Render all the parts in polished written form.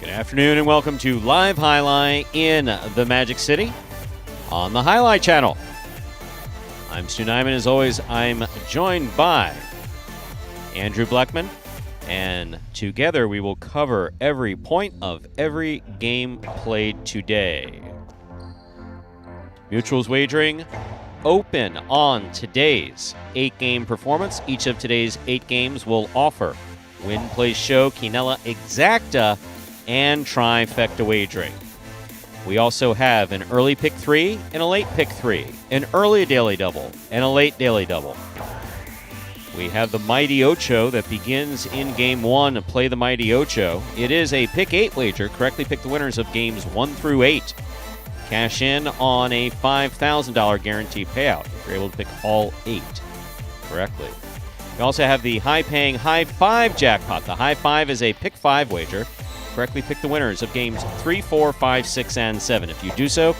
Good afternoon and welcome to Live Highlight in the Magic City on the Highlight Channel. I'm Stu Nyman. As always, I'm joined by Andrew Bleckman, and together we will cover every point of every game played today. Mutuals wagering open on today's 8-game performance. Each of today's 8 games will offer Win, Play, Show, Quinella Exacta, and Trifecta wagering. We also have an early pick 3 and a late pick 3, an early daily double, and a late daily double. We have the Mighty Ocho that begins in Game 1 to play the Mighty Ocho. It is a pick 8 wager. Correctly pick the winners of Games 1 through 8. Cash in on a $5,000 guaranteed payout if you're able to pick all 8 correctly. We also have the high-paying High 5 jackpot. The High 5 is a pick 5 wager. Correctly pick the winners of Games 3, 4, 5, 6, and 7. If you do so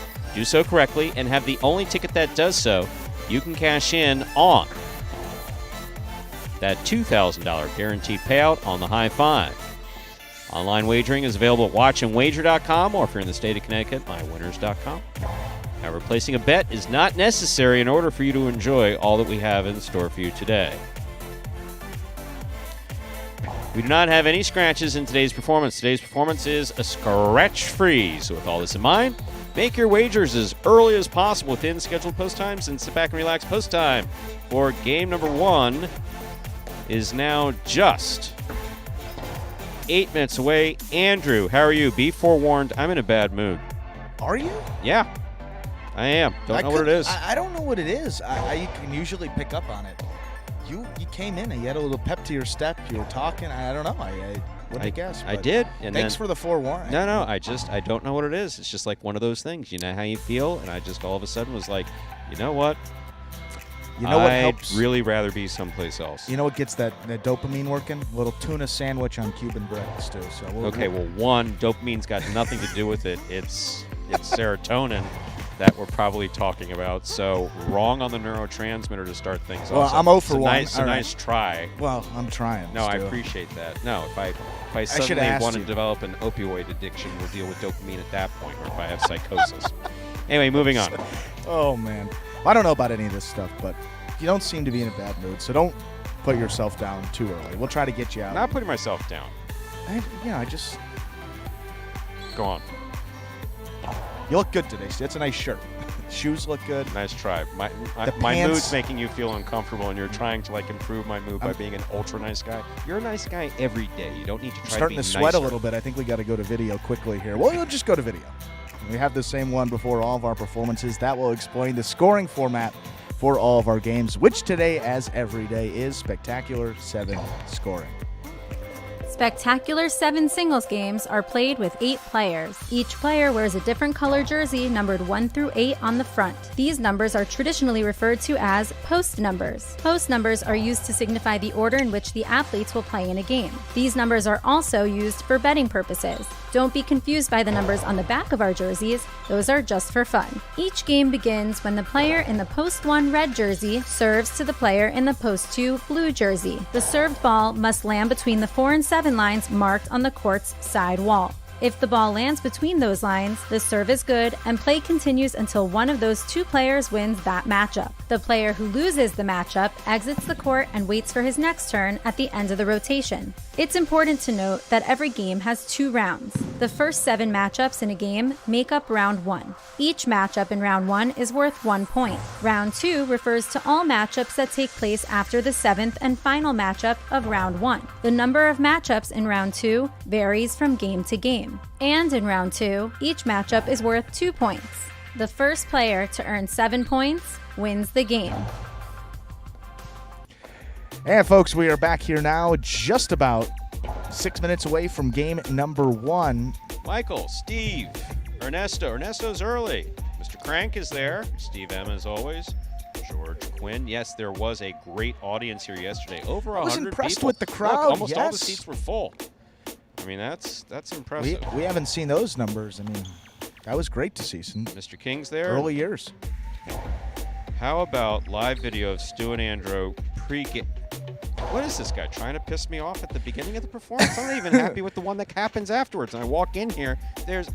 correctly and have the only ticket that does so, you can cash in on that $2,000 guaranteed payout on the High 5. Online wagering is available at watchandwager.com, or if you're in the state of Connecticut, mywinners.com. However, placing a bet is not necessary in order for you to enjoy all that we have in store for you today. We do not have any scratches in today's performance. Today's performance is a scratch-free. So with all this in mind, make your wagers as early as possible within scheduled post times and sit back and relax. Post time for game number 1 is now just 8 minutes away. Andrew, how are you? Be forewarned, I'm in a bad mood. Are you? Yeah, I am. Don't know what it is. I don't know what it is. I can usually pick up on it. You came in and you had a little pep to your step. You were talking. I don't know. I wouldn't guess. I did. And thanks for the forewarning. No. I don't know what it is. It's just like one of those things. You know how you feel, and I just all of a sudden was like, you know what? You know what I'd helps? really rather be someplace else. You know what gets that dopamine working? A little tuna sandwich on Cuban bread, Stu. So one, dopamine's got nothing to do with it. It's serotonin that we're probably talking about. So wrong on the neurotransmitter to start things off. Well, I'm 0 for 1. It's a nice try. Well, I'm trying. No, Stu. I appreciate that. No, if I suddenly want to you. develop an opioid addiction, we'll deal with dopamine at that point, or if I have psychosis. Anyway, moving on. Oh, man. I don't know about any of this stuff, but you don't seem to be in a bad mood, so don't put yourself down too early. We'll try to get you out. Not putting myself down. I just... Go on. You look good today. That's a nice shirt. Shoes look good. Nice try. My pants, mood's making you feel uncomfortable, and you're trying to improve my mood by being an ultra nice guy. You're a nice guy every day. You don't need to try to be starting to sweat nicer. a little bit. I think we got to go to video quickly here. Well, we'll just go to video. We have the same one before all of our performances. That will explain the scoring format for all of our games, which today, as every day, is Spectacular 7 scoring. Spectacular 7 singles games are played with 8 players. Each player wears a different color jersey numbered 1 through 8 on the front. These numbers are traditionally referred to as post numbers. Post numbers are used to signify the order in which the athletes will play in a game. These numbers are also used for betting purposes. Don't be confused by the numbers on the back of our jerseys. Those are just for fun. Each game begins when the player in the post 1 red jersey serves to the player in the post 2 blue jersey. The served ball must land between the 4 and 7 lines marked on the court's side wall. If the ball lands between those lines, the serve is good and play continues until one of those 2 players wins that matchup. The player who loses the matchup exits the court and waits for his next turn at the end of the rotation. It's important to note that every game has 2 rounds. The first 7 matchups in a game make up round 1. Each matchup in round 1 is worth 1 point. Round 2 refers to all matchups that take place after the 7th and final matchup of round 1. The number of matchups in round 2 varies from game to game. And in round 2, each matchup is worth 2 points. The first player to earn 7 points wins the game. And folks, we are back here now, just about 6 minutes away from game number 1. Michael, Steve, Ernesto. Ernesto's early. Mr. Crank is there. Steve M, as always. George Quinn. Yes, there was a great audience here yesterday. Over 100 people. I was impressed with the crowd. Look, almost all the yes. seats were full. I mean, that's impressive. We haven't seen those numbers. I mean, that was great to see. Some Mr. King's there. early years. How about live video of Stu and Andrew pre-game? what is this guy trying to piss me off at the beginning of the performance? I'm not even happy with the one that happens afterwards. And I walk in here.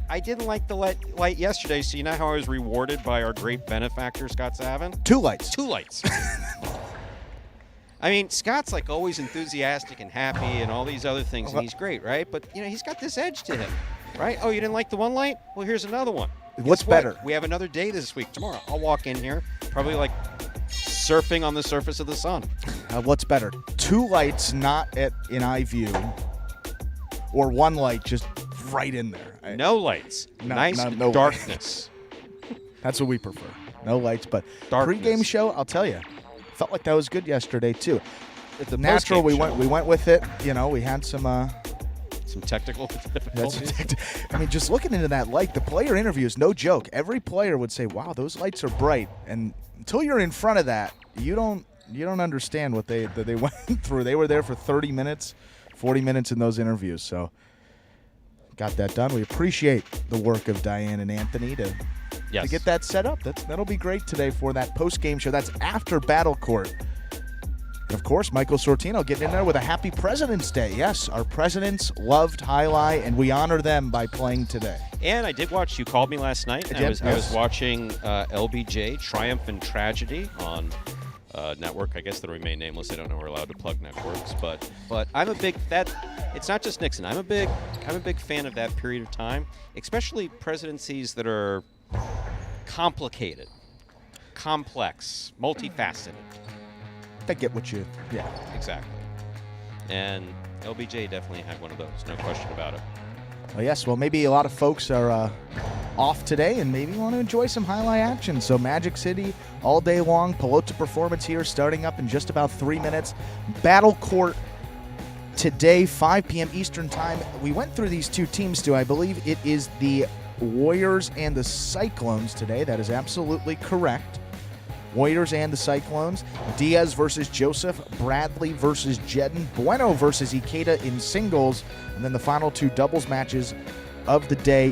I didn't like the light yesterday, so you know how I was rewarded by our great benefactor, Scott Savin? 2 lights. 2 lights. I mean, Scott's like always enthusiastic and happy and all these other things, and he's great, right? But, he's got this edge to him, right? Oh, you didn't like the 1 light? Well, here's another one. What's better? We have another day this week. Tomorrow, I'll walk in here, probably like surfing on the surface of the sun. What's better? 2 lights not in eye view, or 1 light just right in there? No lights. Nice no darkness. That's what we prefer. No lights, but Darkness. Pre-game show, I'll tell you, felt like that was good yesterday too. The Natural, post-game we show. went with it. We had some technical difficulties. I mean, just looking into that light, the player interviews, no joke. Every player would say, "Wow, those lights are bright," and until you're in front of that, you don't understand what they went through. They were there for 30 minutes, 40 minutes in those interviews. So got that done. We appreciate the work of Diane and Anthony to get that set up. That'll be great today for that post-game show. That's after Battle Court. And of course, Michael Sortino getting in there with a happy President's Day. Yes, our presidents loved Highlight, and we honor them by playing today. And I did watch. You called me last night. I was watching LBJ Triumph and Tragedy on network. I guess that'll remain nameless. I don't know we're allowed to plug networks, but I'm a big it's not just Nixon. I'm a big fan of that period of time, especially presidencies that are complicated, complex, multifaceted. I get what you. Yeah, exactly. And LBJ definitely had one of those. No question about it. Well, yes. Well, maybe a lot of folks are off today and maybe want to enjoy some highlight action. So Magic City all day long. Pelota performance here starting up in just about 3 minutes. Battle Court today, 5 p.m. Eastern Time. We went through these 2 teams too. I believe it is the Warriors and the Cyclones today. That is absolutely correct. Warriors and the Cyclones. Diaz versus Joseph. Bradley versus Jedden. Bueno versus Ikeda in singles. And then the final 2 doubles matches of the day.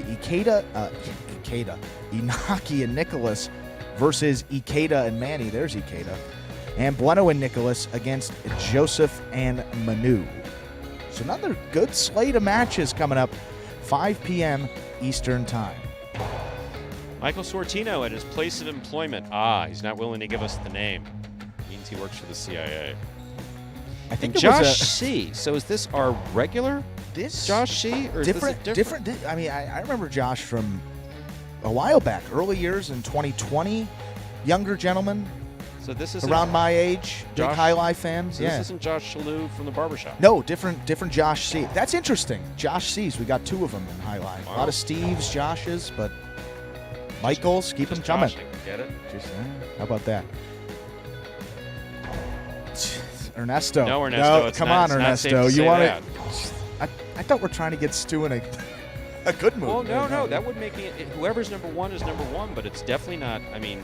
Inaki and Nicholas versus Ikeda and Manny. There's Ikeda. And Bueno and Nicholas against Joseph and Manu. So another good slate of matches coming up. 5 p.m. Eastern Time. Michael Sortino at his place of employment. He's not willing to give us the name. Means he works for the CIA. I think Josh C. So is this our regular Josh C? Or different? I mean, I remember Josh from a while back, early years in 2020. Younger gentleman. So this is around my age. Big highlight fans. So this isn't Josh Shalhoub from the barbershop. No, different Josh C. That's interesting. Josh C's. We got 2 of them in highlight. Wow. A lot of Steves, Joshes, but Michaels, keep them coming. Get it? How about that? Ernesto. No, Ernesto. No, come on, Ernesto. You want it? I thought we're trying to get Stu in a good mood. Well, no. That would make me. Whoever's number 1 is number 1, but it's definitely not. I mean.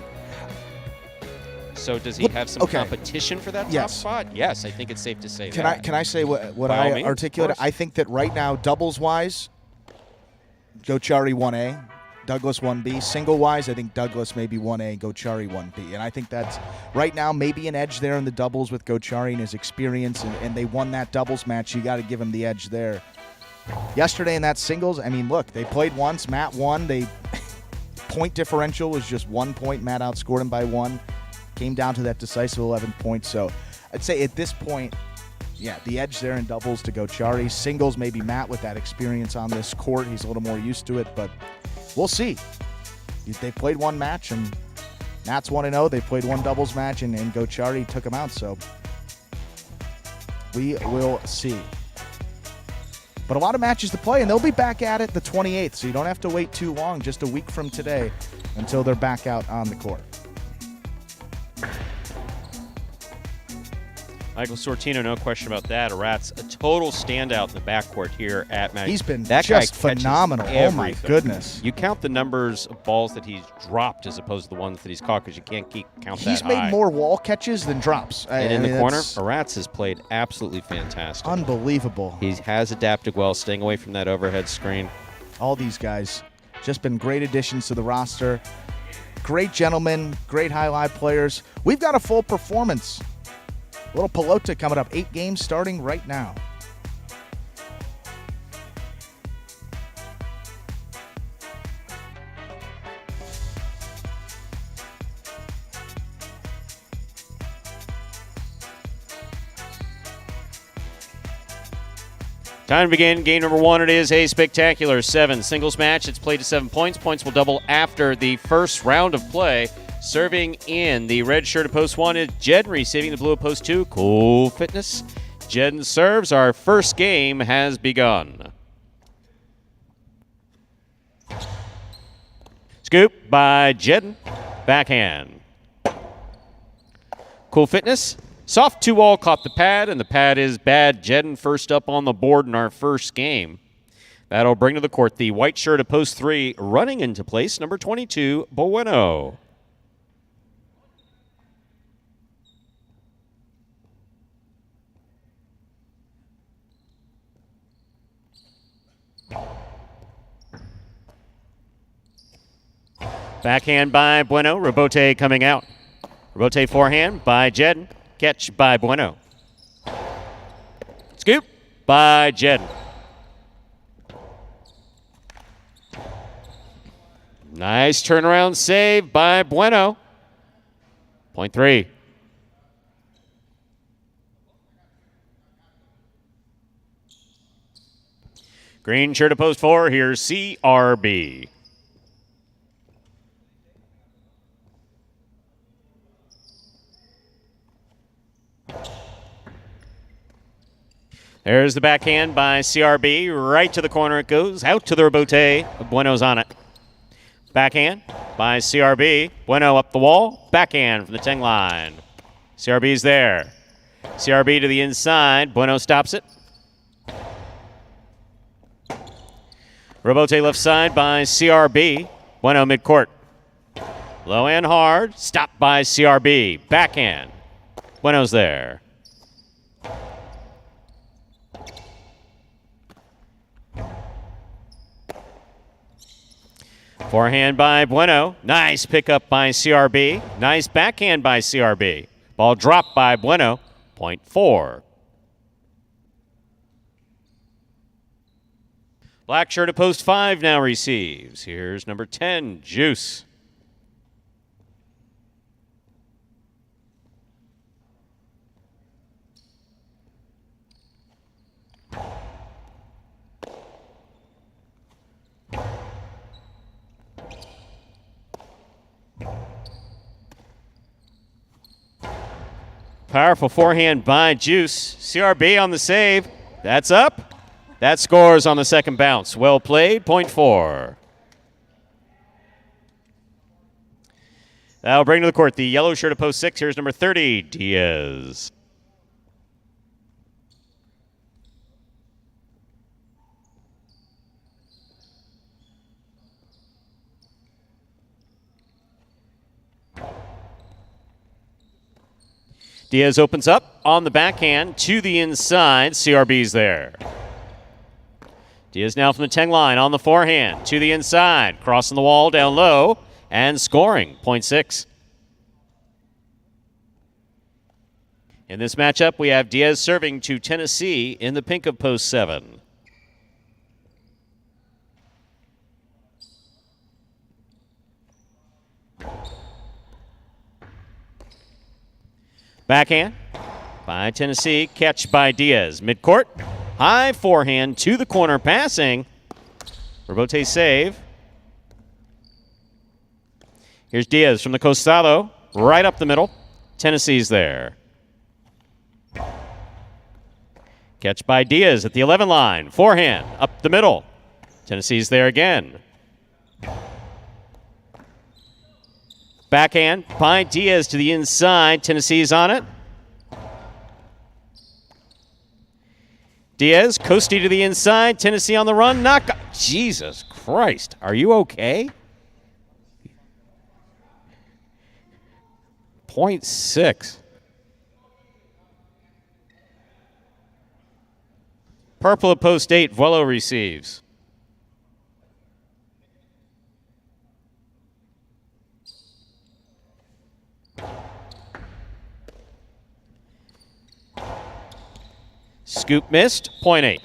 So does he have some competition for that top spot? Yes, I think it's safe to say that. Can I say what I articulated? I think that right now, doubles-wise, Gochari 1A, Douglas 1B. Single-wise, I think Douglas maybe 1A, Gochari 1B. And I think that's right now maybe an edge there in the doubles with Gochari and his experience, and they won that doubles match. You got to give him the edge there. Yesterday in that singles, I mean, look, they played once. Matt won. Point differential was just 1 point. Matt outscored him by 1. Came down to that decisive 11 points. So I'd say at this point, the edge there in doubles to Gochari. Singles, maybe Matt with that experience on this court. He's a little more used to it, but we'll see. They played 1 match, and Matt's 1-0. They played 1 doubles match, and Gochari took him out. So we will see. But a lot of matches to play, and they'll be back at it the 28th, so you don't have to wait too long, just a week from today, until they're back out on the court. Michael Sortino, no question about that. Rat's a total standout in the backcourt here at Magic. He's been just phenomenal. Oh, my goodness. You count the numbers of balls that he's dropped as opposed to the ones that he's caught because you can't count that high. He's made more wall catches than drops. And in the corner, Rat's has played absolutely fantastic. Unbelievable. He has adapted well, staying away from that overhead screen. All these guys just been great additions to the roster. Great gentlemen, great highlight players. We've got a full performance Little Pelota coming up. 8 games starting right now. Time to begin. Game number 1. It is a spectacular 7 singles match. It's played to 7 points. Points will double after the first round of play. Serving in the red shirt of post 1 is Jed. Receiving the blue of post 2, Cool Fitness. Jed serves. Our first game has begun. Scoop by Jed. Backhand. Cool Fitness. Soft 2-all caught the pad, and the pad is bad. Jedden first up on the board in our first game. That'll bring to the court the white shirt of post 3, running into place, number 22, Bueno. Backhand by Bueno, Rebote coming out. Rebote forehand by Jedden. Catch by Bueno. Scoop by Jedden. Nice turnaround save by Bueno. Point 3. Green shirt to post 4. Here's CRB. There's the backhand by CRB. Right to the corner it goes. Out to the rebote. Bueno's on it. Backhand by CRB. Bueno up the wall. Backhand from the 10 line. CRB's there. CRB to the inside. Bueno stops it. Rebote left side by CRB. Bueno midcourt. Low and hard. Stopped by CRB. Backhand. Bueno's there. Forehand by Bueno. Nice pickup by CRB. Nice backhand by CRB. Ball dropped by Bueno. Point 4. Black shirt at post 5 now receives. Here's number 10, Juice. Powerful forehand by Juice. CRB on the save. That's up. That scores on the second bounce. Well played. Point 4. That'll bring to the court the yellow shirt of post 6. Here's number 30, Diaz. Diaz opens up on the backhand to the inside. CRB's there. Diaz now from the 10 line on the forehand to the inside. Crossing the wall down low and scoring. Point 6. In this matchup, we have Diaz serving to Tennessee in the pink of post 7. Backhand by Tennessee. Catch by Diaz. Midcourt. High forehand to the corner. Passing. Rebote save. Here's Diaz from the costado. Right up the middle. Tennessee's there. Catch by Diaz at the 11 line. Forehand up the middle. Tennessee's there again. Backhand by Diaz to the inside. Tennessee's on it. Diaz, Coasty to the inside. Tennessee on the run. Knock. Jesus Christ. Are you okay? Point 6. Purple at post 8. Vuelo receives. Scoop missed, point 8.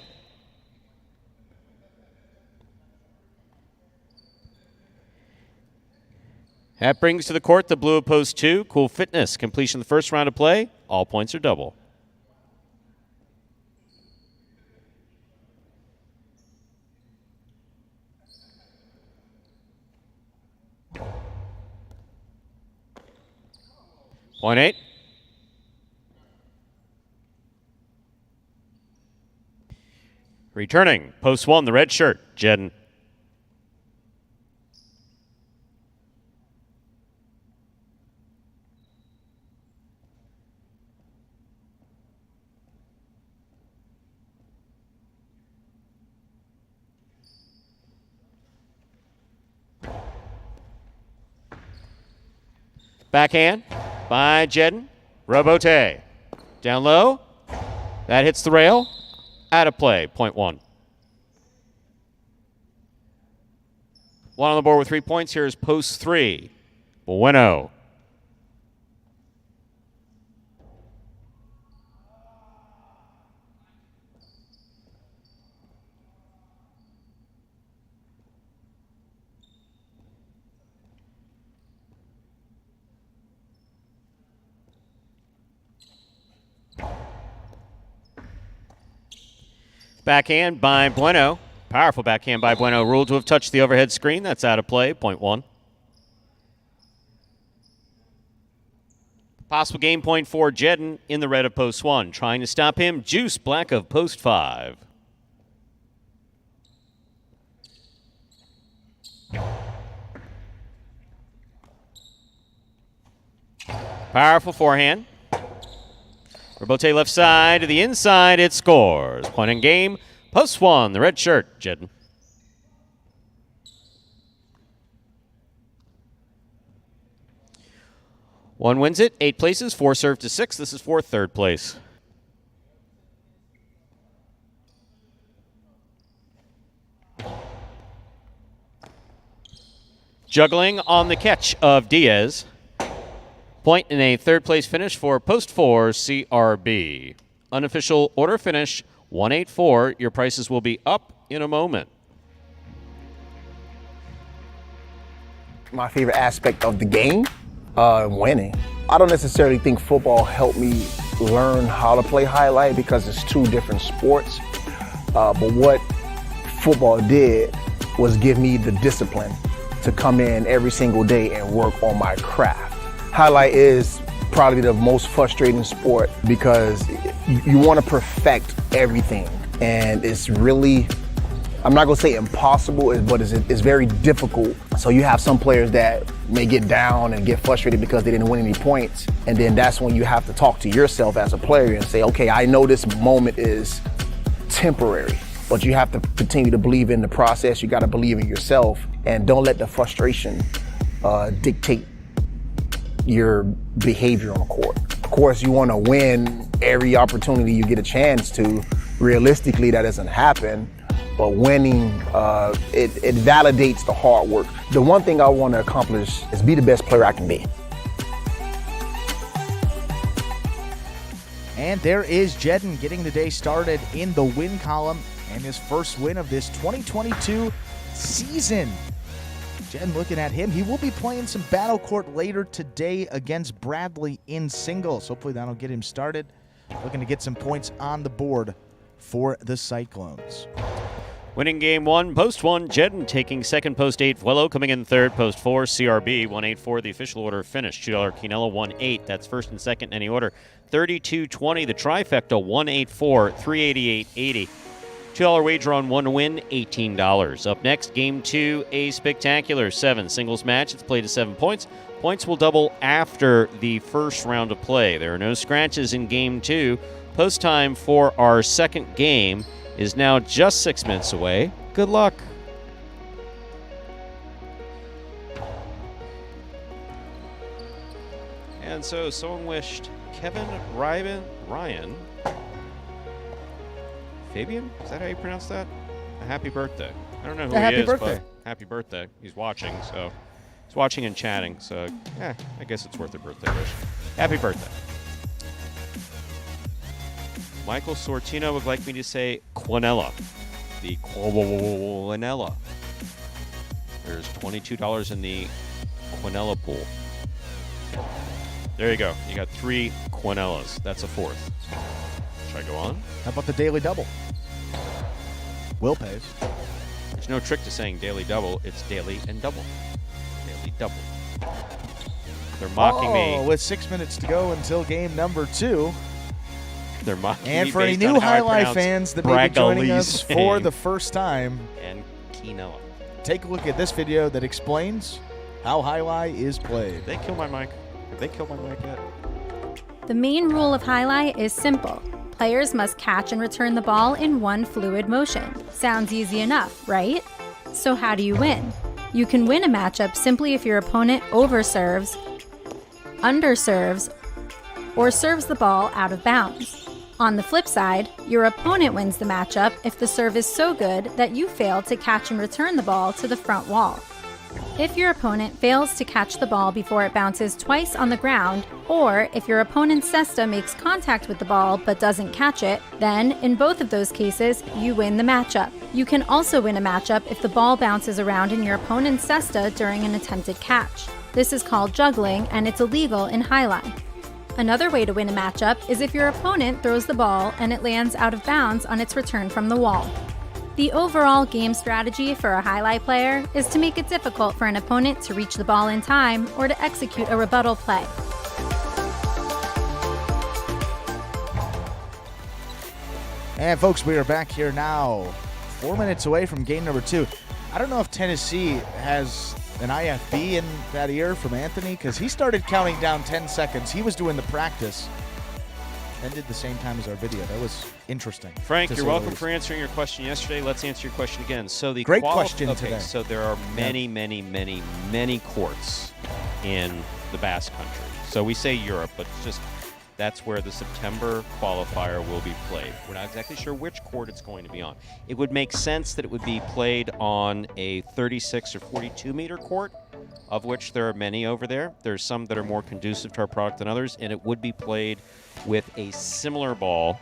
That brings to the court the blue of post 2. Cool Fitness. Completion of the first round of play. All points are double. Point 8. Returning, post 1, the red shirt, Jedden. Backhand by Jedden. Robote. Down low. That hits the rail. Out of play, point 1. 1 on the board with 3 points. Here is post 3. Bueno. Backhand by Bueno. Powerful backhand by Bueno. Ruled to have touched the overhead screen. That's out of play. Point 1. Possible game point for Jedden in the red of post 1. Trying to stop him. Juice black of post 5. Powerful forehand. Robote left side to the inside. It scores. Point in game. Post 1, the red shirt, Jedden. One wins it. 8 places. 4 serve to 6. This is for third place. Juggling on the catch of Diaz. Point in a third place finish for post 4 CRB. Unofficial order finish 184. Your prices will be up in a moment. My favorite aspect of the game, winning. I don't necessarily think football helped me learn how to play highlight because it's 2 different sports. But what football did was give me the discipline to come in every single day and work on my craft. Highlight is probably the most frustrating sport because you want to perfect everything, and it's really, I'm not gonna say impossible, but it's very difficult. So you have some players that may get down and get frustrated because they didn't win any points, and then that's when you have to talk to yourself as a player and say, okay, I know this moment is temporary, but you have to continue to believe in the process. You got to believe in yourself, and don't let the frustration dictate your behavior on the court. Of course, you want to win every opportunity you get a chance to. Realistically, that doesn't happen, but winning, it validates the hard work. The one thing I want to accomplish is be the best player I can be. And there is Jedden getting the day started in the win column and his first win of this 2022 season. Jedden looking at him. He will be playing some battle court later today against Bradley in singles. Hopefully that'll get him started. Looking to get some points on the board for the Cyclones. Winning game 1, post 1, Jedden taking second, post 8, Vuelo coming in third, post 4, CRB, 184, the official order finish, $2 Quinella, 1-8, that's first and second in any order, 32-20, the trifecta, 184, 388-80. $2 wager on 1 win, $18. Up next, Game 2, a spectacular 7 singles match. It's played to 7 points. Points will double after the first round of play. There are no scratches in Game 2. Post time for our second game is now just 6 minutes away. Good luck. And so someone wished Kevin Ryan Fabian? Is that how you pronounce that? A happy birthday. I don't know who he is, but happy birthday. He's watching, so he's watching and chatting, so yeah, I guess it's worth a birthday wish. Happy birthday. Michael Sortino would like me to say Quinella. The Quinella. There's $22 in the Quinella pool. There you go. You got 3 Quinellas. That's a 4th. Should I go on? How about the daily double? Will pays. There's no trick to saying daily double. It's daily and double. Daily double. They're mocking me. With 6 minutes to go until game number 2. They're mocking me. And for any based on new how I highlight pronounce fans that may be joining us Bragali's for name. the first time, And Quinella. take a look at this video that explains how highlight is played. Did they kill my mic? Have they killed my mic yet? The main rule of highlight is simple. Players must catch and return the ball in one fluid motion. Sounds easy enough, right? So how do you win? You can win a matchup simply if your opponent overserves, underserves, or serves the ball out of bounds. On the flip side, your opponent wins the matchup if the serve is so good that you fail to catch and return the ball to the front wall. If your opponent fails to catch the ball before it bounces twice on the ground, or if your opponent's cesta makes contact with the ball but doesn't catch it, then in both of those cases, you win the matchup. You can also win a matchup if the ball bounces around in your opponent's cesta during an attempted catch. This is called juggling, and it's illegal in highlight. Another way to win a matchup is if your opponent throws the ball and it lands out of bounds on its return from the wall. The overall game strategy for a highlight player is to make it difficult for an opponent to reach the ball in time or to execute a rebuttal play. And folks, we are back here now, 4 minutes away from game number 2. I don't know if Tennessee has an IFB in that ear from Anthony, because he started counting down 10 seconds. He was doing the practice and did the same time as our video. That was interesting. Frank, to you're say the welcome least. for answering your question yesterday. Let's answer your question again. So the Great question okay, today. so there are many, many courts in the Basque Country. So we say Europe, but it's just that's where the September qualifier will be played. We're not exactly sure which court it's going to be on. It would make sense that it would be played on a 36 or 42 meter court, of which there are many over there. There's some that are more conducive to our product than others, and it would be played with a similar ball.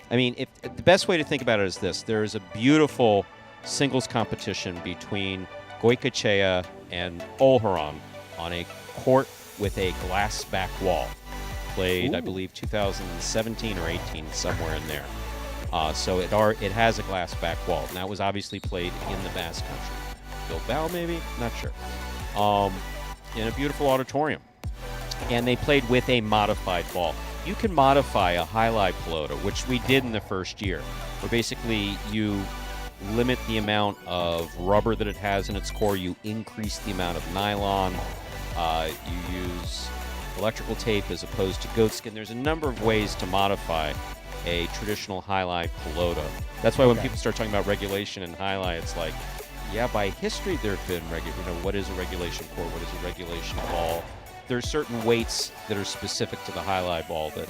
I mean, if the best way to think about it is this. There is a beautiful singles competition between Goicoechea and Olharan on a court with a glass back wall. Played, Ooh. I believe, 2017 or 18, somewhere in there. So it has a glass back wall. And that was obviously played in the Basque Country. Bilbao, maybe? Not sure. In a beautiful auditorium. And they played with a modified ball. You can modify a highlight pelota, which we did in the first year, where basically you limit the amount of rubber that it has in its core, you increase the amount of nylon, you use electrical tape as opposed to goatskin. There's a number of ways to modify a traditional highlight pelota. That's why when people start talking about regulation and highlight, it's like, yeah, by history there have been what is a regulation court, what is a regulation ball. There's certain weights that are specific to the highlight ball that,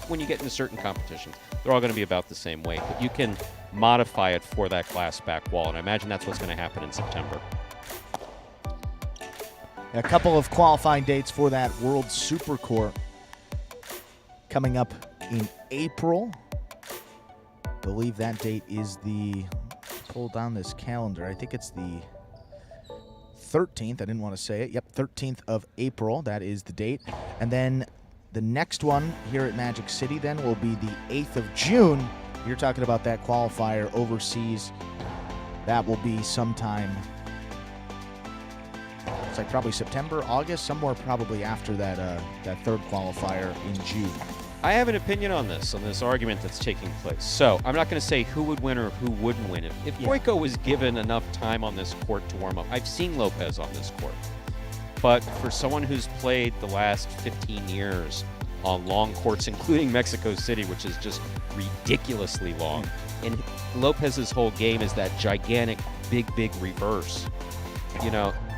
when you get into certain competitions, they're all going to be about the same weight. But you can modify it for that glass back wall, and I imagine that's what's going to happen in September. A couple of qualifying dates for that World Super Court coming up in April. I believe that date is pull down this calendar. I think it's the 13th. I didn't want to say it. Yep, 13th of April. That is the date. And then the next one here at Magic City then will be the 8th of June. You're talking about that qualifier overseas. That will be sometime, it's like probably September, August, somewhere probably after that third qualifier in June. I have an opinion on this argument that's taking place. So I'm not going to say who would win or who wouldn't win. If Goico was given enough time on this court to warm up, I've seen Lopez on this court. But for someone who's played the last 15 years on long courts, including Mexico City, which is just ridiculously long, and Lopez's whole game is that gigantic, big reverse,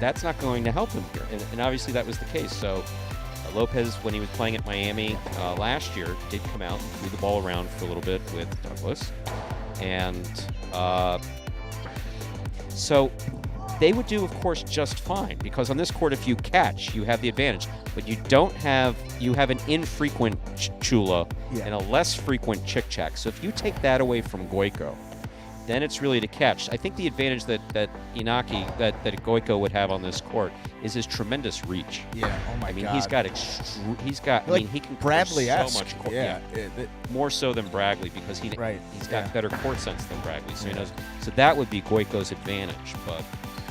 that's not going to help him here. And obviously that was the case. So Lopez, when he was playing at Miami last year, did come out and threw the ball around for a little bit with Douglas. And so they would do, of course, just fine, because on this court, if you catch, you have the advantage. But you have an infrequent chula and a less frequent chick-chack. So if you take that away from Goiko, then it's really to catch. I think the advantage that Inaki, that Goiko would have on this court is his tremendous reach. Yeah. Oh my God. I mean, he's got. Like he can Bradley-esque. so much court. Yeah. More so than Bragley, because he's got better court sense than Bragley. So he knows. So that would be Goiko's advantage, but.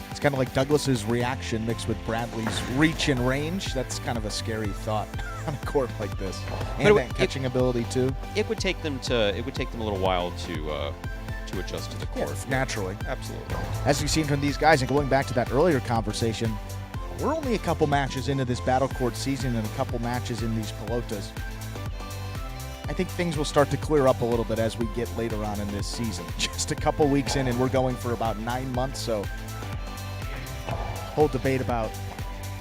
It's kind of like Douglas's reaction mixed with Bradley's reach and range. That's kind of a scary thought on a court like this. And that catching ability too. It would take them a little while to adjust to the court. Yeah, naturally. Absolutely. As you've seen from these guys, and going back to that earlier conversation, we're only a couple matches into this battle court season and a couple matches in these pelotas. I think things will start to clear up a little bit as we get later on in this season. Just a couple weeks in, and we're going for about 9 months, so whole debate about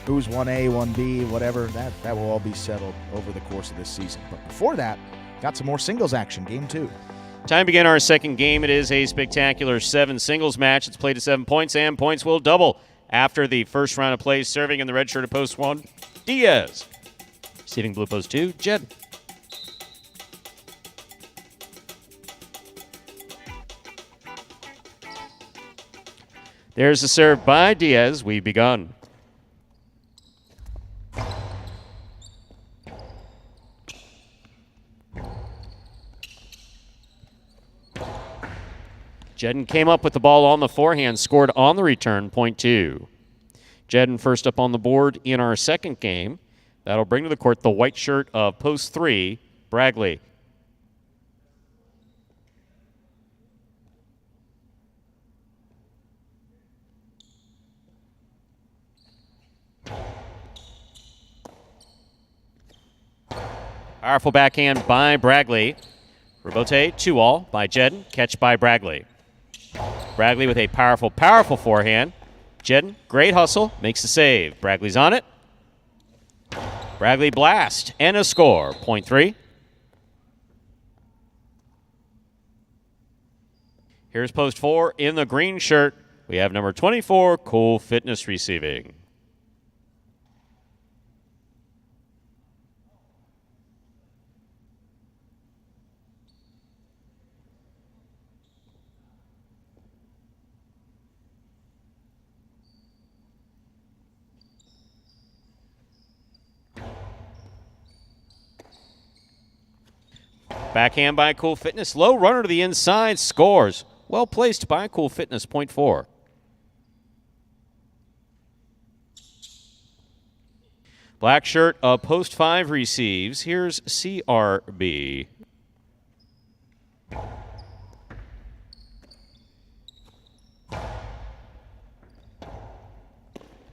who's 1A, 1B, whatever, that will all be settled over the course of this season. But before that, got some more singles action, game 2. Time to begin our second game. It is a spectacular 7 singles match. It's played to 7 points, and points will double after the first round of play. Serving in the red shirt at post 1, Diaz. Receiving blue post 2, Jed. There's the serve by Diaz. We've begun. Jedden came up with the ball on the forehand, scored on the return, point 2. Jedden first up on the board in our second game. That'll bring to the court the white shirt of post 3, Bragley. Powerful backhand by Bragley. Rebote, 2-all by Jedden. Catch by Bragley. Bragley with a powerful, powerful forehand. Jedden, great hustle, makes the save. Bragley's on it. Bragley blast, and a score, point 3. Here's post 4 in the green shirt. We have number 24, Cool Fitness receiving. Backhand by Cool Fitness. Low runner to the inside. Scores. Well placed by Cool Fitness. Point 4. Black shirt, post 5 receives. Here's CRB.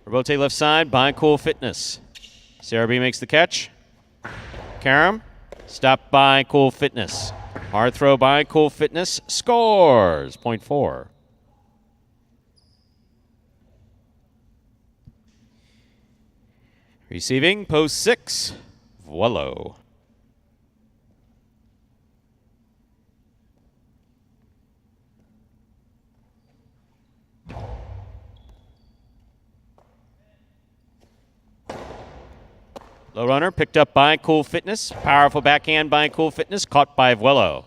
Rebote left side by Cool Fitness. CRB makes the catch. Karam. Stopped by Cool Fitness. Hard throw by Cool Fitness. Scores. Point 4. Receiving post 6. Vuelo. Low runner picked up by Cool Fitness. Powerful backhand by Cool Fitness. Caught by Vuelo.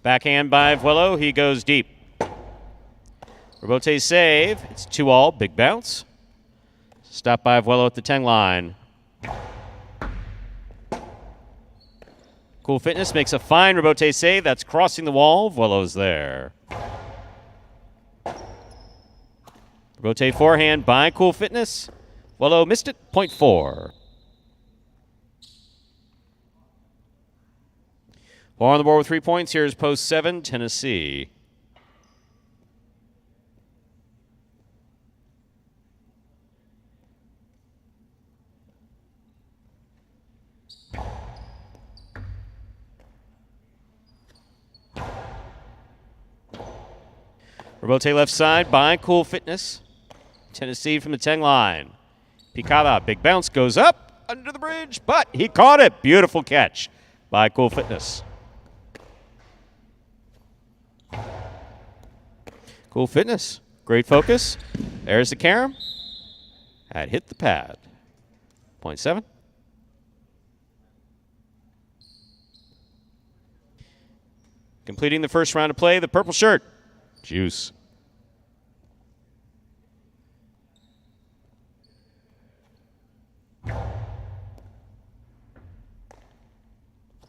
Backhand by Vuelo. He goes deep. Rebote save. It's 2-all. Big bounce. Stopped by Vuelo at the 10 line. Cool Fitness makes a fine Rebote save. That's crossing the wall. Vuelo's there. Rebote forehand by Cool Fitness. Vuelo missed it. Point 4. 4 on the board with 3 points. Here's post 7, Tennessee. Rebote left side by Cool Fitness. Tennessee from the 10 line. Picada, big bounce, goes up under the bridge, but he caught it. Beautiful catch by Cool Fitness. Cool Fitness. Great focus. There's the carom. Had hit the pad. 0.7. Completing the first round of play, the purple shirt, Juice.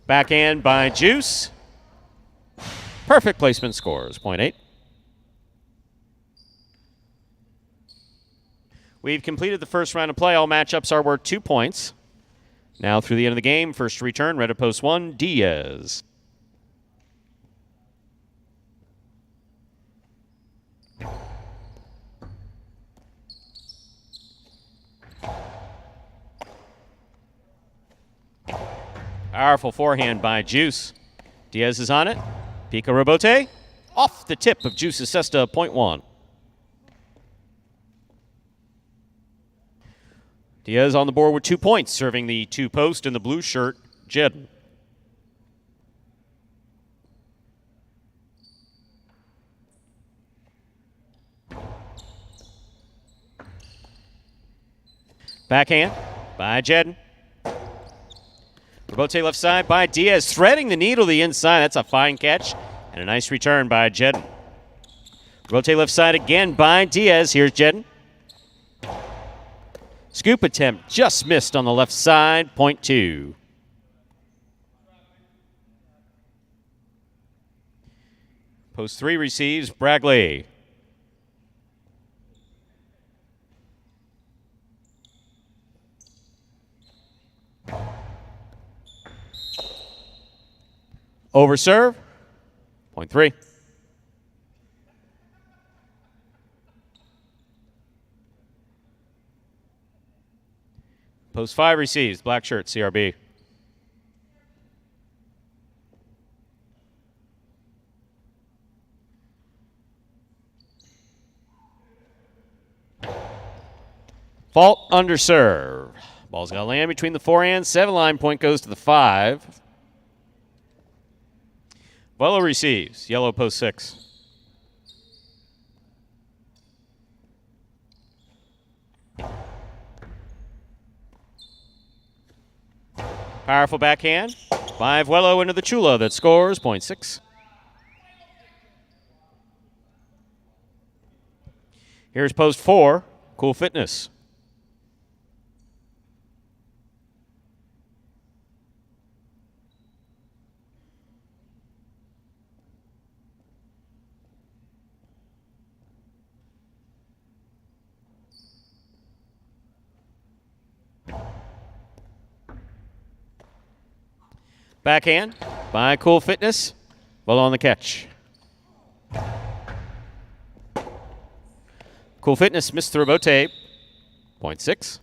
Backhand by Juice. Perfect placement, scores 0.8. We've completed the first round of play. All matchups are worth 2 points. Now through the end of the game, first return, red at post 1, Diaz. Powerful forehand by Juice. Diaz is on it. Pica rebote. Off the tip of Juice's cesta, 0.1. Diaz on the board with 2 points, serving the 2-post in the blue shirt, Jed. Backhand by Jed. Rebote left side by Diaz, threading the needle to the inside. That's a fine catch and a nice return by Jedden. Rebote left side again by Diaz. Here's Jedden. Scoop attempt just missed on the left side, 0.2. Post 3 receives Bragley. Over serve, 0.3. Post 5 receives, black shirt, CRB. Fault under serve. Ball's got to land between the forehand. 7 line, point goes to the 5. Velo receives, yellow post 6. Powerful backhand by Vuelo into the Chula that scores 0.6. Here's post 4, Cool Fitness. Backhand by Cool Fitness. Well on the catch. Cool Fitness missed the rebote. 0.6.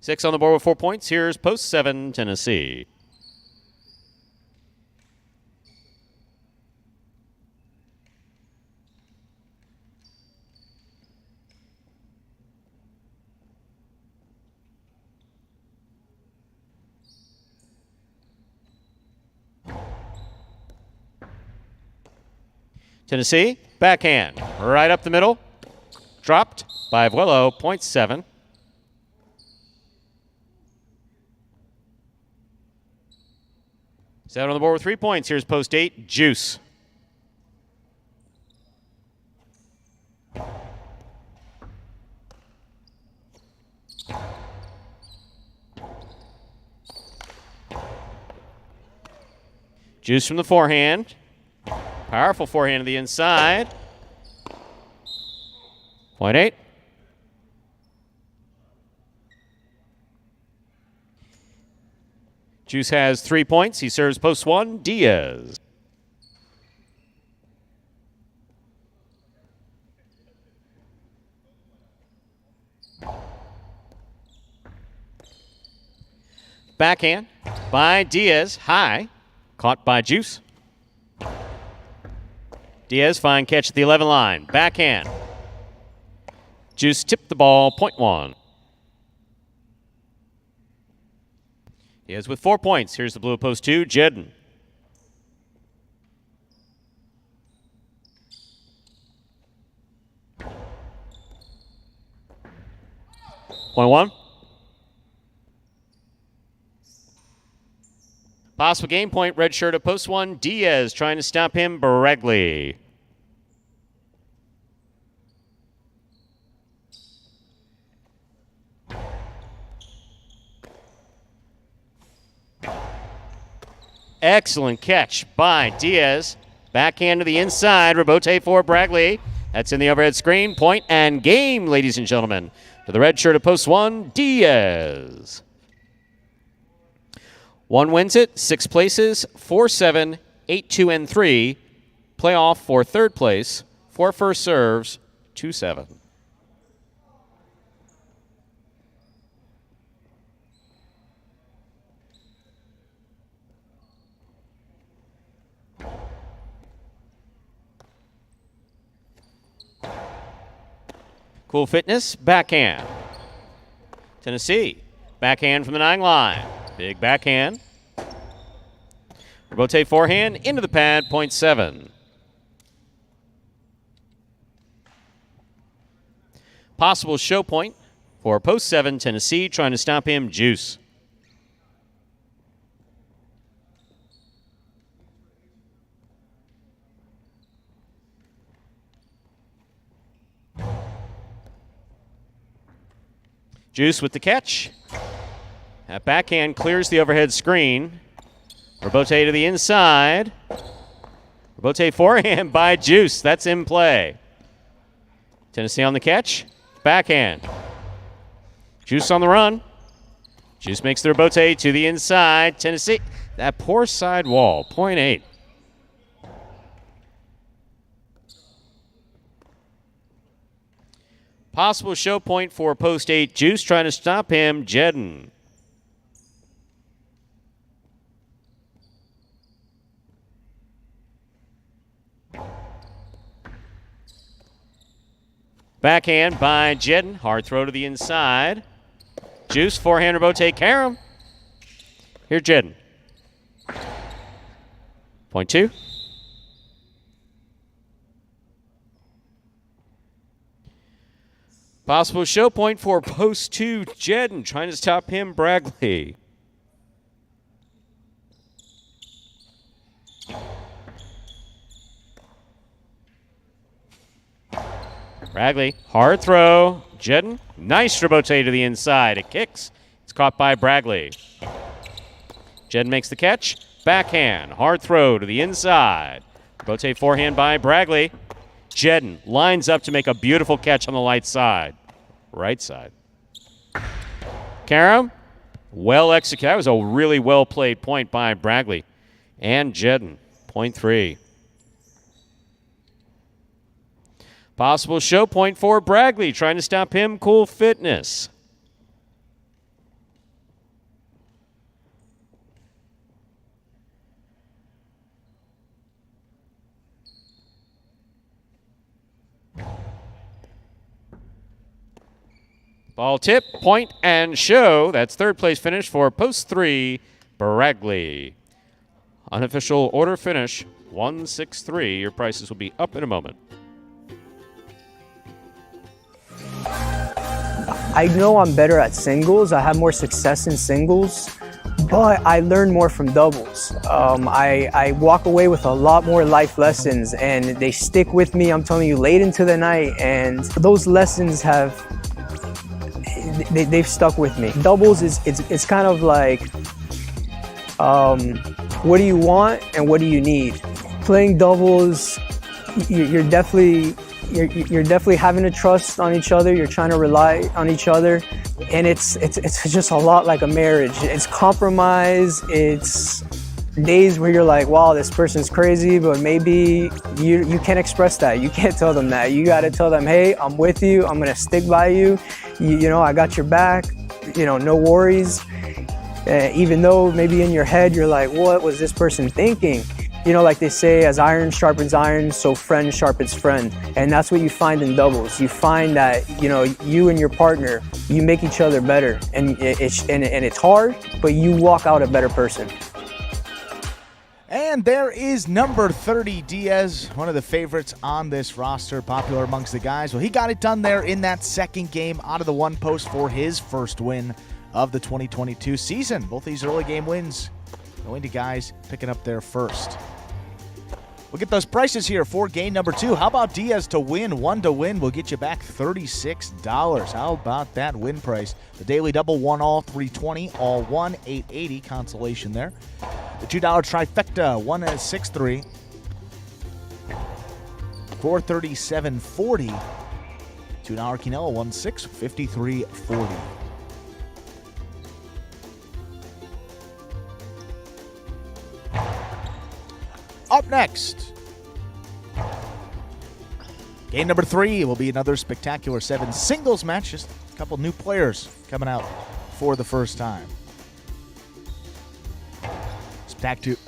6 on the board with 4 points. Here's post 7, Tennessee. Tennessee, backhand, right up the middle. Dropped by Vuelo, 0.7. Set on the board with 3 points. Here's post 8, Juice. Juice from the forehand. Powerful forehand to the inside. 0.8. Juice has 3 points. He serves post 1, Diaz. Backhand by Diaz, high, caught by Juice. Diaz, fine catch at the 11 line. Backhand. Juice tipped the ball, 0.1. Diaz with 4 points. Here's the blue post 2, Jedden. Point one. Possible game point, red shirt at post one. Diaz trying to stop him, Baregley. Excellent catch by Diaz. Backhand to the inside. Rebote for Baregley. That's in the overhead screen. Point and game, ladies and gentlemen. To the red shirt at post one, Diaz. One wins it, 6 places, 4-7, 8-2, and 3. Playoff for third place, 4 first serves, 2-7. Cool Fitness, backhand. Tennessee, backhand from the 9 line. Big backhand. Rebote forehand into the pad, point 7. Possible show point for post 7, Tennessee trying to stop him, Juice. Juice with the catch. That backhand clears the overhead screen. Rebote to the inside. Rebote forehand by Juice. That's in play. Tennessee on the catch. Backhand. Juice on the run. Juice makes the rebote to the inside. Tennessee. That poor side wall. Point 8. Possible show point for post 8. Juice trying to stop him. Jedden. Backhand by Jedden. Hard throw to the inside. Juice, forehand rebote, Karam. Here's Jedden. Point 2. Possible show point for post 2, Jedden trying to stop him, Baregley. Baregley, hard throw. Jedden, nice rebote to the inside. It kicks. It's caught by Baregley. Jedden makes the catch. Backhand, hard throw to the inside. Rebote forehand by Baregley. Jedden lines up to make a beautiful catch on the light side. Right side. Karam, well executed. That was a really well played point by Baregley and Jedden. Point 3. Possible show point for Baregley, trying to stop him, Cool Fitness. Ball tip, point, and show. That's third place finish for post 3, Baregley. Unofficial order finish, 1-6-3. Your prices will be up in a moment. I know I'm better at singles. I have more success in singles, but I learn more from doubles. I walk away with a lot more life lessons, and they stick with me, I'm telling you, late into the night, and those lessons they've stuck with me. Doubles it's kind of like, what do you want and what do you need? Playing doubles, you're definitely having to trust on each other. You're trying to rely on each other, and it's just a lot like a marriage. It's compromise. It's days where you're like, wow, this person's crazy, but maybe you can't express that. You can't tell them that. You got to tell them, hey, I'm with you. I'm gonna stick by you. You know, I got your back. You know, no worries. Even though maybe in your head you're like, what was this person thinking? You know, like they say, as iron sharpens iron, so friend sharpens friend. And that's what you find in doubles. You find that, you know, you and your partner, you make each other better. And it's hard, but you walk out a better person. And And there is number 30, Diaz, one of the favorites on this roster, popular amongst the guys. Well, he got it done there in that second game out of the one post for his first win of the 2022 season. Both these early game wins going to guys picking up their first. We'll get those prices here for game number 2. How about Diaz to win? 1 to win will get you back $36. How about that win price? The daily double, 1 all, $320, all 1, $880. Consolation there. The $2 trifecta, 1 is 6-3, $437.40. $2 quinella, 1-6, $53.40. Up next, game number 3 will be another spectacular 7 singles match. Just a couple new players coming out for the first time.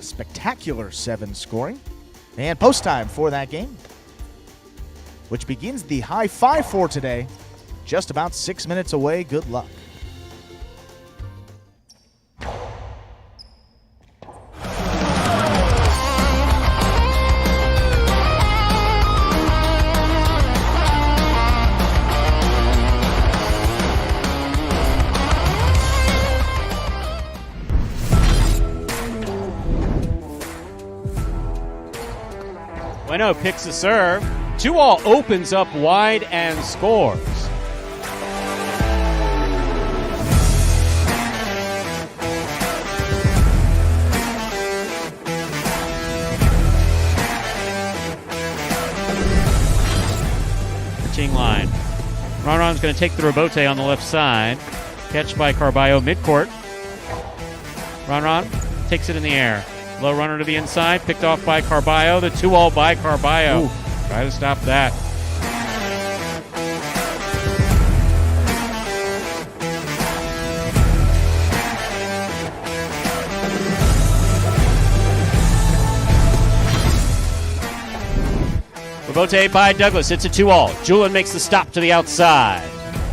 Spectacular 7 scoring. And post time for that game, which begins the high 5 for today. Just about 6 minutes away. Good luck. Bueno picks a serve. 2-all opens up wide and scores. Pitching line. Ronron's going to take the rebote on the left side. Catch by Carballo midcourt. Ronron takes it in the air. Low runner to the inside, picked off by Carballo. The 2-all by Carballo. Ooh. Try to stop that. Rebote by Douglas. It's a 2-all. Julin makes the stop to the outside.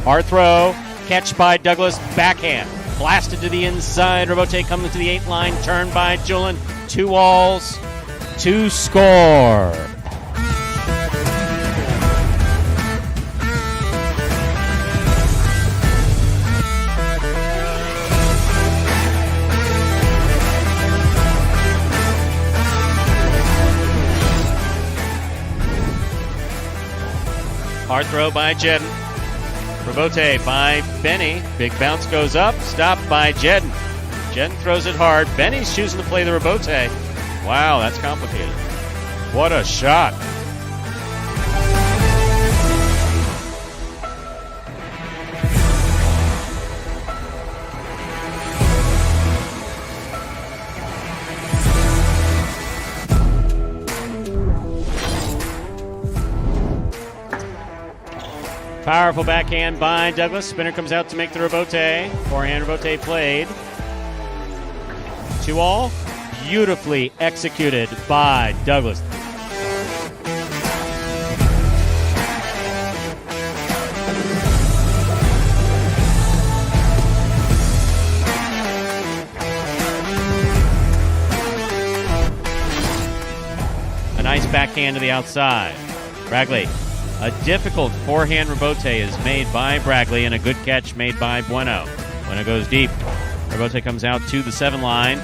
Hard throw. Catch by Douglas. Backhand. Blasted to the inside. Rebote coming to the 8 line. Turn by Julin. 2-alls to score. Hard throw by Jedden. Rebote by Benny. Big bounce goes up. Stopped by Jedden. Jedden throws it hard. Benny's choosing to play the rebote. Wow, that's complicated. What a shot. Powerful backhand by Douglas. Spinner comes out to make the rebote. Forehand rebote played. 2-all. Beautifully executed by Douglas. A nice backhand to the outside. Bragley. A difficult forehand rebote is made by Bragley and a good catch made by Bueno. Bueno goes deep. Rebote comes out to the 7 line.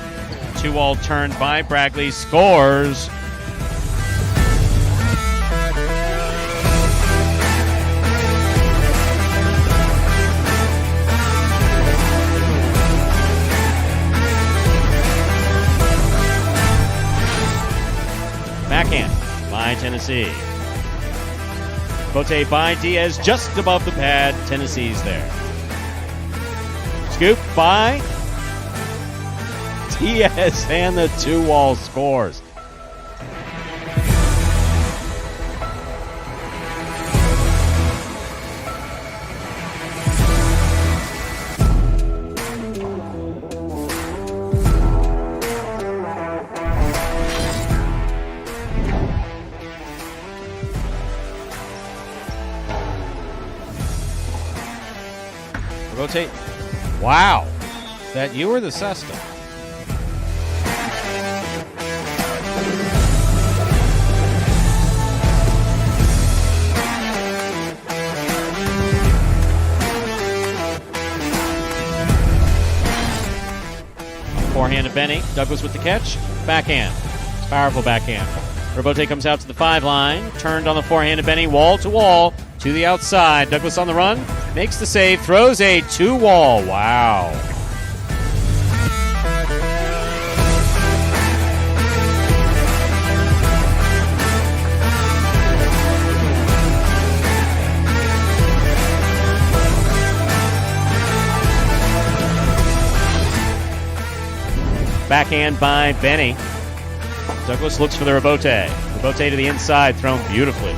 2-all turned by Bragley. Scores. Backhand by Tennessee. Bote by Diaz just above the pad. Tennessee's there. Scoop by Diaz and the 2-all scores. Rotate. Wow. That you or the Sesta? forehand to Benny. Douglas with the catch. Backhand. Powerful backhand. Robote comes out to the 5 line. Turned on the forehand to Benny. Wall to wall. To the outside. Douglas on the run. Makes the save. Throws a 2-wall. Wow. Backhand by Benny. Douglas looks for the Robote. Robote to the inside, thrown beautifully.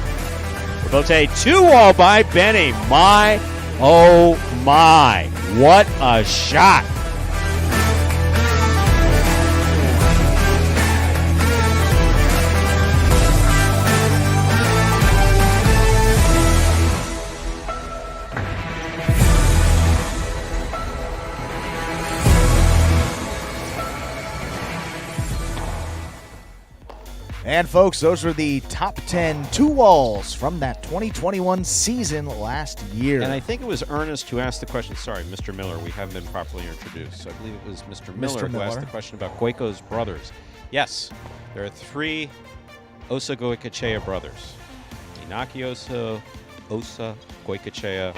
Robote 2-wall by Benny. My, oh my. What a shot. And folks, those were the top 10 2-walls from that 2021 season last year. And I think it was Ernest who asked the question. Sorry, Mr. Miller, we haven't been properly introduced. So I believe it was Mr. Miller who asked the question about Goico's brothers. Yes, there are 3 Osa Goicoechea brothers. Inaki Osa Goicoechea,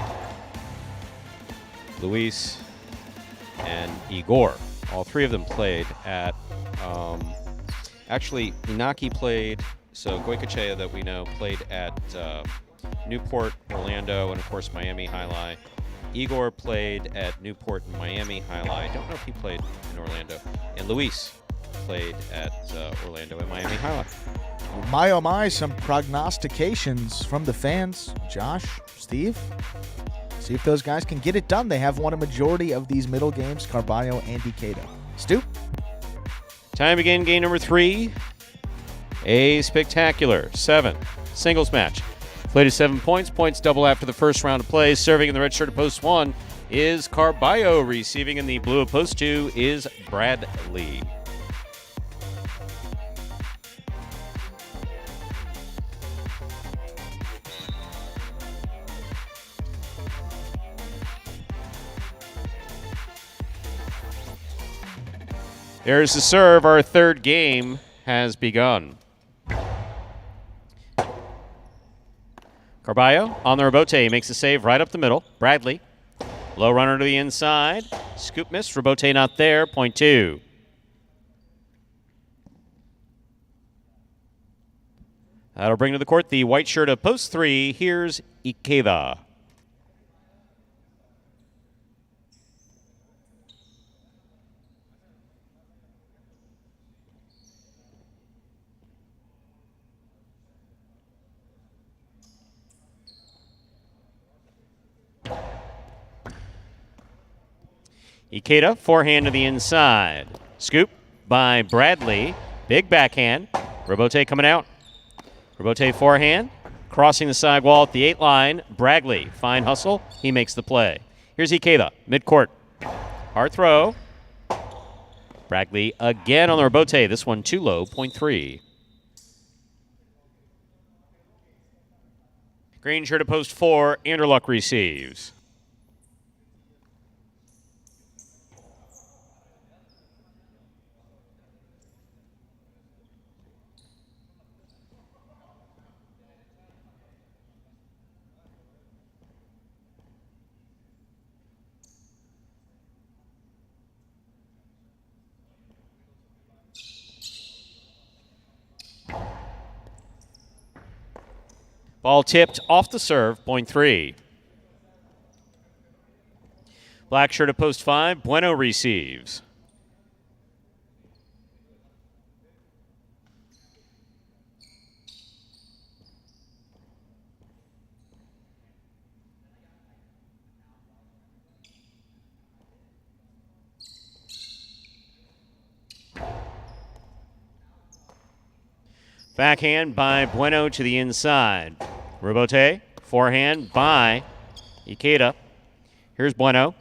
Luis, and Igor. All 3 of them played at... Actually, Inaki played, so Goicoechea that we know played at Newport, Orlando, and of course Miami Highline. Igor played at Newport and Miami Highline. I don't know if he played in Orlando. And Luis played at Orlando and Miami Highline. My oh my, some prognostications from the fans. Josh, Steve, see if those guys can get it done. They have won a majority of these middle games, Carballo and Ikeda. Stu? Time again, game number 3. A spectacular 7 singles match. Played to 7 points. Points double after the first round of play. Serving in the red shirt of post 1 is Carballo. Receiving in the blue of post 2 is Bradley. There's the serve. Our third game has begun. Carballo on the Robote makes a save right up the middle. Bradley, low runner to the inside. Scoop miss. Robote not there. Point 2. That'll bring to the court the white shirt of post 3. Here's Ikeda. Ikeda, forehand to the inside. Scoop by Bradley. Big backhand. Robote coming out. Robote forehand. Crossing the side wall at the 8 line. Bradley, fine hustle. He makes the play. Here's Ikeda, midcourt. Hard throw. Bradley again on the Robote. This one too low, point 3. Green shirt to post 4. Anderluck receives. Ball tipped off the serve, point 3. Black shirt at post 5. Bueno receives. Backhand by Bueno to the inside. Robote, forehand by Ikeda. Here's Bueno.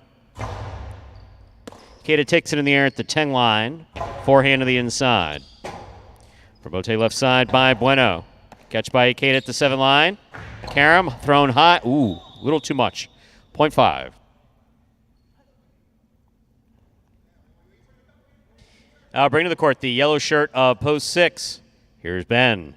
Ikeda takes it in the air at the 10 line. Forehand to the inside. Robote left side by Bueno. Catch by Ikeda at the 7 line. Karam thrown high. Ooh, a little too much. Point 5. Bring to the court the yellow shirt of post 6. Here's Ben.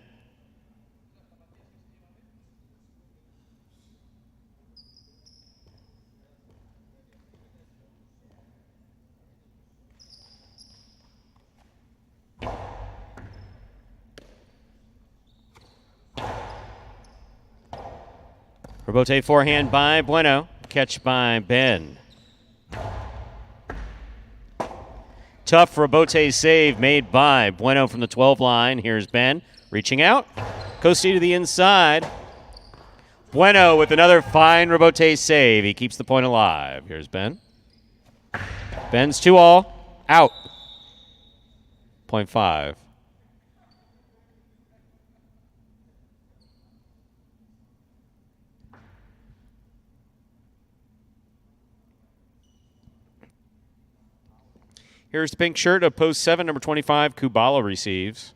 Rebote forehand by Bueno. Catch by Ben. Tough Rebote save made by Bueno from the 12 line. Here's Ben reaching out. Costi to the inside. Bueno with another fine Rebote save. He keeps the point alive. Here's Ben. Ben's 2-all. Out. Point 5. Here's the pink shirt of post 7, number 25, Kubala receives.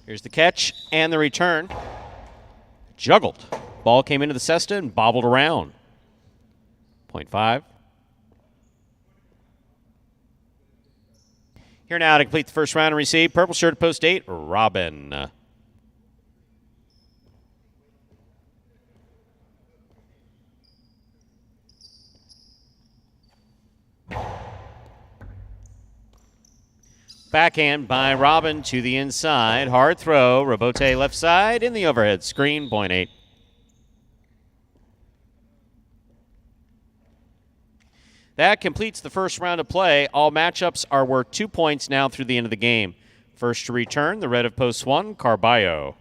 Here's the catch and the return. Juggled. Ball came into the cesta and bobbled around. Point 5. Here now to complete the first round and receive. Purple shirt at post 8, Robin. Backhand by Robin to the inside. Hard throw. Rebote left side in the overhead screen. Point 8. That completes the first round of play. All matchups are worth 2 points now through the end of the game. First to return, the red of post 1, Carballo.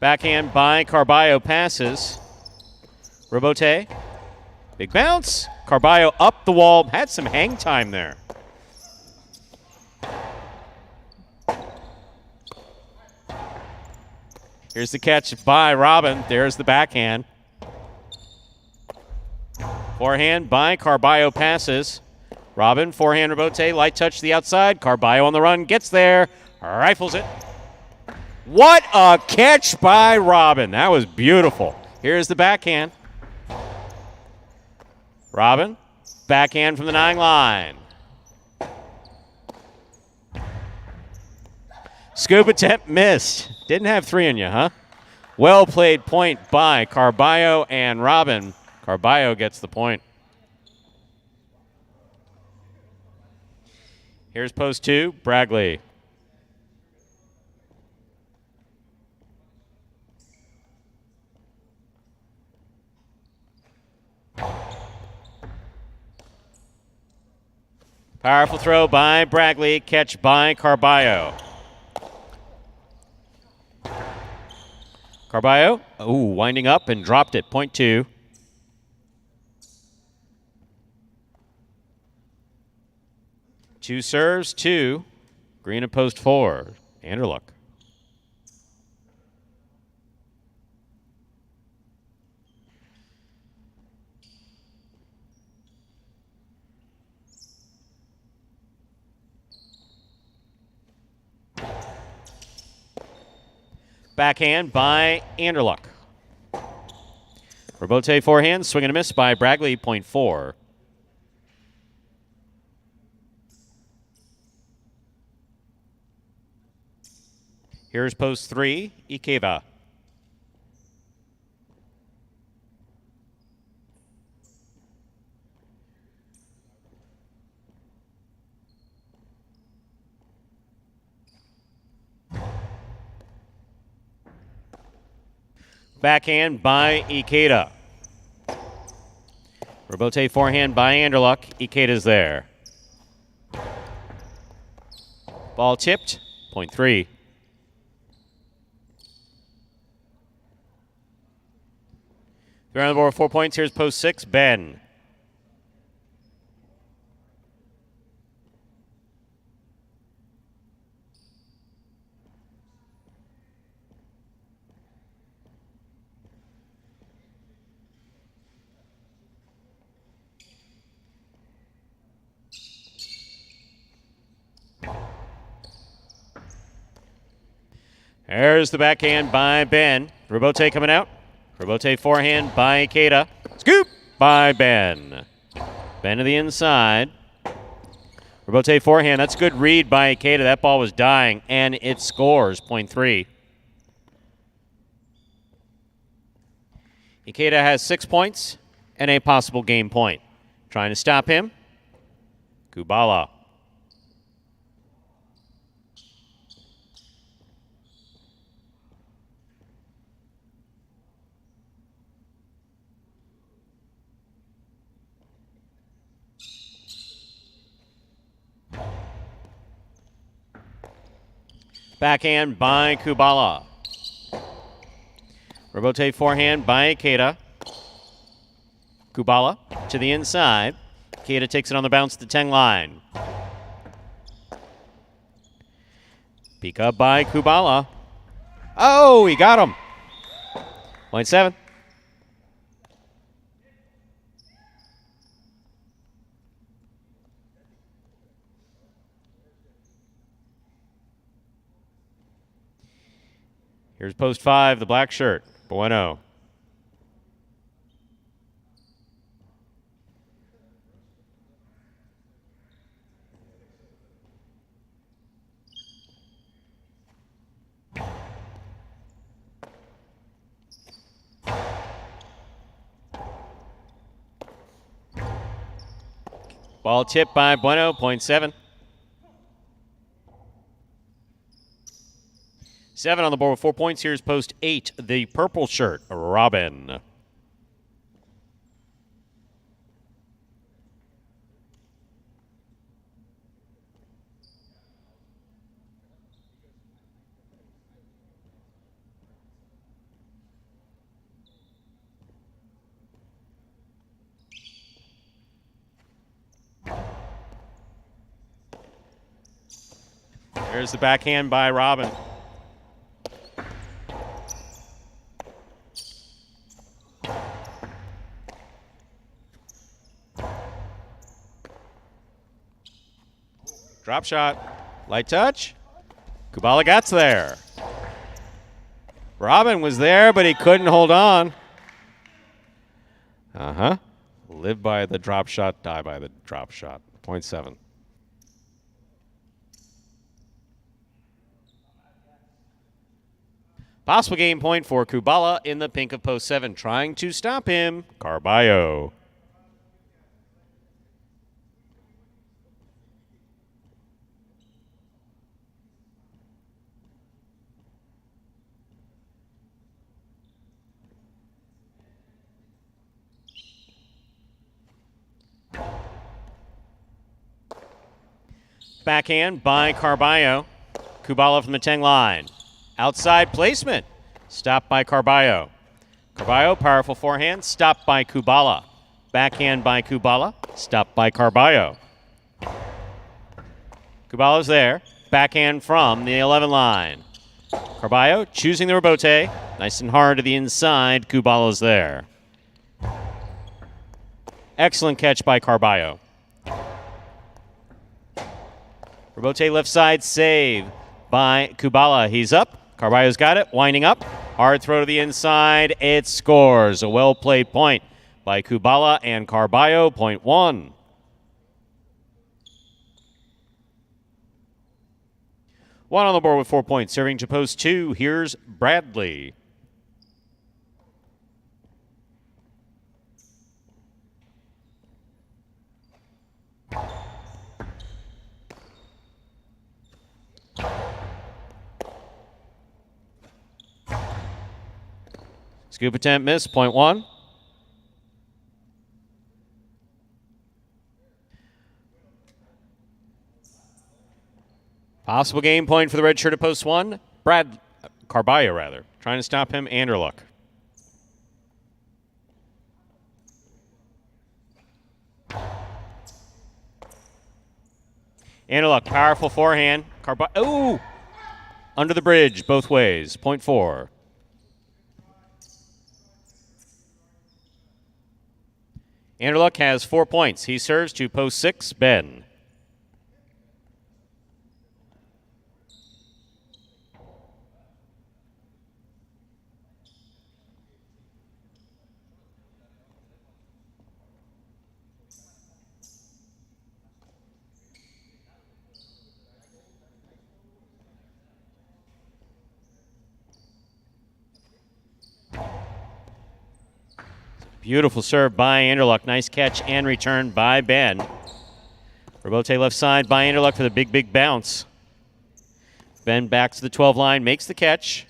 Backhand by Carballo passes. Rebote. Big bounce. Carballo up the wall. Had some hang time there. Here's the catch by Robin. There's the backhand. Forehand by Carballo passes. Robin, forehand Rebote. Light touch to the outside. Carballo on the run. Gets there. Rifles it. What a catch by Robin. That was beautiful. Here's the backhand. Robin, backhand from the 9 line. Scoop attempt missed. Didn't have 3 on you, huh? Well played point by Carballo and Robin. Carballo gets the point. Here's post 2, Bragley. Powerful throw by Bragley, catch by Carballo. Carballo, winding up and dropped it, point 2. Two serves, 2. Green at post 4, Anderluck. Backhand by Anderluck. Rebote forehand, swing and a miss by Bragley, point 4. Here's post 3, Ikeva. Backhand by Ikeda. Rebote forehand by Anderluck. Ikeda's there. Ball tipped, point 3. We're on the board with 4 points. Here's post 6, Ben. There's the backhand by Ben. Robote coming out. Robote forehand by Keita. Scoop by Ben. Ben to the inside. Robote forehand. That's a good read by Keita. That ball was dying, and it scores, point 3. Ikeda has 6 points and a possible game point. Trying to stop him. Kubala. Backhand by Kubala. Robote forehand by Keita. Kubala to the inside. Keita takes it on the bounce to the 10 line. Peek up by Kubala. Oh, he got him. Point 7. Here's post 5, the black shirt. Bueno. Ball tipped by Bueno, point 7. 7 on the board with 4 points. Here's post 8, the purple shirt, Robin. There's the backhand by Robin. Drop shot. Light touch. Kubala gets there. Robin was there, but he couldn't hold on. Live by the drop shot, die by the drop shot. Point 7. Possible game point for Kubala in the pink of post 7. Trying to stop him, Carballo. Backhand by Carballo. Kubala from the 10 line. Outside placement. Stopped by Carballo. Carballo, powerful forehand. Stopped by Kubala. Backhand by Kubala. Stopped by Carballo. Kubala's there. Backhand from the 11 line. Carballo choosing the rebote. Nice and hard to the inside. Kubala's there. Excellent catch by Carballo. Rebote left side save by Kubala. He's up. Carballo's got it. Winding up. Hard throw to the inside. It scores. A well-played point by Kubala and Carballo. Point 1. One on the board with 4 points. Serving to post 2. Here's Bradley. Scoop attempt miss, point 1. Possible game point for the red shirt at post 1. Carballo, trying to stop him. Anderluck. Anderluck, powerful forehand. Ooh! Under the bridge, both ways. Point 4. Anderluck has 4 points. He serves to post 6, Ben. Beautiful serve by Anderluck. Nice catch and return by Ben. Rebote left side by Anderluck for the big bounce. Ben back to the 12 line, makes the catch.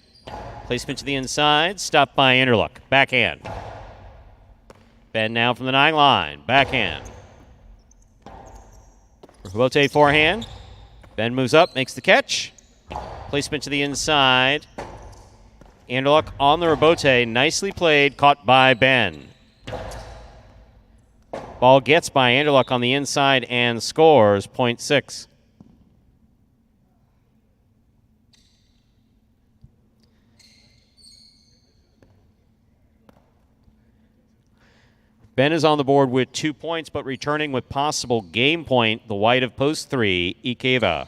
Placement to the inside, stopped by Anderluck. Backhand. Ben now from the 9 line, backhand. Rebote forehand. Ben moves up, makes the catch. Placement to the inside. Anderluck on the rebote, nicely played, caught by Ben. Ball gets by Anderluck on the inside and scores, point 6. Ben is on the board with 2 points, but returning with possible game point, the white of post 3, Ikeda.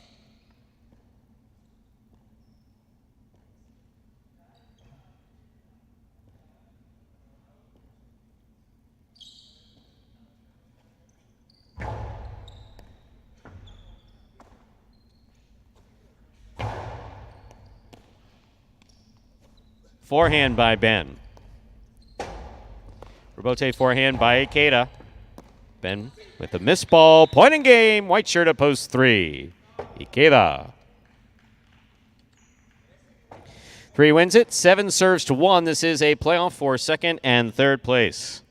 Forehand by Ben. Rebote forehand by Ikeda. Ben with a missed ball. Point in game. White shirt at post 3. Ikeda. 3 wins it. 7 serves to 1. This is a playoff for second and third place.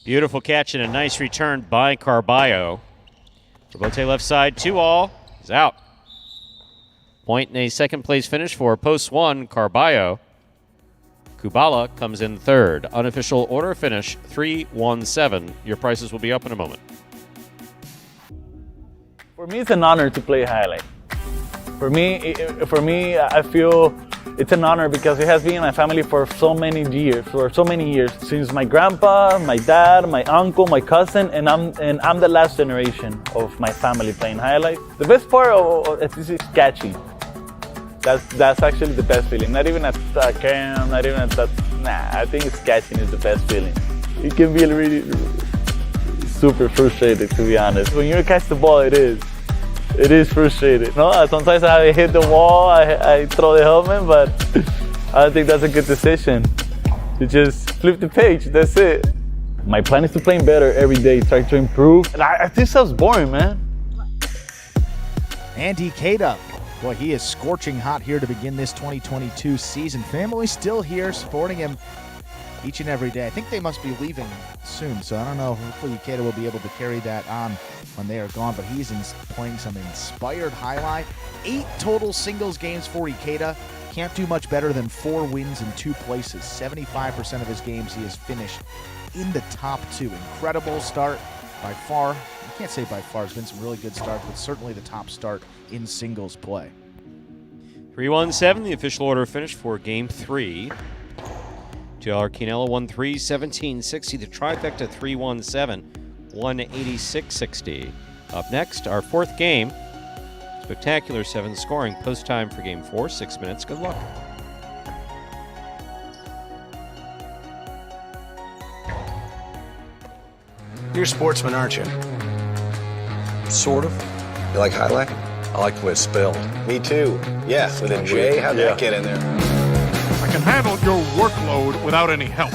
Beautiful catch and a nice return by Carballo. Rebote left side, 2-all. He's out. Point in a second place finish for post 1, Carballo. Kubala comes in third. Unofficial order finish, 3-1-7. Your prices will be up in a moment. For me, it's an honor to play highlight. For me, I feel it's an honor because it has been in my family for so many years. Since my grandpa, my dad, my uncle, my cousin, and I'm the last generation of my family playing highlight. The best part of it is catching. That's actually the best feeling. Not even at cam, not even at that. Nah, I think it's catching is the best feeling. It can be really super frustrated, to be honest. When you catch the ball, it is frustrating. No, sometimes I hit the wall, I throw the helmet, but I think that's a good decision. You just flip the page, that's it. My plan is to play better every day, try to improve. And I think sounds boring, man. And Ikeda, boy, he is scorching hot here to begin this 2022 season. Family still here supporting him each and every day. I think they must be leaving soon, so I don't know. Hopefully Ikeda will be able to carry that on when they are gone, but he's playing some inspired highlight. 8 total singles games for Ikeda. Can't do much better than 4 wins in 2 places. 75% of his games he has finished in the top 2. Incredible start by far. I can't say by far. There's been some really good starts, but certainly the top start in singles play. 3-1-7, the official order finish for Game 3. $2 Quinella 1-3, 17-60. The trifecta 3-1-7, 186-60. Up next, our 4th game. Spectacular 7 scoring. Post time for Game 4, 6 minutes. Good luck. You're a sportsman, aren't you? Sort of. You like highlight? I like the way it's spelled. Me too. Yeah, with a J. How'd that get in there? I can handle your workload without any help.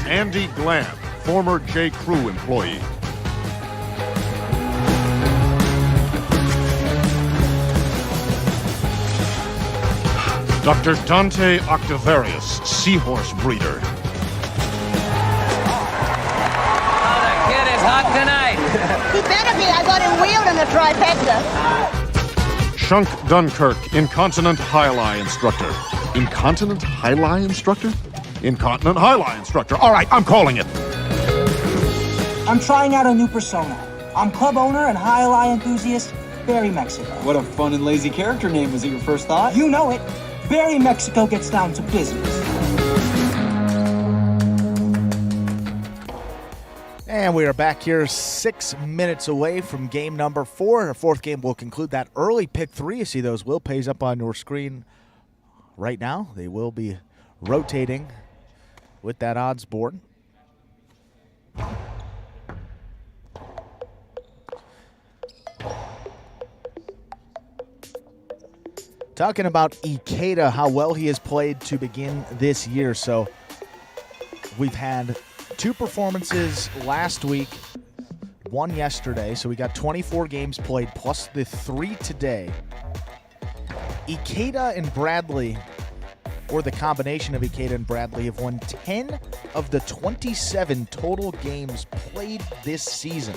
Andy Glam, former J. Crew employee. Dr. Dante Octavarius, seahorse breeder. Oh, the kid is hot tonight. He better be. I got him wheeled in a trifecta. Shunk Dunkirk, incontinent high-lie instructor. Incontinent high-lie instructor? Incontinent high-lie instructor. All right, I'm calling it. I'm trying out a new persona. I'm club owner and high-lie enthusiast, Barry Mexico. What a fun and lazy character name. Was it your first thought? You know it. Barry Mexico gets down to business. And we are back here 6 minutes away from game number 4. Our fourth game will conclude that early pick 3. You see those will pays up on your screen right now. They will be rotating with that odds board. Talking about Ikeda, how well he has played to begin this year. So we've had 2 performances last week, 1 yesterday. So we got 24 games played plus the 3 today. Ikeda and Bradley, or the combination of Ikeda and Bradley, have won 10 of the 27 total games played this season.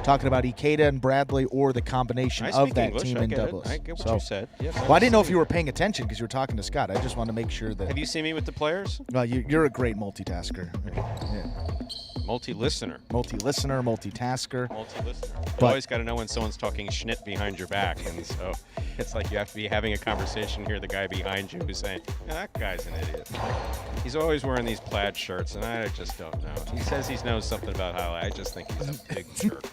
Talking about Ikeda and Bradley or the combination of that English. team in doubles. I get what you said. Yes, well, I didn't know if you were paying attention because you were talking to Scott. I just wanted to make sure that... Have you seen me with the players? Well, you're a great multitasker. Yeah. Multi-listener. Multi-listener, multitasker. Multi-listener. You always got to know when someone's talking schnitt behind your back, and so it's like you have to be having a conversation, hear the guy behind you who's saying, that guy's an idiot. He's always wearing these plaid shirts, and I just don't know. He says he knows something about highlight. I just think he's a big jerk.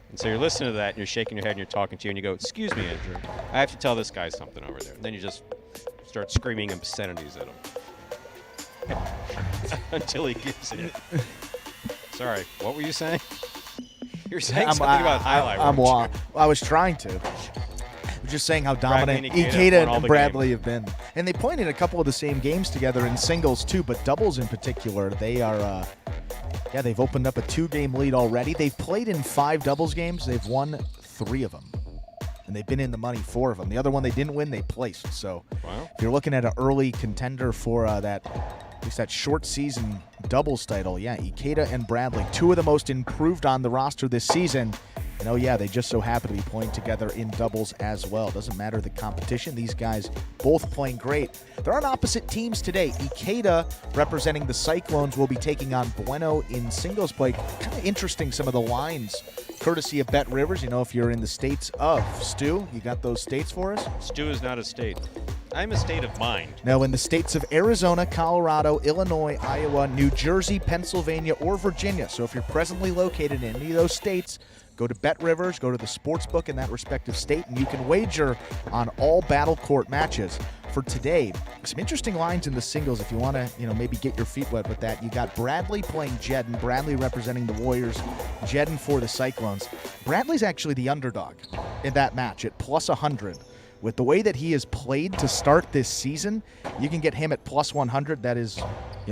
And so you're listening to that, and you're shaking your head, and you're talking to you, and you go, excuse me, Andrew, I have to tell this guy something over there. And then you just start screaming obscenities at him until he gives it. Sorry, what were you saying? You're saying something about highlight. I was trying to. I was just saying how dominant Ikeda and Bradley have been. And they played in a couple of the same games together in singles too, but doubles in particular, they are, they've opened up a 2-game lead already. They've played in 5 doubles games. They've won 3 of them. And they've been in the money 4 of them. The other one they didn't win, they placed. So if you're looking at an early contender for at least that short season doubles title, Ikeda and Bradley, 2 of the most improved on the roster this season. And they just so happen to be playing together in doubles as well. Doesn't matter the competition. These guys both playing great. They're on opposite teams today. Ikeda, representing the Cyclones, will be taking on Bueno in singles play. Kind of interesting, some of the lines, courtesy of Bet Rivers. If you're in the states of Stu, you got those states for us? Stu is not a state. I'm a state of mind. Now, in the states of Arizona, Colorado, Illinois, Iowa, New Jersey, Pennsylvania, or Virginia. So if you're presently located in any of those states, go to Bet Rivers, go to the sports book in that respective state, and you can wager on all battle court matches. For today, some interesting lines in the singles if you want to, maybe get your feet wet with that. You got Bradley playing Jedden, Bradley representing the Warriors, Jedden for the Cyclones. Bradley's actually the underdog in that match at plus 100. With the way that he has played to start this season, you can get him at plus 100. That is,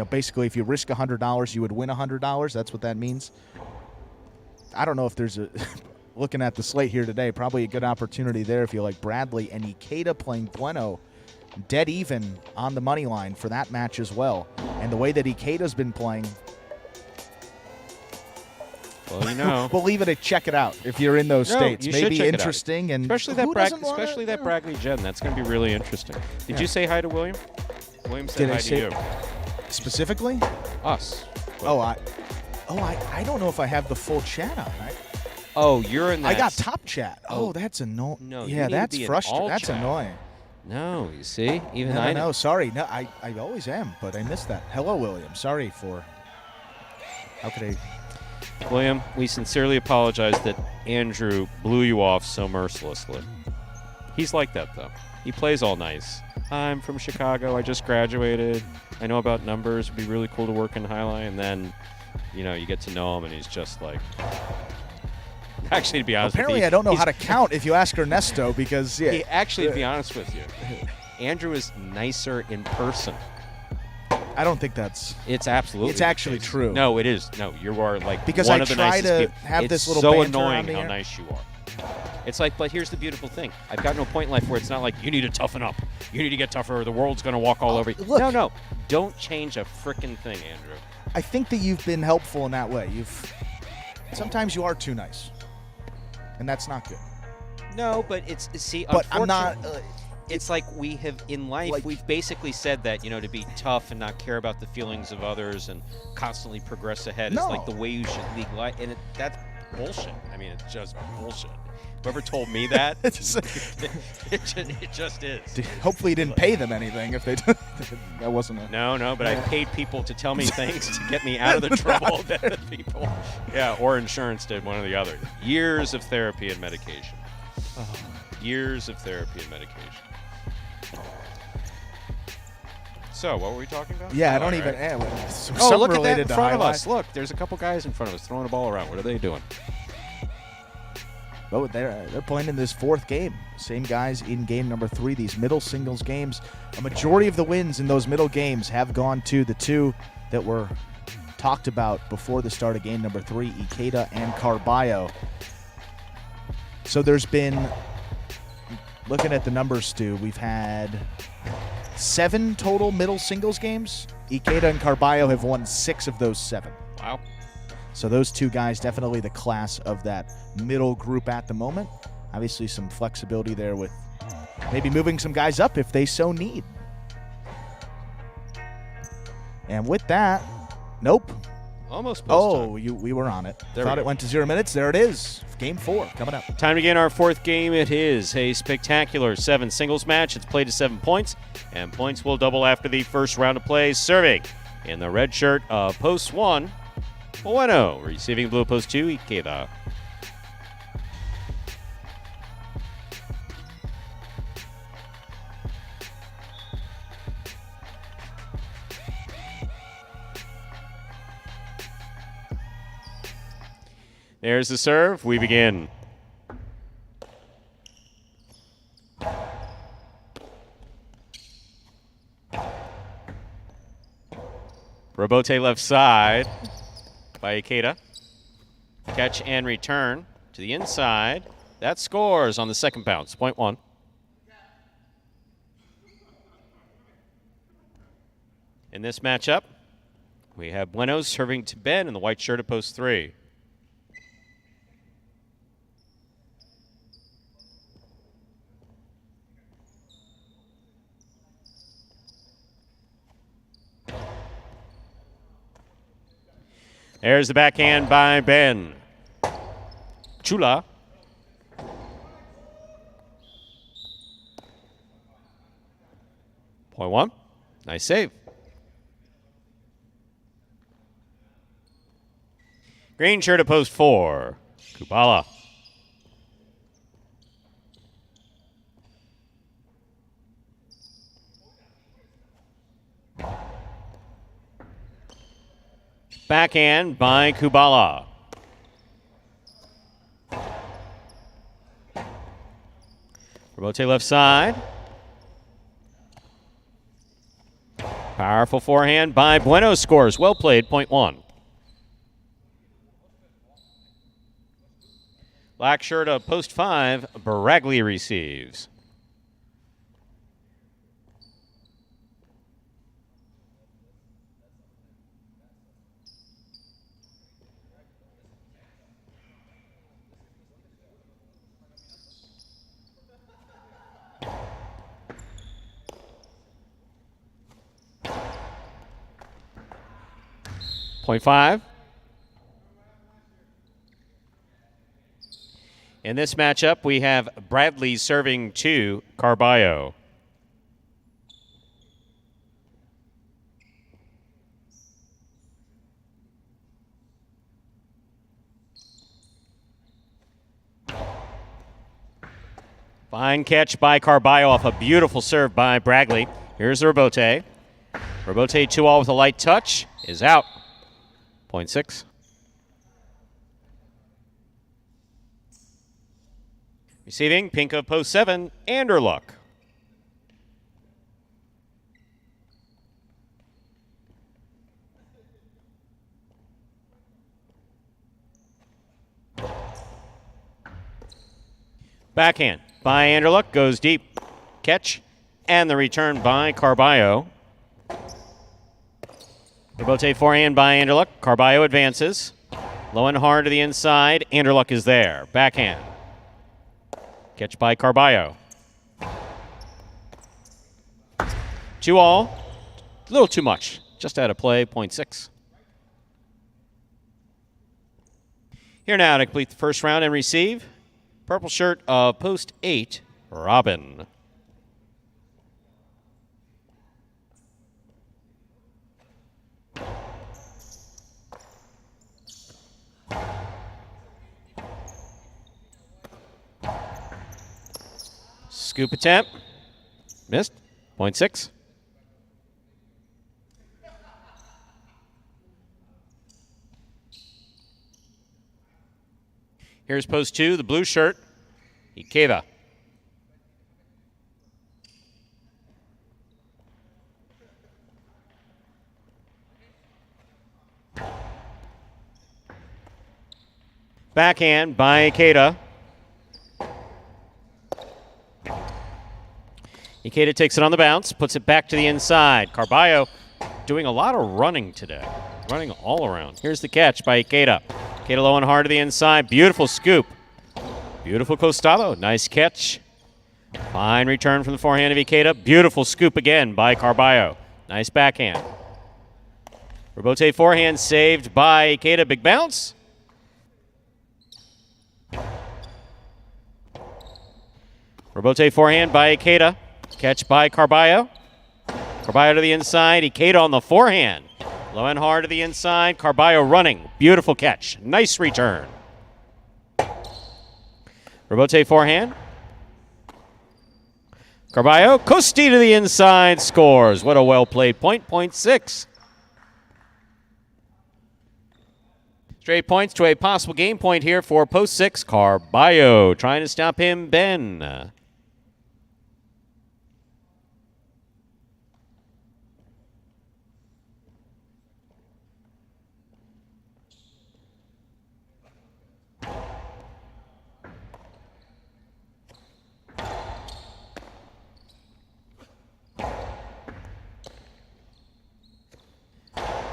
basically if you risk $100, you would win $100. That's what that means. I don't know if there's looking at the slate here today, probably a good opportunity there if you like Bradley and Ikeda playing Bueno. Dead even on the money line for that match as well. And the way that Ikeda's been playing, well, we'll leave it at check it out if you're in those states. You Maybe should check interesting, and especially that Bradley Jedden. That's going to be really interesting. Did you say hi to William? William said hi to you. Specifically? Us. I don't know if I have the full chat on. Oh, you're in that. I got top chat. Oh, that's annoying. No, yeah, that's frustrating. That's annoying. No, you see? Even no, I know. Sorry. No, I always am, but I missed that. Hello, William. Sorry for... How could I... William, we sincerely apologize that Andrew blew you off so mercilessly. He's like that, though. He plays all nice. I'm from Chicago. I just graduated. I know about numbers. It'd be really cool to work in highlight. And then, you get to know him, and he's just like... Actually, to be honest Apparently, with you, I don't know how to count if you ask Ernesto because, to be honest with you, Andrew is nicer in person. I don't think that's... It's absolutely... It's actually true. No, it is. No, you are like because one I of the try nicest to people. have it's this little so banter annoying on how here. nice you are. It's like, but here's the beautiful thing. I've got no point in life where it's not like, you need to toughen up. You need to get tougher or the world's going to walk all over you. Look. No. Don't change a frickin' thing, Andrew. I think that you've been helpful in that way. Sometimes you are too nice, and that's not good. No, but it's see. But I'm not. It's like we have in life. We've basically said that to be tough and not care about the feelings of others and constantly progress ahead is like the way you should lead life, and that's bullshit. I mean, it's just bullshit. Whoever told me that, it just is. Hopefully, you didn't pay them anything if they did. That wasn't a... No, but I paid people to tell me things to get me out of the trouble that the people. Yeah, or insurance did, one or the other. Years of therapy and medication. Years of therapy and medication. So, what were we talking about? Yeah, I don't even... look at that in front of us. Look, there's a couple guys in front of us throwing a ball around. What are they doing? Oh, they're playing in this fourth game. Same guys in game number 3. These middle singles games, a majority of the wins in those middle games have gone to the two that were talked about before the start of game number 3, Ikeda and Carballo. So there's been, looking at the numbers, Stu, we've had 7 total middle singles games. Ikeda and Carballo have won 6 of those 7. Wow. So those two guys definitely the class of that middle group at the moment. Obviously some flexibility there with maybe moving some guys up if they so need. And with that, nope. Almost post time. We were on it. Thought it went to 0 minutes. There it is. Game 4 coming up. Time to begin our 4th game. It is a spectacular 7 singles match. It's played to 7 points, and points will double after the first round of play. Serving in the red shirt of post 1, Bueno. Receiving blue post 2, Ikeda. There's the serve. We begin. Robote left side by Ikeda. Catch and return to the inside. That scores on the second bounce, point 1. In this matchup, we have Bueno serving to Ben in the white shirt at post 3. There's the backhand by Ben. Chula. Point 1. Nice save. Green shirt at post 4. Kubala. Backhand by Kubala. Robote left side. Powerful forehand by Bueno scores. Well played, point 1. Black shirt of post 5, Baраглий receives. Point 5. In this matchup, we have Bradley serving to Carballo. Fine catch by Carballo off a beautiful serve by Bradley. Here's Robote. Robote 2-all with a light touch is out. Point 6. Receiving, pink of post 7, Anderluck. Backhand by Anderluck, goes deep. Catch, and the return by Carballo. Rebote forehand by Anderluck. Carballo advances. Low and hard to the inside. Anderluck is there. Backhand. Catch by Carballo. 2-all. A little too much. Just out of play, 0.6. Here now to complete the first round and receive. Purple shirt of post 8, Robin. Scoop attempt. Missed. 0.6. Here's post 2, the blue shirt, Ikeda. Backhand by Ikeda. Ikeda takes it on the bounce, puts it back to the inside. Carballo doing a lot of running today, running all around. Here's the catch by Ikeda. Ikeda low and hard to the inside. Beautiful scoop. Beautiful costado. Nice catch. Fine return from the forehand of Ikeda. Beautiful scoop again by Carballo. Nice backhand. Rebote forehand saved by Ikeda. Big bounce. Rebote forehand by Ikeda. Catch by Carballo. Carballo to the inside. Ikeda on the forehand. Low and hard to the inside. Carballo running. Beautiful catch. Nice return. Rebote forehand. Carballo. Costi to the inside. Scores. What a well-played point. 0.6. Straight points to a possible game point here for post 6. Carballo trying to stop him. Ben.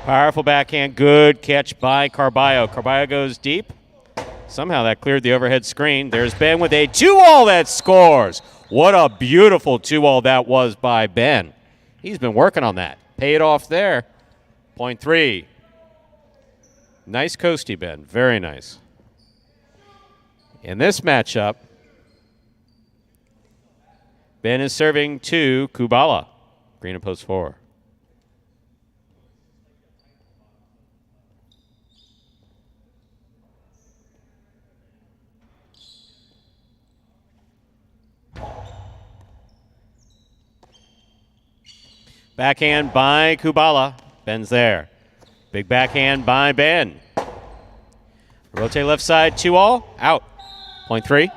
Powerful backhand, good catch by Carballo. Carballo goes deep. Somehow that cleared the overhead screen. There's Ben with a 2-all that scores. What a beautiful 2-all that was by Ben. He's been working on that. Paid off there. 0.3. Nice coasty, Ben. Very nice. In this matchup, Ben is serving to Kubala. Green and post 4. Backhand by Kubala. Ben's there. Big backhand by Ben. Rotate left side, 2-all. Out. 0.3.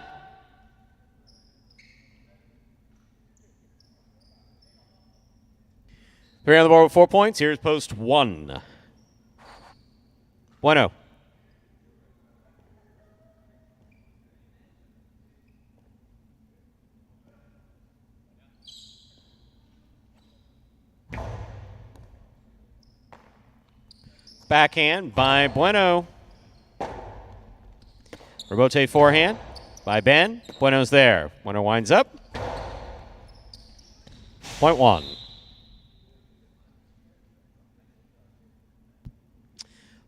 Three on the board with 4 points. Here's post 1. Bueno. Backhand by Bueno. Rebote forehand by Ben. Bueno's there. Bueno winds up. 0.1.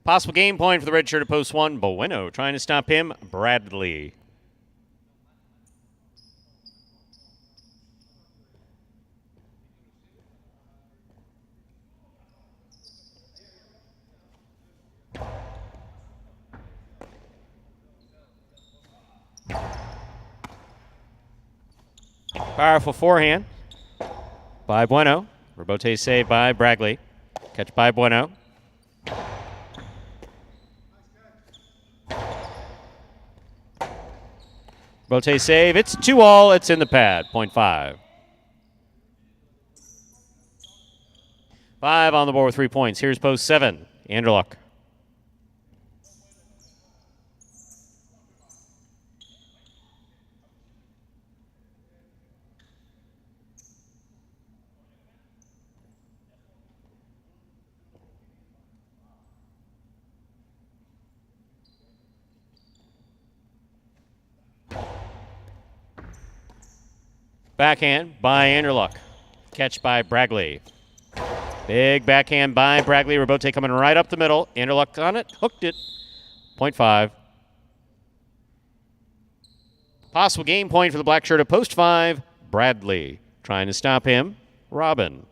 Possible game point for the red shirt at post 1. Bueno trying to stop him. Bradley. Powerful forehand by Bueno. Rebote save by Bradley. Catch by Bueno. Rebote save. It's 2-all. It's in the pad. 0.5. 5 on the board with 3 points. Here's post 7. Anderluck. Backhand by Anderluck. Catch by Bragley. Big backhand by Bragley. Robote coming right up the middle. Anderluck on it. Hooked it. 0.5. Possible game point for the black shirt at post 5. Bradley trying to stop him. Robin.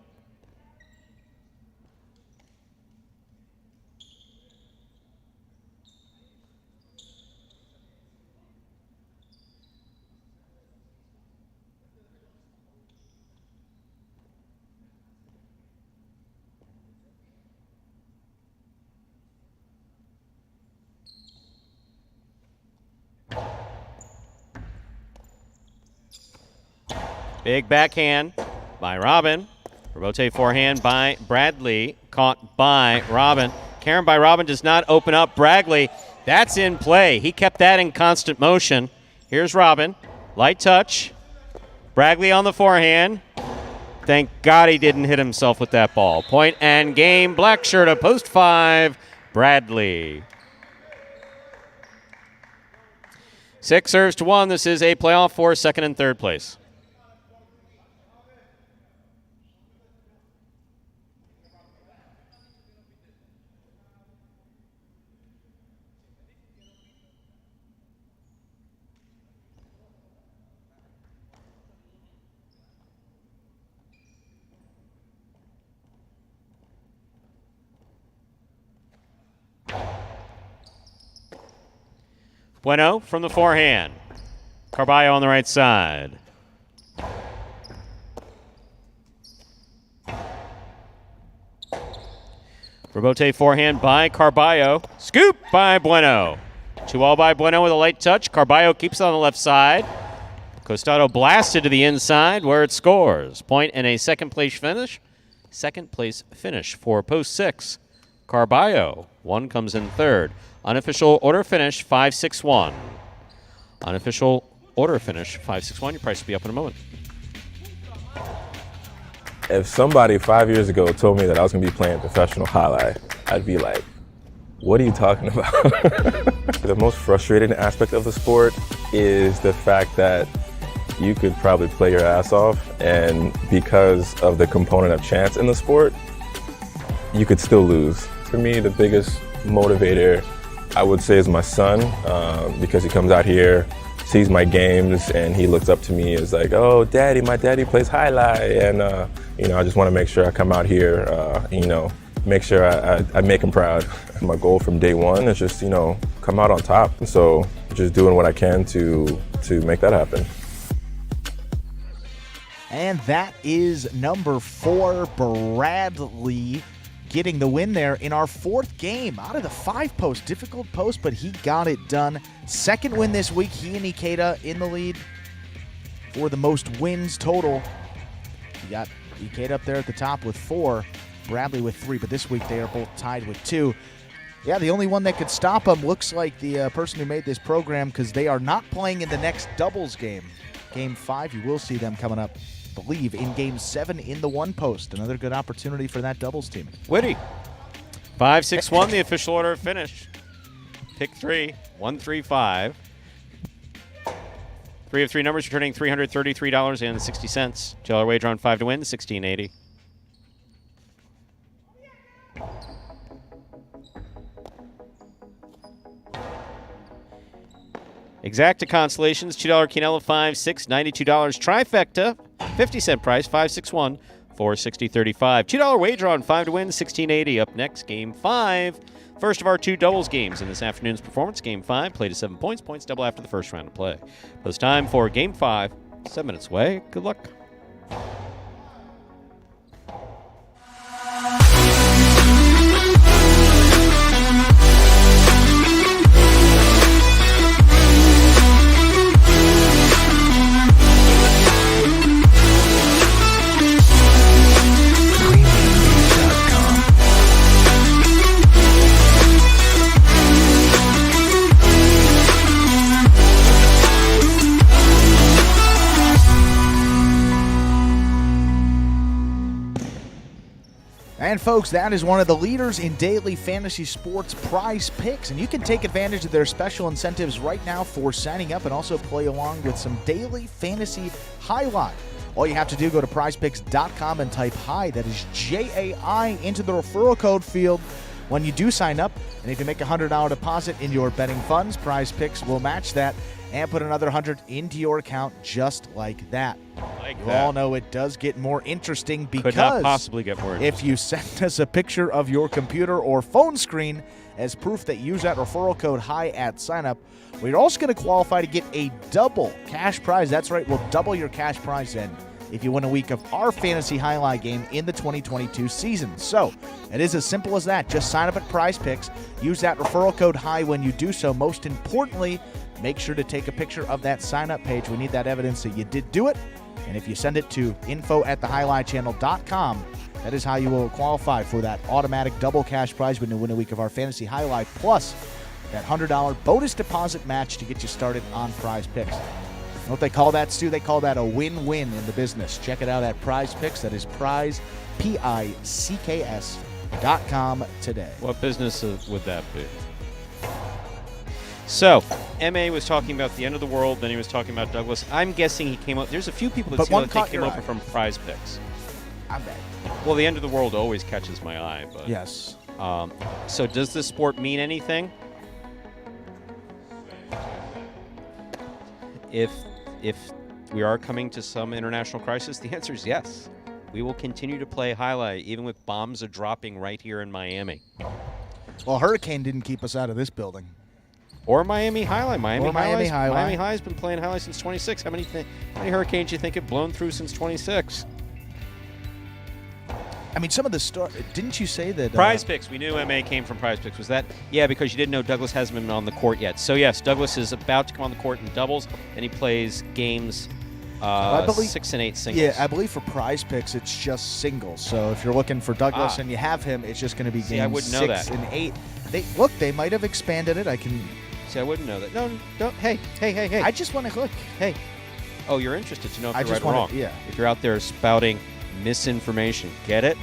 Big backhand by Robin. Robote forehand by Bradley. Caught by Robin. Karen by Robin does not open up Bragley. That's in play. He kept that in constant motion. Here's Robin. Light touch. Bragley on the forehand. Thank God he didn't hit himself with that ball. Point and game. Black shirt at post 5. Bradley. 6 serves to 1. This is a playoff for second and third place. Bueno from the forehand. Carballo on the right side. Robote forehand by Carballo. Scoop by Bueno. 2-all by Bueno with a light touch. Carballo keeps it on the left side. Costado blasted to the inside where it scores. Point and a second place finish. Second place finish for post 6. Carballo. 1 comes in third. Unofficial order finish 5-6-1. Unofficial order finish 5-6-1. Your price will be up in a moment. If somebody 5 years ago told me that I was going to be playing professional highlight, I'd be like, what are you talking about? The most frustrating aspect of the sport is the fact that you could probably play your ass off, and because of the component of chance in the sport, you could still lose. For me, the biggest motivator, I would say, is my son, because he comes out here, sees my games, and he looks up to me as like, oh, daddy, my daddy plays highlight, and I just want to make sure I come out here, make sure I make him proud. My goal from day one is just, come out on top. So just doing what I can to make that happen. And that is number 4, Bradley, getting the win there in our 4th game out of the 5-post. Difficult post, but he got it done. Second win this week. He and Ikeda in the lead for the most wins total. You got Ikeda up there at the top with 4, Bradley with 3, but this week they are both tied with 2. Yeah, the only one that could stop him looks like the person who made this program, because they are not playing in the next doubles game. Game 5, you will see them coming up, I believe, in Game 7 in the 1-post. Another good opportunity for that doubles team. Witty. 5-6-1, the official order of finish. Pick 3, 1-3-5. 3 of 3 numbers returning $333.60. $2 wager on 5 to win, $16.80. Exacta Constellations, $2 Quinella, 5-6, $92. Trifecta, 50-cent price, 5-6-1, $460.35. $2 wager on 5 to win, $16.80. Up next, Game 5. First of our 2 doubles games in this afternoon's performance. Game 5, play to 7 points. Points double after the first round of play. Post time for Game 5, 7 minutes away. Good luck. And folks, that is one of the leaders in daily fantasy sports Prize Picks, and you can take advantage of their special incentives right now for signing up and also play along with some daily fantasy highlight. All you have to do, go to prizepicks.com and type HI, that is JAI, into the referral code field when you do sign up. And if you make a $100 deposit in your betting funds, Prize Picks will match that and put another $100 into your account just like that. You all know it does get more interesting because could not possibly get more interesting. If you send us a picture of your computer or phone screen as proof that you use that referral code HI at sign-up, we're also going to qualify to get a double cash prize. That's right, we'll double your cash prize then if you win a week of our Fantasy Highlight game in the 2022 season. So it is as simple as that. Just sign up at Prize Picks. Use that referral code HI when you do so. Most importantly, make sure to take a picture of that sign-up page. We need that evidence that you did do it. And if you send it to info@thehighlightchannel.com, that is how you will qualify for that automatic double cash prize when you win a week of our Fantasy Highlight, plus that $100 bonus deposit match to get you started on Prize Picks. You know what they call that, Stu? They call that a win-win in the business. Check it out at Prize Picks. That is Prize, PICKS.com today. What business would that be? So, M.A. was talking about the end of the world, then he was talking about Douglas. I'm guessing he came up. There's a few people that seem like they came over from Prize Picks. I bet. Well, the end of the world always catches my eye. But yes. So, does this sport mean anything? If we are coming to some international crisis, the answer is yes. We will continue to play highlight, even with bombs are dropping right here in Miami. Well, Hurricane didn't keep us out of this building. Or Miami Highlight. Miami Highlight. Miami High's been playing highlight since 26. How many hurricanes do you think have blown through since 26? I mean, some of the story. Didn't you say that? Prize Picks. We knew MA came from Prize Picks. Was that? Yeah, because you didn't know Douglas hasn't been on the court yet. So, yes, Douglas is about to come on the court in doubles, and he plays games 6 and 8 singles. Yeah, I believe for Prize Picks, it's just singles. So if you're looking for Douglas and you have him, it's just going to be games I wouldn't know 6 that. and 8. They might have expanded it. I can. See, I wouldn't know that. No, don't. Hey. I just want to look. Hey. Oh, you're interested to know if I you're just right or wanna- wrong. yeah. If you're out there spouting misinformation, get it?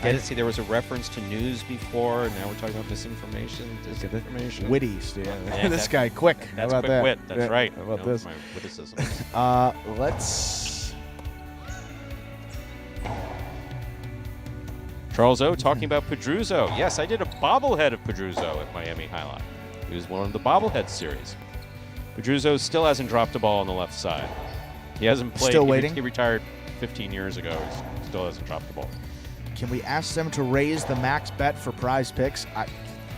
Get it? See, there was a reference to news before, and now we're talking about misinformation. Disinformation. Witty, Stu. Yeah, This guy, quick. That's How about quick that? wit. That's Yeah, right. How about You know, this? my witticism. Let's. Charles O talking about Pedruzzo. Yes, I did a bobblehead of Pedruzzo at Miami Highlight. He was one of the bobblehead series. Pedruzzo still hasn't dropped a ball on the left side. He hasn't played. Still waiting? He retired 15 years ago. He still hasn't dropped the ball. Can we ask them to raise the max bet for Prize Picks?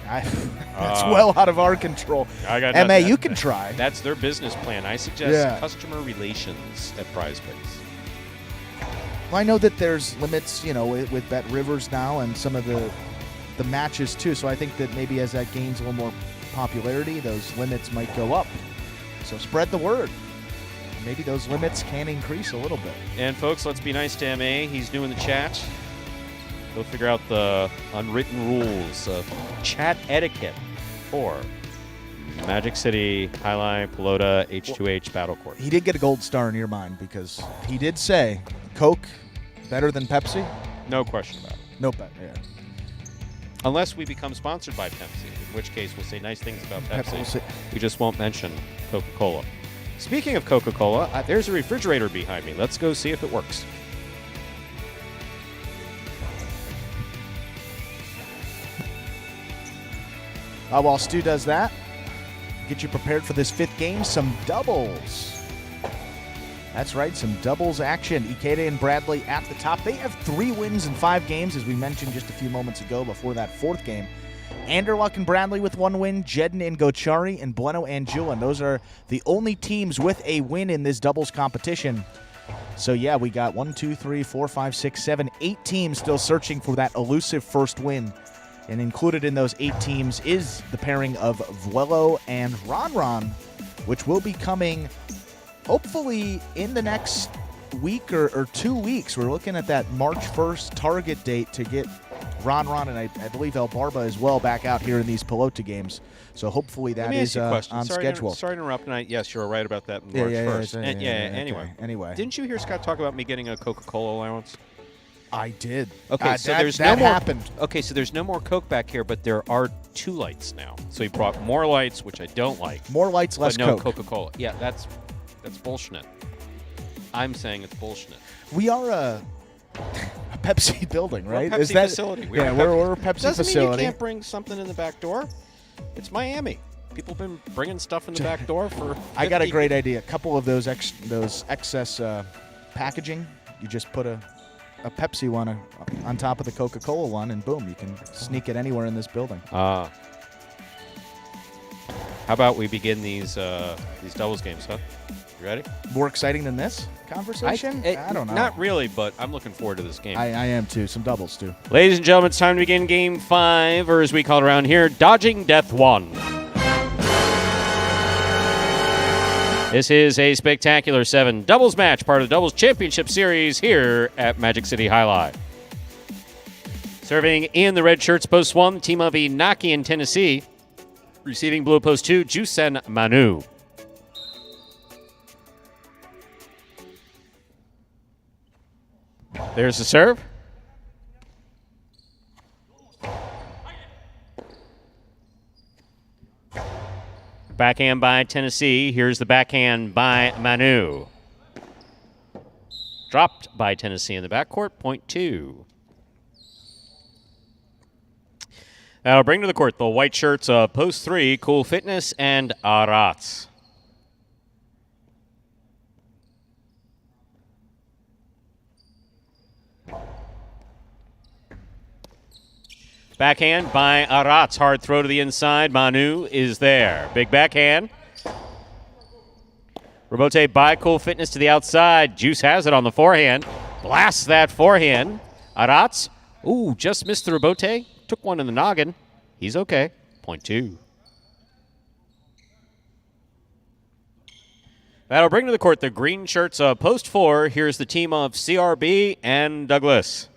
That's well out of our control. I got MA, nothing. you can try. That's their business plan. I suggest Yeah. customer relations at Prize Picks. Well, I know that there's limits, with Bet Rivers now and some of the matches too. So I think that maybe as that gains a little more popularity, those limits might go up. So spread the word. Maybe those limits can increase a little bit. And folks, let's be nice to MA. He's new in the chat. He'll figure out the unwritten rules of chat etiquette for Magic City Highlight Pelota H2H Battle Court. He did get a gold star in your mind because he did say Coke better than Pepsi. No question about it. No bet. Yeah. Unless we become sponsored by Pepsi, in which case we'll say nice things about Pepsi. We'll say- We just won't mention Coca-Cola. Speaking of Coca-Cola, there's a refrigerator behind me. Let's go see if it works. While Stu does that, get you prepared for this fifth game, some doubles. That's right, some doubles action. Ikeda and Bradley at the top. They have 3 wins in 5 games, as we mentioned just a few moments ago before that 4th game. Anderluck and Bradley with 1 win, Jedden and Gochari, and Bueno and Julian. Those are the only teams with a win in this doubles competition. So, yeah, we got 1, 2, 3, 4, 5, 6, 7, 8 teams still searching for that elusive first win. And included in those 8 teams is the pairing of Vuelo and Ron, which will be coming hopefully in the next week or 2 weeks. We're looking at that March 1st target date to get Ron and I believe El Barba as well back out here in these Pelota games. So hopefully that is on schedule. Sorry to interrupt tonight. Yes, you're right about that in March 1st. Anyway. Didn't you hear Scott talk about me getting a Coca-Cola allowance? I did. Okay, so there's no more. Okay, so there's no more Coke back here, but there are 2 lights now. So he brought more lights, which I don't like. More lights, less but no Coke. Coca-Cola. Yeah, that's bullshit. I'm saying it's bullshit. We are a Pepsi building, right? We're a Pepsi facility. We're a Pepsi Doesn't facility. mean you can't bring something in the back door. It's Miami. People have been bringing stuff in the back door for. I got a great idea. A couple of those excess packaging. You just put a Pepsi one on top of the Coca-Cola one, and boom, you can sneak it anywhere in this building. How about we begin these doubles games, huh? You ready? More exciting than this conversation? I don't know. Not really, but I'm looking forward to this game. I am too. Some doubles too. Ladies and gentlemen, it's time to begin Game 5, or as we call it around here, Dodging Death 1. This is a spectacular 7 doubles match, part of the Doubles Championship Series here at Magic City Highlight. Serving in the red shirts, post 1, the team of Inaki in Tennessee. Receiving blue, post 2, Jusen Manu. There's the serve. Backhand by Tennessee. Here's the backhand by Manu. Dropped by Tennessee in the backcourt, point 2. That'll bring to the court the white shirts of post 3, Cool Fitness and Arats. Backhand by Arats. Hard throw to the inside. Manu is there. Big backhand. Robote by Cool Fitness to the outside. Juice has it on the forehand. Blasts that forehand. Arats. Ooh, just missed the Robote. Took one in the noggin. He's okay. Point 2. That'll bring to the court the green shirts of post 4. Here's the team of CRB and Douglas.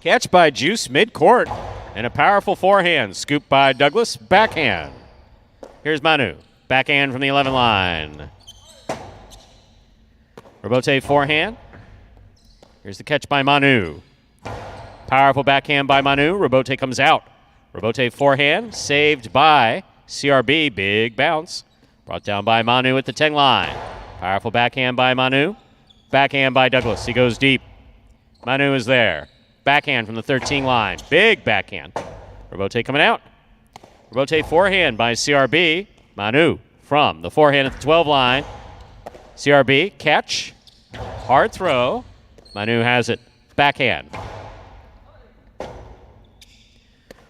Catch by Juice mid-court. And a powerful forehand. Scoop by Douglas. Backhand. Here's Manu. Backhand from the 11 line. Robote forehand. Here's the catch by Manu. Powerful backhand by Manu. Robote comes out. Robote forehand. Saved by CRB. Big bounce. Brought down by Manu at the 10 line. Powerful backhand by Manu. Backhand by Douglas. He goes deep. Manu is there. Backhand from the 13 line. Big backhand. Robote coming out. Robote forehand by CRB. Manu from the forehand at the 12 line. CRB catch. Hard throw. Manu has it. Backhand.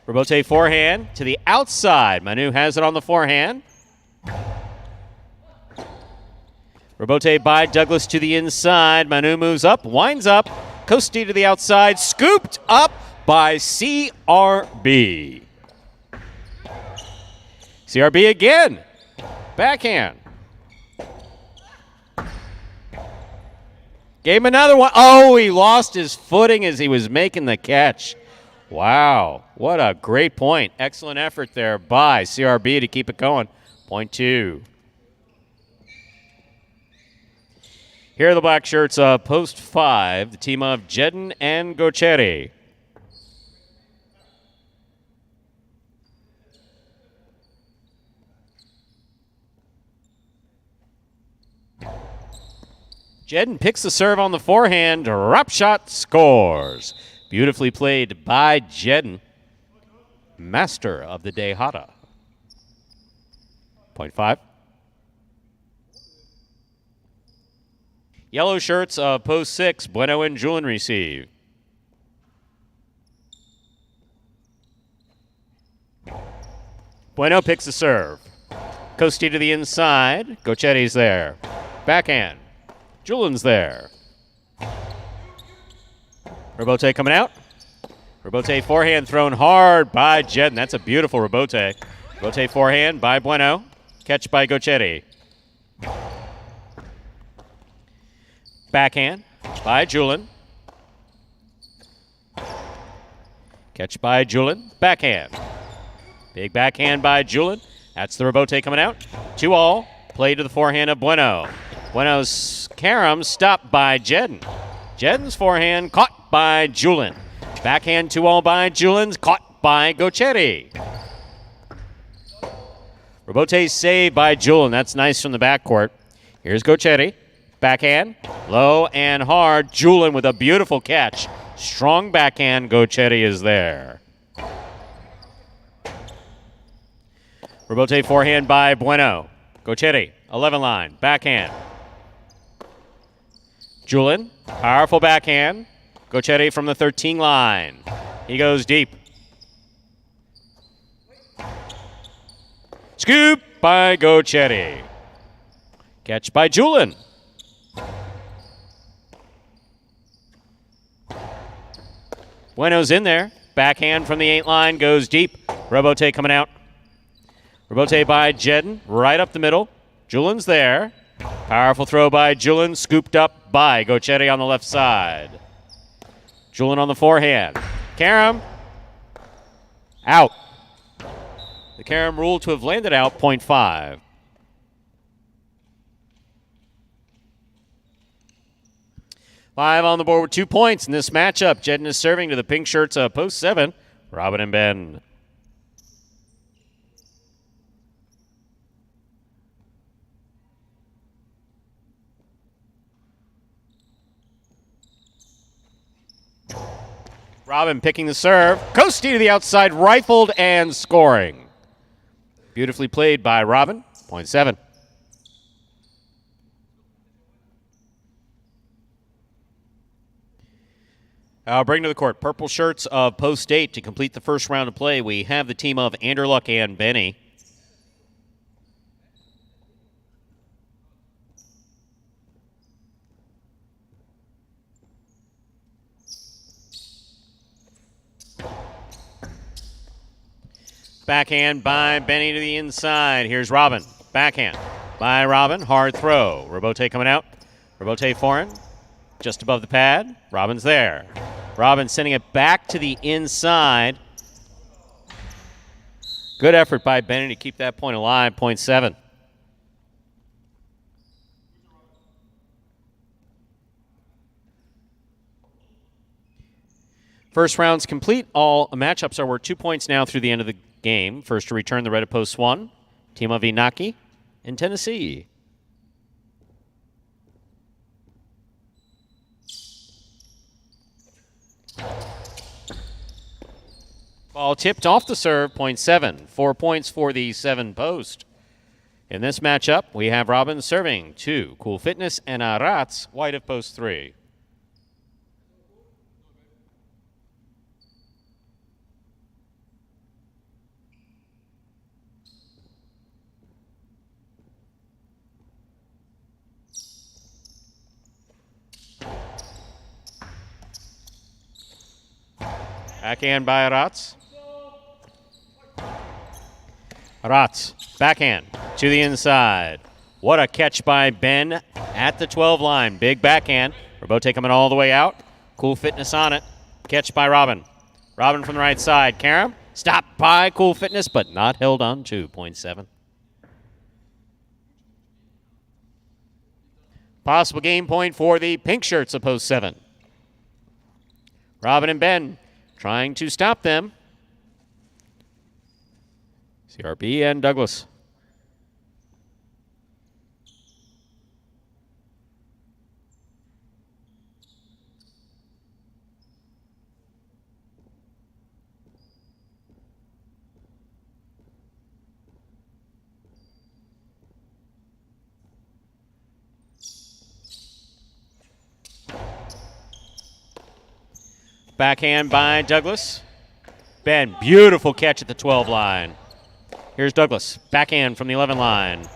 Robote forehand to the outside. Manu has it on the forehand. Robote by Douglas to the inside. Manu moves up, winds up. Coasty to the outside, scooped up by CRB. CRB again. Backhand. Gave him another one. Oh, he lost his footing as he was making the catch. Wow, what a great point. Excellent effort there by CRB to keep it going. Point 2. Here are the black shirts of post 5, the team of Jedin and Gocheri. Jedin picks the serve on the forehand. Drop shot scores. Beautifully played by Jedin, master of the Dehada. Point 5. Yellow shirts of post 6, Bueno and Julian receive. Bueno picks the serve. Costi to the inside. Gocheri's there. Backhand. Julian's there. Robote coming out. Robote forehand thrown hard by Jedin. That's a beautiful Robote. Robote forehand by Bueno. Catch by Gocheri. Backhand by Julian. Catch by Julian. Backhand. Big backhand by Julin. That's the rebote coming out. 2-all. Play to the forehand of Bueno. Bueno's carom stopped by Jedden. Jedden's forehand caught by Julin. Backhand 2-all by Julin's caught by Gochetti. Rebote saved by Julin. That's nice from the backcourt. Here's Gochetti. Backhand, low and hard. Julin with a beautiful catch. Strong backhand. Gochetti is there. Rebote forehand by Bueno. Gochetti, 11 line. Backhand. Julin, powerful backhand. Gochetti from the 13 line. He goes deep. Scoop by Gochetti. Catch by Julin. Bueno's in there. Backhand from the 8 line goes deep. Rebote coming out. Rebote by Jedden, right up the middle. Julin's there. Powerful throw by Julin, scooped up by Gochetti on the left side. Julin on the forehand. Carom. Out. The carom ruled to have landed out, 0.5. Five on the board with 2 points in this matchup. Jedden is serving to the pink shirts of post 7, Robin and Ben. Robin picking the serve. Coasty to the outside, rifled and scoring. Beautifully played by Robin, 0.7. I'll bring to the court purple shirts of post 8 to complete the first round of play. We have the team of Anderluck and Benny. Backhand by Benny to the inside. Here's Robin. Backhand by Robin. Hard throw. Rebote coming out. Rebote foreign. Just above the pad. Robin's there. Robin sending it back to the inside. Good effort by Benny to keep that point alive. 0.7. First round's complete. All matchups are worth 2 points now through the end of the game. First to return the red of post 1, team of Inaki in Tennessee. Ball tipped off the serve, 0.7. 4 points for the 7 post. In this matchup, we have Robin serving 2, Cool Fitness, and Aratz, white of post 3. Backhand by Aratz. Aratz, backhand to the inside. What a catch by Ben at the 12 line. Big backhand. Rebote coming all the way out. Cool Fitness on it. Catch by Robin. Robin from the right side. Carom, stopped by Cool Fitness, but not held on to. 0.7. Possible game point for the pink shirts of post 7. Robin and Ben trying to stop them. CRB and Douglas. Backhand by Douglas. Ben, beautiful catch at the 12 line. Here's Douglas. Backhand from the 11 line.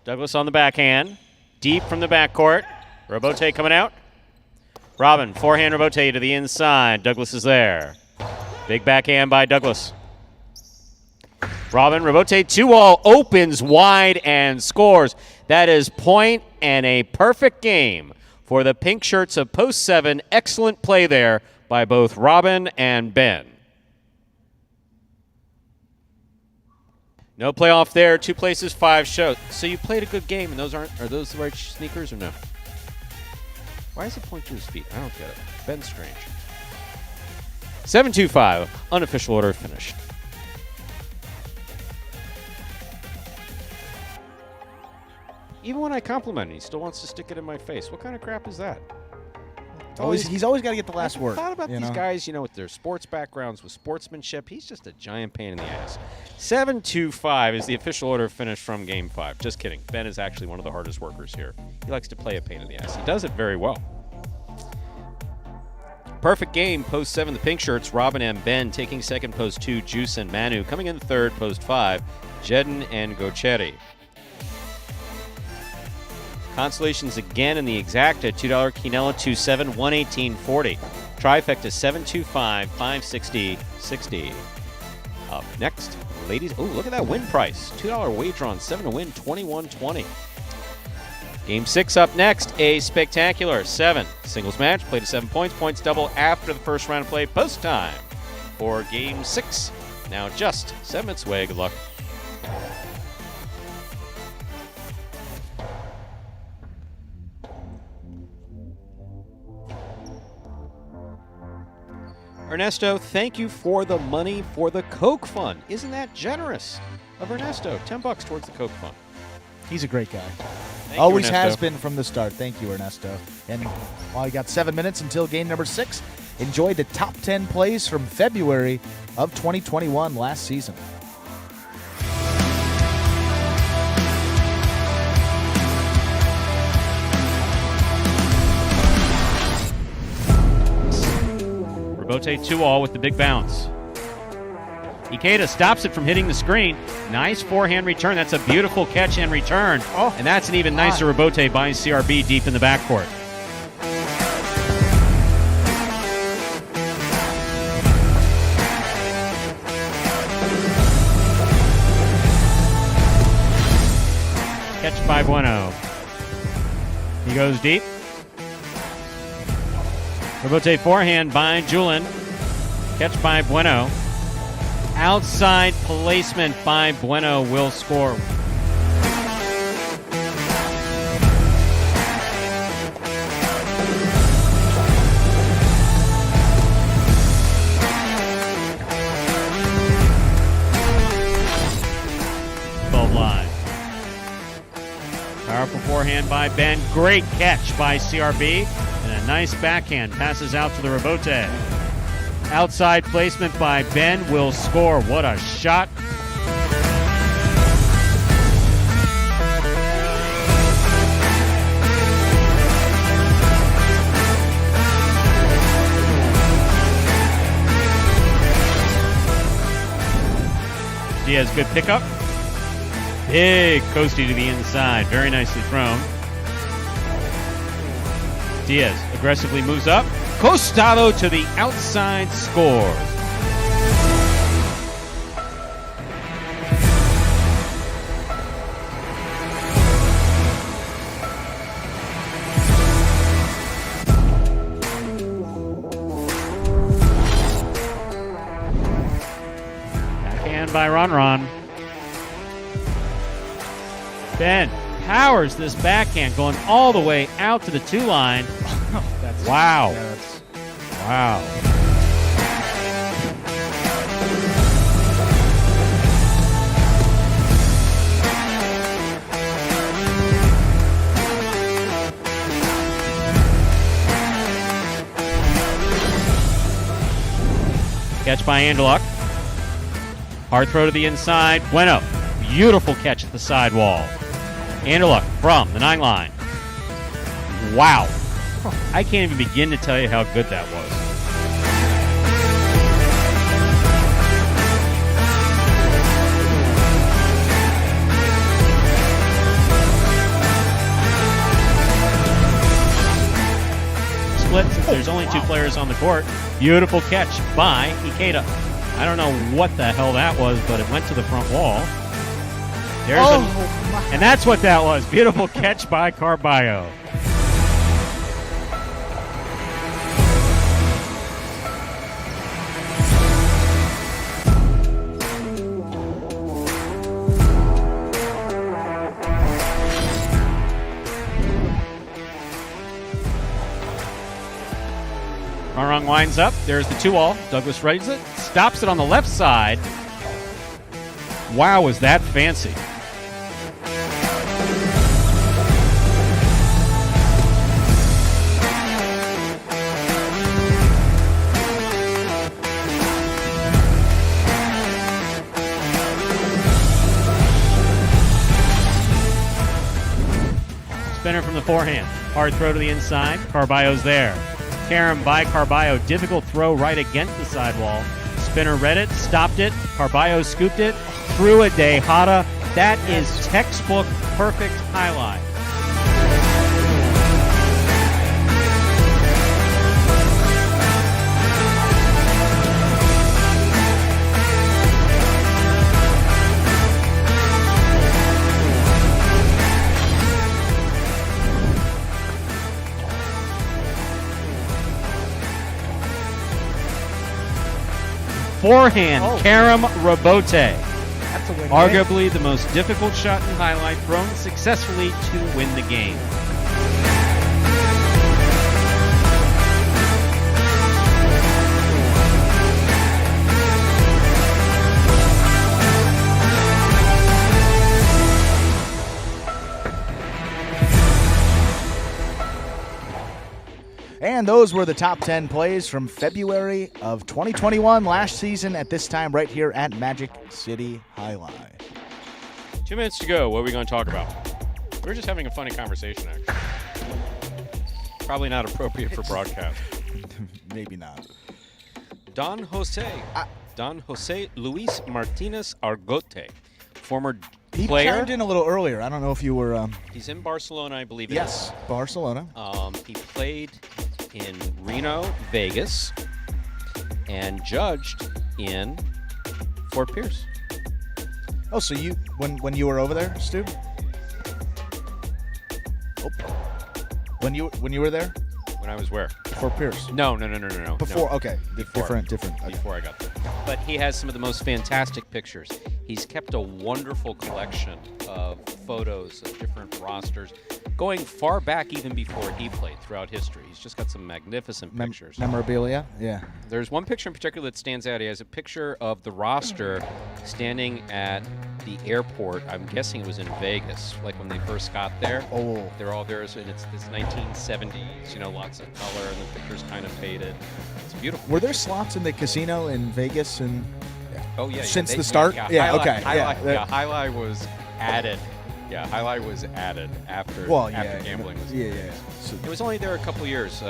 Douglas on the backhand. Deep from the backcourt. Rebote coming out. Robin, forehand Rebote to the inside. Douglas is there. Big backhand by Douglas. Robin, Rebote 2-all, opens wide and scores. That is point and a perfect game for the pink shirts of post 7. Excellent play there by both Robin and Ben. No playoff there. 2 places, 5 shows. So you played a good game, and are those the right sneakers or no? Why is it pointing to his feet? I don't get it. Ben's strange. 7-2-5. Unofficial order finished. Even when I compliment him, he still wants to stick it in my face. What kind of crap is that? He's always got to get the last word. I thought about these guys, with their sports backgrounds, with sportsmanship. He's just a giant pain in the ass. 7-2-5 is the official order finish from Game 5. Just kidding. Ben is actually one of the hardest workers here. He likes to play a pain in the ass. He does it very well. Perfect game, post 7, the pink shirts, Robin and Ben. Taking second, post 2, Juice and Manu. Coming in third, post 5, Jedin and Gocheri. Consolations again in the exacta, $2 Quinella 2-7, 118.40. Trifecta 725, 560, 60. Up next, ladies. Oh, look at that win price. $2 wager on 7 to win, 21.20. Game 6 up next, a spectacular 7 singles match. Played to 7 points. Points double after the first round of play. Post time for Game 6. Now just 7 minutes away. Good luck. Ernesto, thank you for the money for the Coke Fund. Isn't that generous of Ernesto? $10 towards the Coke Fund. He's a great guy. Thank Always you, Ernesto. has been from the start. Thank you, Ernesto. And while you got 7 minutes until game number 6, enjoy the top 10 plays from February of 2021 last season. Robote 2-all with the big bounce. Ikeda stops it from hitting the screen. Nice forehand return. That's a beautiful catch and return. Oh, and that's an even nicer Robote by CRB deep in the backcourt. Catch by Bueno. He goes deep. Robote forehand by Julin. Catch by Bueno. Outside placement by Bueno will score. Powerful forehand by Ben. Great catch by CRB. And a nice backhand passes out to the Robote. Outside placement by Ben will score. What a shot. Diaz, good pickup. Big coastie to the inside. Very nicely thrown. Diaz aggressively moves up. Costado to the outside, scores. Backhand by Ron. Ben powers this backhand going all the way out to the 2 line. Wow. Wow. Catch by Andeluk. Hard throw to the inside. Bueno. Beautiful catch at the sidewall. Andeluk from the 9 line. Wow. I can't even begin to tell you how good that was. Split since there's only 2 players on the court. Beautiful catch by Ikeda. I don't know what the hell that was, but it went to the front wall. There's and that's what that was. Beautiful catch by Carballo. Armstrong winds up. There's the 2-all. Douglas rights it. Stops it on the left side. Wow, was that fancy. Spinner from the forehand. Hard throw to the inside. Carballo's there. Karam by Carballo. Difficult throw right against the sidewall. Spinner read it, stopped it. Carballo scooped it. Through a Tejada. That is textbook perfect highlight. Forehand, Karam Rabote. That's a win. Arguably the most difficult shot in highlight, thrown successfully to win the game. And those were the top 10 plays from February of 2021, last season at this time right here at Magic City Highlight. 2 minutes to go. What are we going to talk about? We're just having a funny conversation, actually. Probably not appropriate for broadcast. Maybe not. Don Jose Luis Martinez Argote, former He player. chimed in a little earlier. I don't know if you were... He's in Barcelona, I believe. Yes, Barcelona. He played in Reno, Vegas, and judged in Fort Pierce. Oh, so you when you were over there, Stu? Oh. When you were there? When I was where? Fort Pierce. No. Before, No. okay. Different. Okay. Before I got there. But he has some of the most fantastic pictures. He's kept a wonderful collection of photos of different rosters, going far back even before he played throughout history. He's just got some magnificent pictures. Memorabilia, yeah. There's one picture in particular that stands out. He has a picture of the roster standing at the airport. I'm guessing it was in Vegas, like when they first got there. Oh. They're all there, and it's this 1970s, lots of color, and the picture's kind of faded. It's beautiful. Were there slots in the casino in Vegas and since they- the start? Highlight was added. Yeah, highlight was added after gambling was. So, it was only there a couple years.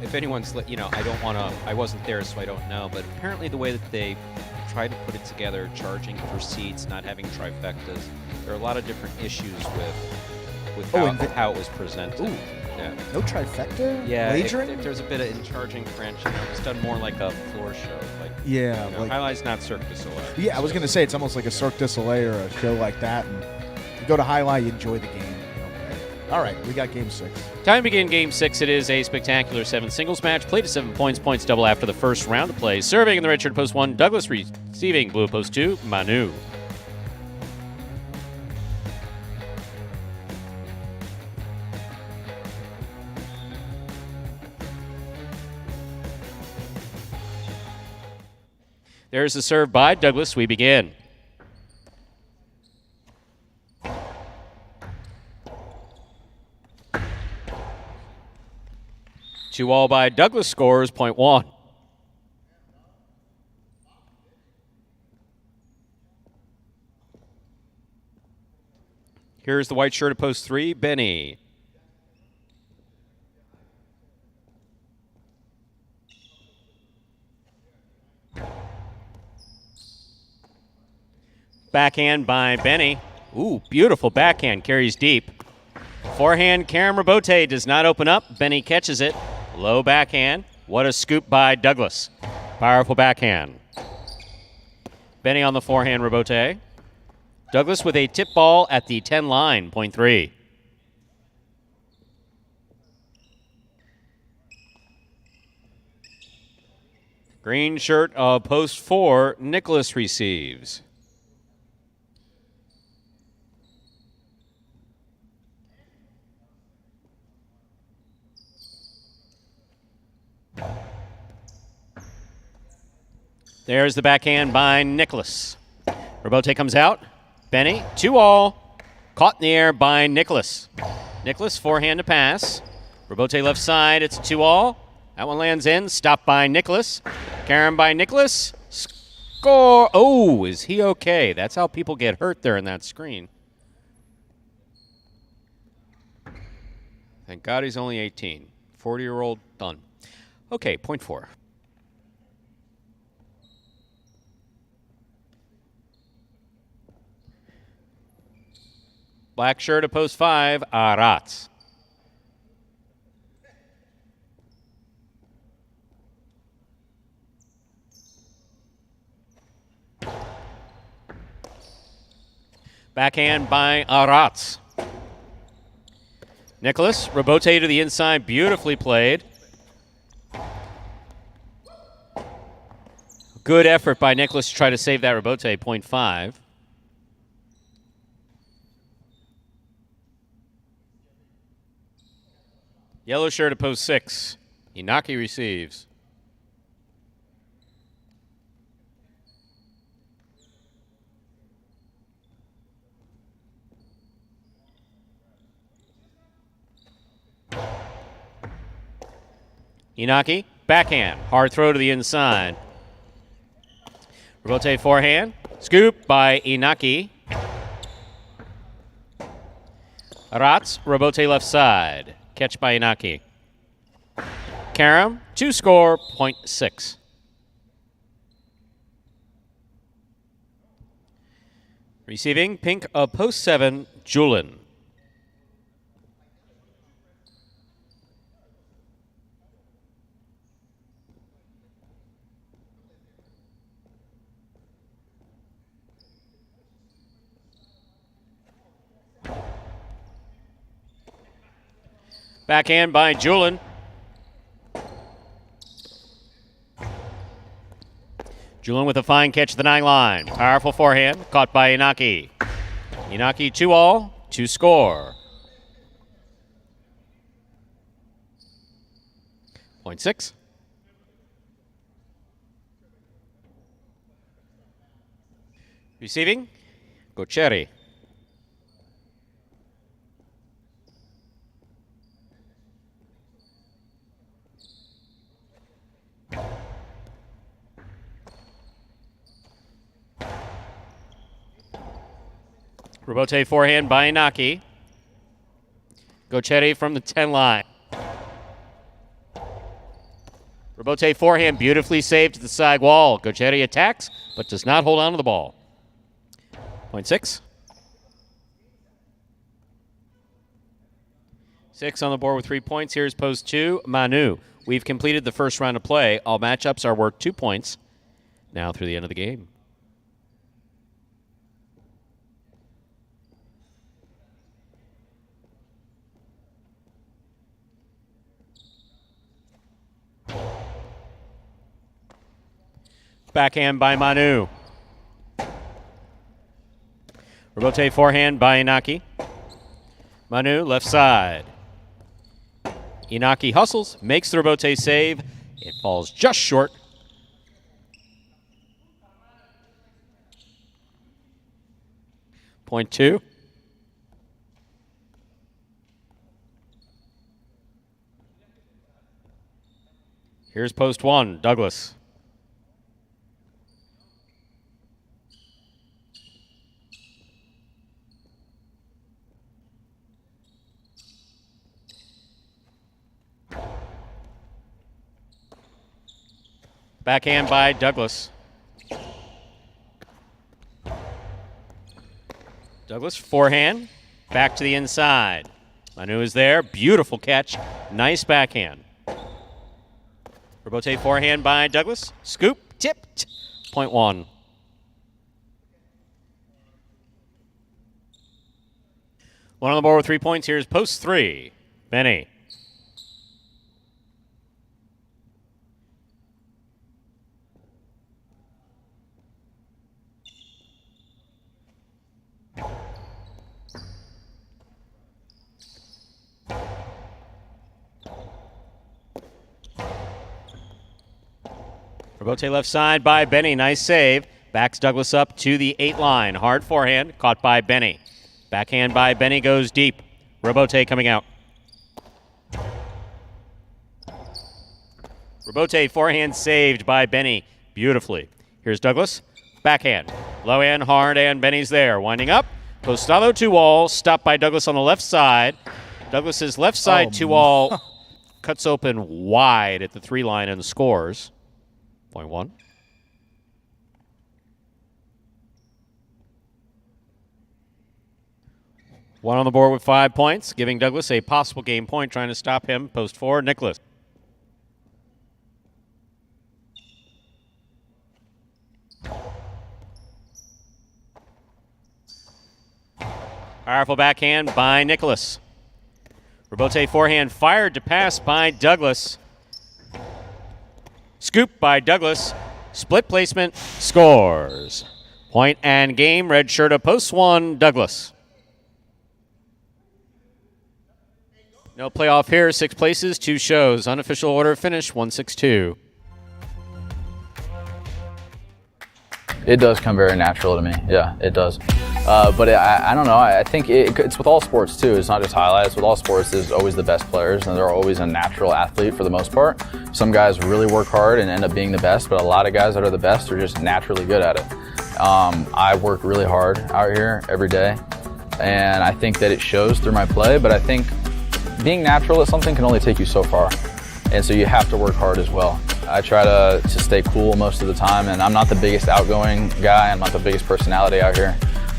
If anyone's, I wasn't there, so I don't know. But apparently, the way that they tried to put it together, charging for seats, not having trifectas, there are a lot of different issues with how it was presented. Ooh. Yeah. No trifecta? Yeah, Wagering? if there's a bit of in charging French, it's done more like a floor show. Highlight's not Cirque du Soleil. Yeah, I was going to say it's almost like a Cirque du Soleil or a show like that. And you go to Highlight, you enjoy the game. All right, we got Game 6. Time to begin Game 6. It is a spectacular 7 singles match. Played to 7 points. Points double after the first round of play. Serving in the red shirt post 1, Douglas. Receiving blue post 2, Manu. There's a serve by Douglas. We begin. Two all by Douglas. Scores .1. Here's the white shirt at post 3, Benny. Backhand by Benny. Ooh, beautiful backhand. Carries deep. Forehand, Karam Rabote does not open up. Benny catches it. Low backhand. What a scoop by Douglas. Powerful backhand. Benny on the forehand, Rabote. Douglas with a tip ball at the 10 line, .3. Green shirt of post 4, Nicholas receives. There's the backhand by Nicholas. Robote comes out. Benny, 2-all. Caught in the air by Nicholas. Nicholas, forehand to pass. Robote left side, it's 2-all. That one lands in, stopped by Nicholas. Karen by Nicholas. Score! Oh, is he okay? That's how people get hurt there in that screen. Thank God he's only 18. 40-year-old, done. Okay, point 4. Black shirt at post 5, Arats. Backhand by Arats. Nicholas, Robote to the inside, beautifully played. Good effort by Nicholas to try to save that Robote, point 5. Yellow shirt at post 6. Inaki receives. Inaki, backhand, hard throw to the inside. Robote forehand, scoop by Inaki. Arats, Robote left side, catch by Inaki. Karam, 2-score, point 6. Receiving, pink of post 7, Julin. Backhand by Julin. Julin with a fine catch at the 9 line. Powerful forehand, caught by Inaki. Inaki 2-all, 2-score. Point 6. Receiving, Gocheri. Robote forehand by Inaki. Gochetti from the 10 line. Robote forehand beautifully saved to the side wall. Gochetti attacks, but does not hold on to the ball. Point 6. 6 on the board with 3 points. Here's post 2, Manu. We've completed the first round of play. All matchups are worth 2 points now through the end of the game. Backhand by Manu. Robote forehand by Inaki. Manu left side. Inaki hustles, makes the Robote save. It falls just short. Point 2. Here's post 1, Douglas. Backhand by Douglas. Douglas, forehand, back to the inside. Manu is there, beautiful catch, nice backhand. Robote forehand by Douglas, scoop, tipped, point 1. One on the board with 3 points, here's post 3, Benny. Robote left side by Benny. Nice save. Backs Douglas up to the 8 line. Hard forehand. Caught by Benny. Backhand by Benny goes deep. Robote coming out. Robote forehand saved by Benny beautifully. Here's Douglas. Backhand. Low and hard, and Benny's there. Winding up. Postalo 2-all. Stopped by Douglas on the left side. Douglas's left side 2-all cuts open wide at the 3 line and scores. Point 1. One on the board with 5 points, giving Douglas a possible game point, trying to stop him. Post 4, Nicholas. Powerful backhand by Nicholas. Robote forehand fired to pass by Douglas. Scoop by Douglas. Split placement, scores. Point and game, red shirt of post 1, Douglas. No playoff here, 6 places, 2 shows. Unofficial order finish, 1-6-2. It does come very natural to me. Yeah, it does. But I don't know. I think it's with all sports too. It's not just highlights. With all sports, there's always the best players, and they're always a natural athlete for the most part. Some guys really work hard and end up being the best, but a lot of guys that are the best are just naturally good at it. I work really hard out here every day, and I think that it shows through my play, but I think being natural at something can only take you so far, and so you have to work hard as well. I try to stay cool most of the time, and I'm not the biggest outgoing guy. I'm not the biggest personality out here.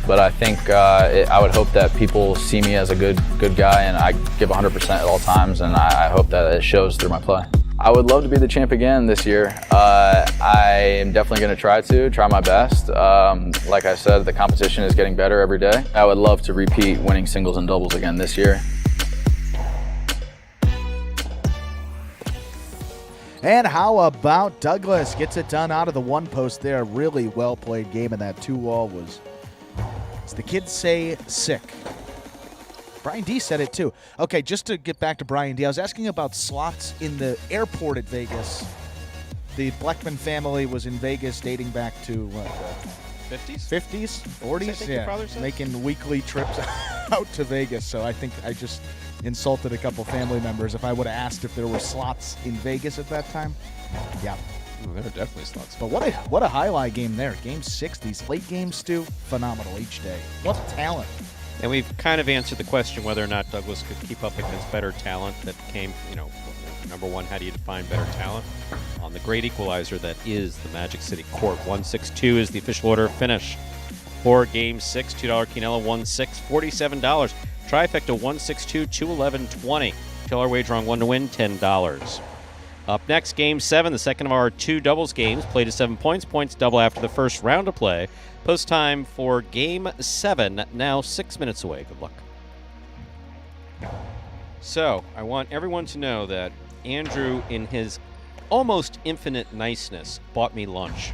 But I think I would hope that people see me as a good guy, and I give 100% at all times, and I hope that it shows through my play. I would love to be the champ again this year. I am definitely going to try my best. Like I said, the competition is getting better every day. I would love to repeat winning singles and doubles again this year. And how about Douglas gets it done out of the 1 post there. Really well played game, and that 2-all was, as the kids say, sick. Brian D said it too. Okay, just to get back to Brian D, I was asking about slots in the airport at Vegas. The Bleckman family was in Vegas dating back to what? 50s, 40s, yeah, making weekly trips out to Vegas. So I think I just insulted a couple family members if I would have asked if there were slots in Vegas at that time. Yeah. Ooh, there are definitely slots. But what a highlight game there. Game 6, these late games, Stu, phenomenal each day. What talent. And we've kind of answered the question whether or not Douglas could keep up against better talent that came, number one, how do you define better talent? On the great equalizer that is the Magic City Court. 1-6-2 is the official order finish for Game 6. $2 Quinella, 1-6, $47. Trifecta, 1-6-2, 2-11-20. $2 wager on 1 to win, $10. Up next, Game 7, the second of our 2 doubles games. Play to 7 points. Points double after the first round of play. Post time for Game 7, now 6 minutes away. Good luck. So, I want everyone to know that Andrew, in his almost infinite niceness, bought me lunch.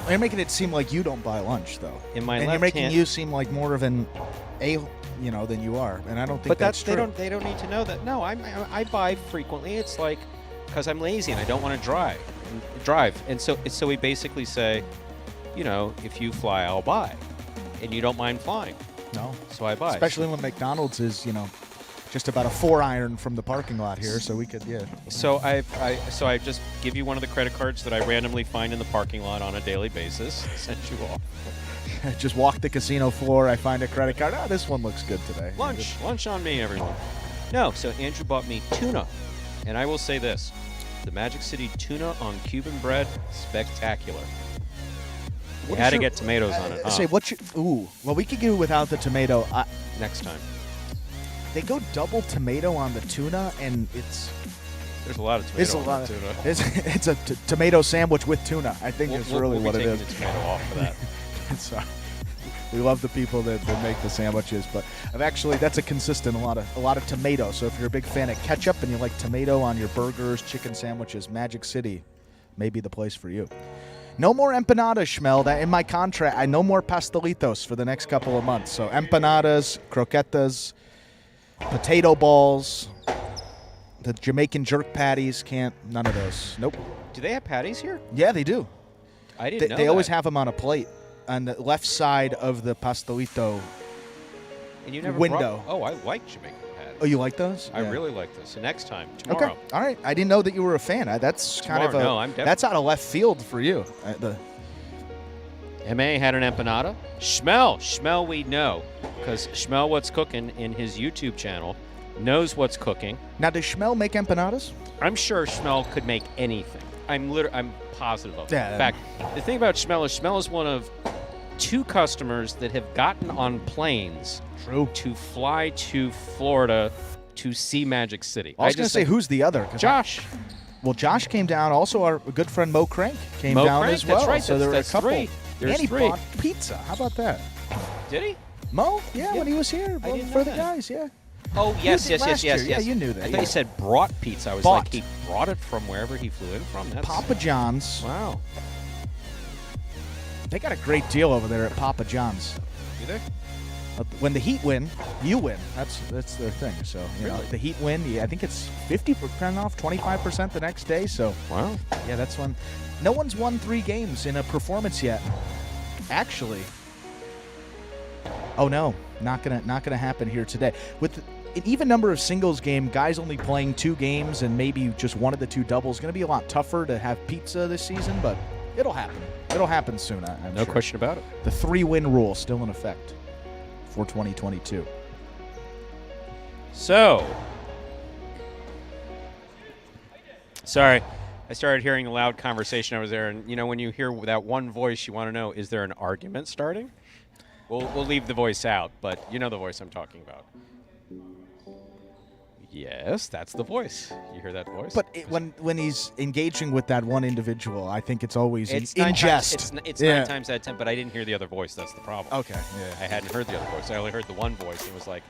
You're making it seem like you don't buy lunch, though. In my and left you're making hand, you seem like more of an than you are, and I don't think but that's true. They don't need to know that. No, I buy frequently. It's like because I'm lazy and I don't want to drive, and so we basically say, if you fly, I'll buy, and you don't mind flying. No, so I buy. Especially when McDonald's is just about a 4-iron from the parking lot here, so we could So I just give you one of the credit cards that I randomly find in the parking lot on a daily basis. Send you off. Just walk the casino floor. I find a credit card. Oh, this one looks good today. Lunch on me, everyone. No, so Andrew bought me tuna, and I will say this: the Magic City tuna on Cuban bread, spectacular. You had to get tomatoes on it. Say well, we could do without the tomato next time. They go double tomato on the tuna, and there's a lot of tomato on the tuna. It's a tomato sandwich with tuna. I think it's really what it is. We'll be taking the tomato off for that. Sorry. We love the people that make the sandwiches, but that's a consistent a lot of tomato. So if you're a big fan of ketchup and you like tomato on your burgers, chicken sandwiches, Magic City may be the place for you. No more empanadas, Schmel. That in my contract, no more pastelitos for the next couple of months. So empanadas, croquetas, potato balls, The Jamaican jerk patties, none of those. Nope. Do they have patties here? Yeah, they do. I didn't know They that. always have them on a plate on the left side of the pastelito And you never window. Oh, I like Jamaican patties. Oh, you like those? I Yeah. really like this. So next time, tomorrow. Okay. All right. I didn't know that you were a fan. That's kind of Tomorrow. No, I'm that's out of left field for you. MA had an empanada. Schmel we know, because Schmel What's Cooking in his YouTube channel knows what's cooking. Now, does Schmel make empanadas? I'm sure Schmel could make anything. I'm positive of it. Yeah. In fact, the thing about Schmel is one of 2 customers that have gotten on planes to fly to Florida to see Magic City. I was going to say, who's the other? Josh. Well, Josh came down. Also, our good friend Mo Crank came Mo down Crank, as well. that's right. So there were a couple. 3. There's and he 3. bought pizza. How about that? Did he? Mo? Yeah, when he was here I didn't for know the that. guys, yeah. Oh, yes. Yeah, you knew that. I thought you said brought pizza. I was Bought. like, he brought it from wherever he flew in from. That's, Papa John's. wow. They got a great deal over there at Papa John's. Do they? When the Heat win, you win. That's their thing. So you know, Really? the Heat win. I think it's 50% off, 25% the next day. So Wow. yeah, that's when. No one's won 3 games in a performance yet. Actually. Oh no, not gonna happen here today. With an even number of singles game, guys only playing 2 games and maybe just one of the 2 doubles. Going to be a lot tougher to have pizza this season, but it'll happen. It'll happen soon. I'm No sure. question about it. The 3-win rule still in effect for 2022. So, sorry, I started hearing a loud conversation over there, and when you hear that one voice, you want to know, is there an argument starting? We'll leave the voice out, but you know the voice I'm talking about. Yes, that's the voice. You hear that voice? But when he's engaging with that one individual, I think it's always It's in 9 jest. Times, it's Yeah. 9 times out of 10, but I didn't hear the other voice. That's the problem. Okay. Yeah. I hadn't heard the other voice. I only heard the one voice. It was like,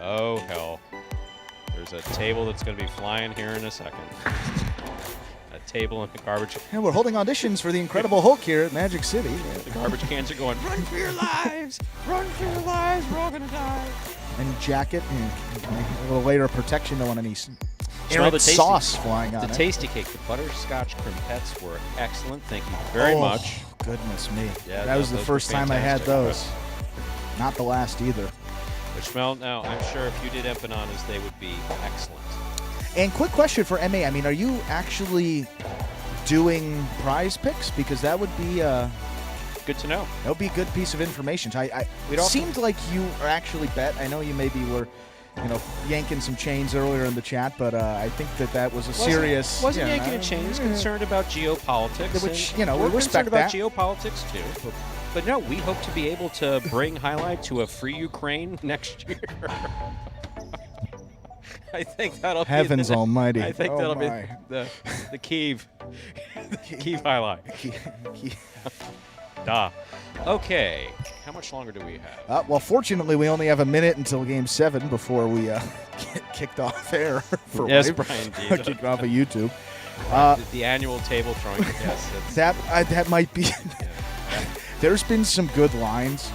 oh, hell. There's a table that's going to be flying here in a second. A table in the garbage. And we're holding auditions for the Incredible Hulk here at Magic City. The garbage cans are going, run for your lives! Run for your lives! We're all going to die. And jacket, a little layer of protection on any Smell errant the tasty, sauce flying on the it. tasty cake. The butterscotch crimpettes were excellent. Thank you very much. Goodness me. Yeah, that was the those were first time I had fantastic. those. Not the last either. But Schmel, now I'm sure if you did empanadas, they would be excellent. And quick question for MA. I mean, are you actually doing prize picks? Because that would be good to know. That would be a good piece of information. It seemed like you are actually bet. I know you maybe were, yanking some chains earlier in the chat, but I think that was a serious. Wasn't yanking a chain. He was concerned about geopolitics. Which, and we we're respect concerned about that. geopolitics too. But no, we hope to be able to bring Highlight to a free Ukraine next year. I think that'll Heavens be almighty. I think that'll be the Kyiv. The Kyiv Highlight. Duh. Okay. How much longer do we have? Well, fortunately, we only have a minute until Game 7 before we get kicked off air. For Yes, live. Brian D. Kicked off of YouTube. The annual table throwing. Yes. That might be. There's been some good lines,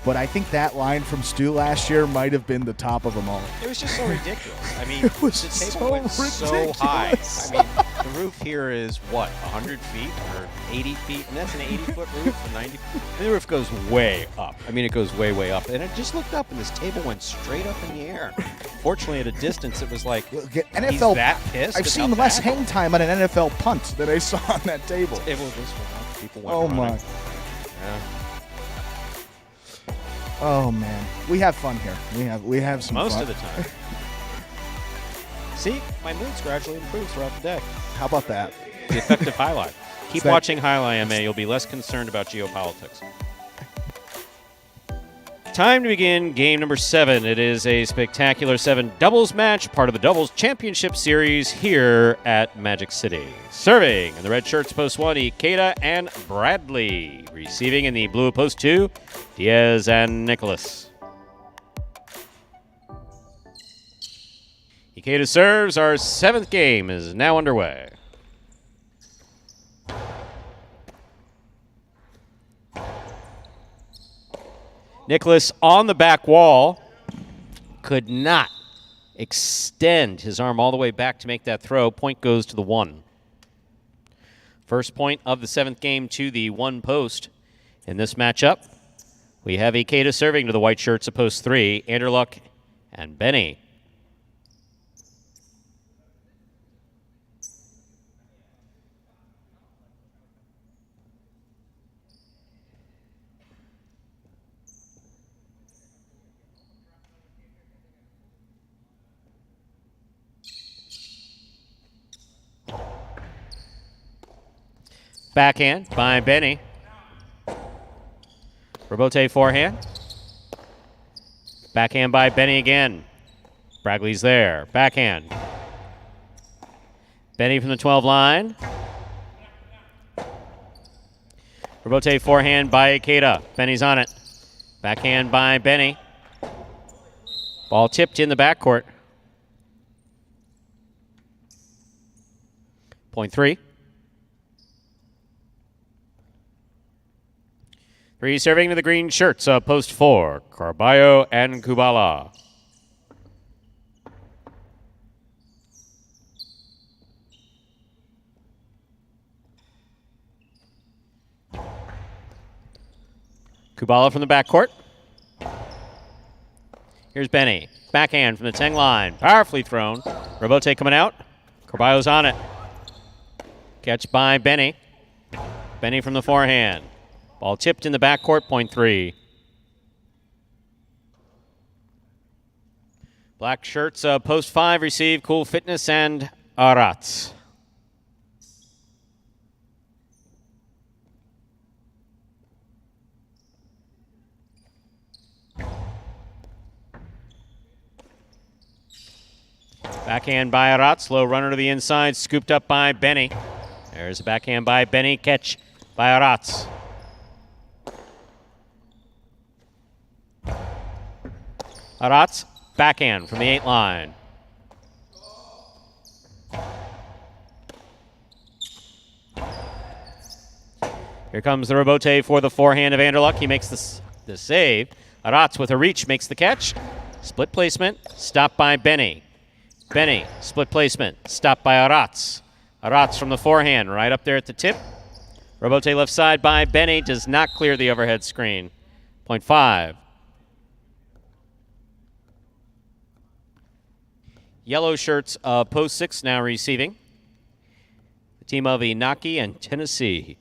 but I think that line from Stu last year might have been the top of them all. It was just so ridiculous. I mean, It was the table so went so ridiculous. high. I mean, the roof here is what, 100 feet or 80 feet, and that's an 80-foot roof, or 90. The roof goes way up. I mean, it goes way, way up. And I just looked up, and this table went straight up in the air. Fortunately, at a distance, it was like, NFL, he's that pissed. I've about seen less that? hang time on an NFL punt than I saw on that table. It was just people went Oh, running. my. Yeah. Oh, man. We have fun here. We have some Most fun. of the time. See, my mood's gradually improves throughout the day. How about that? The effective highlight. Keep that- watching Highlight, MA. You'll be less concerned about geopolitics. Time to begin game number 7. It is a spectacular 7 doubles match, part of the Doubles Championship Series here at Magic City. Serving in the red shirts, post 1, Ikeda and Bradley. Receiving in the blue post 2, Diaz and Nicholas. Ikeda serves. Our 7th game is now underway. Nicholas on the back wall could not extend his arm all the way back to make that throw. Point goes to the 1. First point of the 7th game to the 1 post. In this matchup, we have Ikeda serving to the white shirts of post 3, Anderluck and Benny. Backhand by Benny. Robote forehand. Backhand by Benny again. Bragley's there. Backhand. Benny from the 12 line. Robote forehand by Ikeda. Benny's on it. Backhand by Benny. Ball tipped in the backcourt. Point 3. 3 serving to the green shirts of post 4, Carballo and Kubala. Kubala from the backcourt. Here's Benny. Backhand from the 10 line. Powerfully thrown. Robote coming out. Carballo's on it. Catch by Benny. Benny from the forehand. Ball tipped in the backcourt, point 3. Black shirts, post 5 receive Cool Fitness and Arats. Backhand by Arats, low runner to the inside, scooped up by Benny. There's a backhand by Benny, catch by Arats. Arats, backhand from the 8 line. Here comes the Robote for the forehand of Anderluck. He makes the save. Arats with a reach makes the catch. Split placement, stopped by Benny. Benny, split placement, stopped by Arats. Arats from the forehand, right up there at the tip. Robote left side by Benny, does not clear the overhead screen. Point 5. Yellow shirts, post 6 now receiving. The team of Inaki and Tennessee.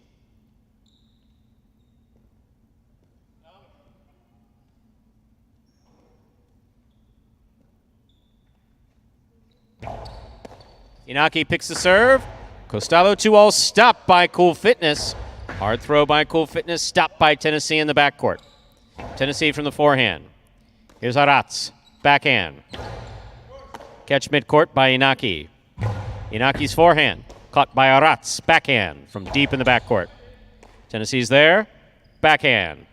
Inaki picks the serve. Costello 2-all, stopped by Cool Fitness. Hard throw by Cool Fitness, stopped by Tennessee in the backcourt. Tennessee from the forehand. Here's Arats, backhand. Catch midcourt by Inaki. Inaki's forehand, caught by Arats, backhand from deep in the backcourt. Tennessee's there, backhand.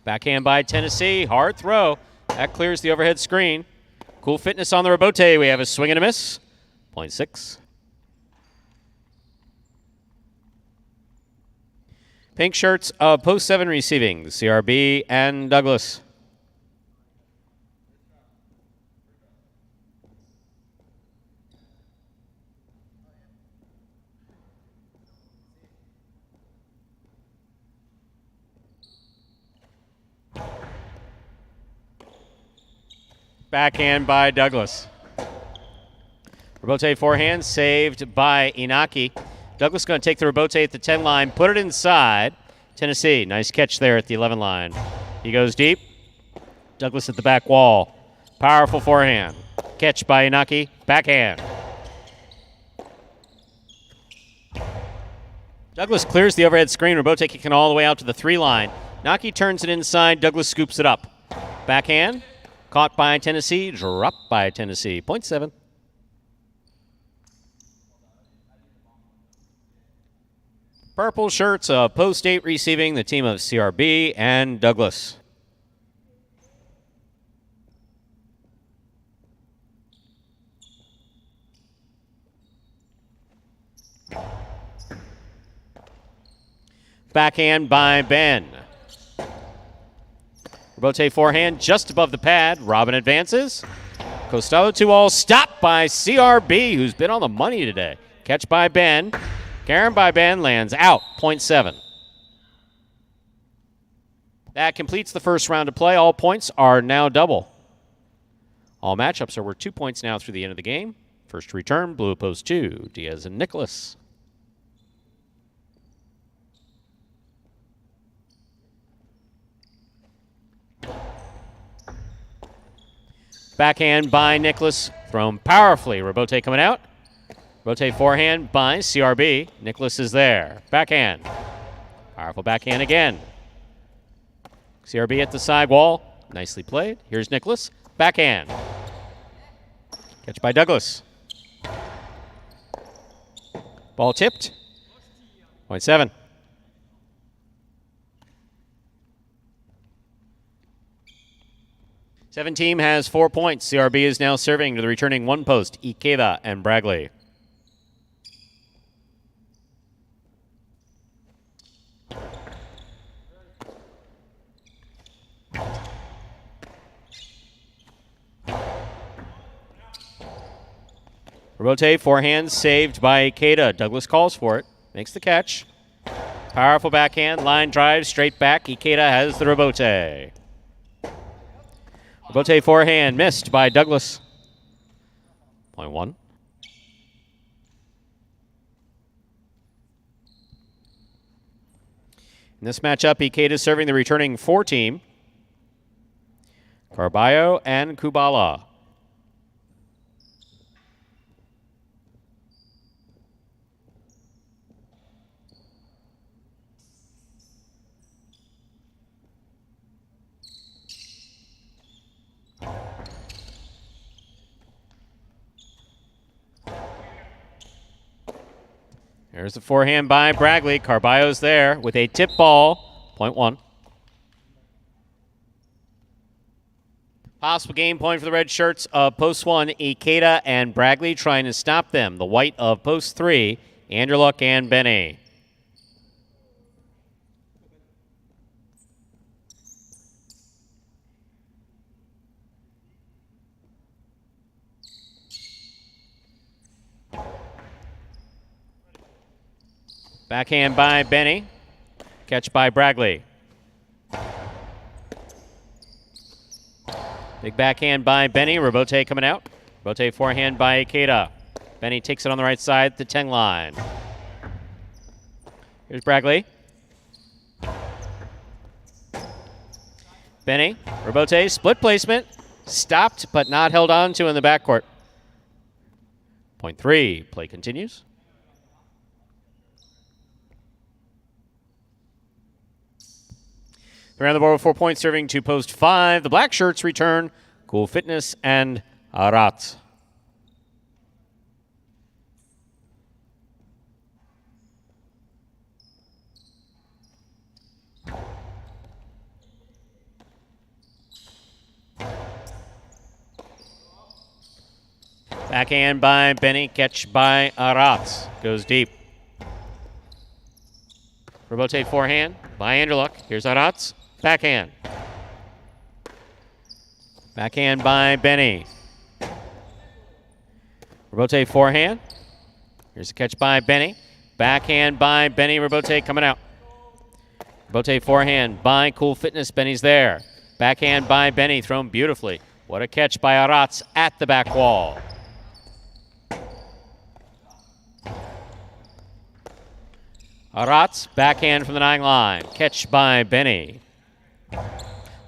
Backhand by Tennessee, hard throw. That clears the overhead screen. Cool Fitness on the Robote. We have a swing and a miss. Point 6. Pink shirts of post 7 receiving, CRB and Douglas. Backhand by Douglas. Robote forehand saved by Inaki. Douglas going to take the Robote at the 10 line, put it inside. Tennessee, nice catch there at the 11 line. He goes deep. Douglas at the back wall. Powerful forehand. Catch by Inaki, backhand. Douglas clears the overhead screen. Robote kicking all the way out to the 3 line. Inaki turns it inside. Douglas scoops it up. Backhand. Caught by Tennessee. Dropped by Tennessee. Point 7. Purple shirts, post 8 receiving, the team of CRB and Douglas. Backhand by Ben. Robote forehand just above the pad. Robin advances. Costello 2-all, stopped by CRB, who's been on the money today. Catch by Ben. Karen by Ben lands out, point 7. That completes the first round of play. All points are now double. All matchups are worth 2 points now through the end of the game. First to return, blue opposed 2, Diaz and Nicholas. Backhand by Nicholas, thrown powerfully. Robote coming out. Robote forehand by CRB. Nicholas is there. Backhand. Powerful backhand again. CRB at the side wall. Nicely played. Here's Nicholas. Backhand. Catch by Douglas. Ball tipped. Point 7. Seven team has 4 points. CRB is now serving to the returning one post, Ikeda and Bragley. Robote forehand saved by Ikeda. Douglas calls for it. Makes the catch. Powerful backhand. Line drive straight back. Ikeda has the Robote. Robote forehand missed by Douglas. Point 1. In this matchup, Ikeda serving the returning 4 team. Carballo and Kubala. There's the forehand by Bragley. Carballo's there with a tip ball. Point 1. Possible game point for the red shirts of post 1, Ikeda and Bragley trying to stop them. The white of post 3, Anderluck and Benny. Backhand by Benny. Catch by Bragley. Big backhand by Benny. Robote coming out. Robote forehand by Ikeda. Benny takes it on the right side, the 10 line. Here's Bragley. Benny. Robote, split placement. Stopped, but not held on to in the backcourt. Point 3. Play continues. Around the board with 4 points, serving to post 5. The black shirts return Cool Fitness and Arat. Backhand by Benny, catch by Arat. Goes deep. Robote forehand by Anderluck. Here's Arat. Backhand. Backhand by Benny. Robote forehand. Here's a catch by Benny. Backhand by Benny. Robote coming out. Robote forehand by Cool Fitness. Benny's there. Backhand by Benny. Thrown beautifully. What a catch by Aratz at the back wall. Aratz, backhand from the 9 line. Catch by Benny.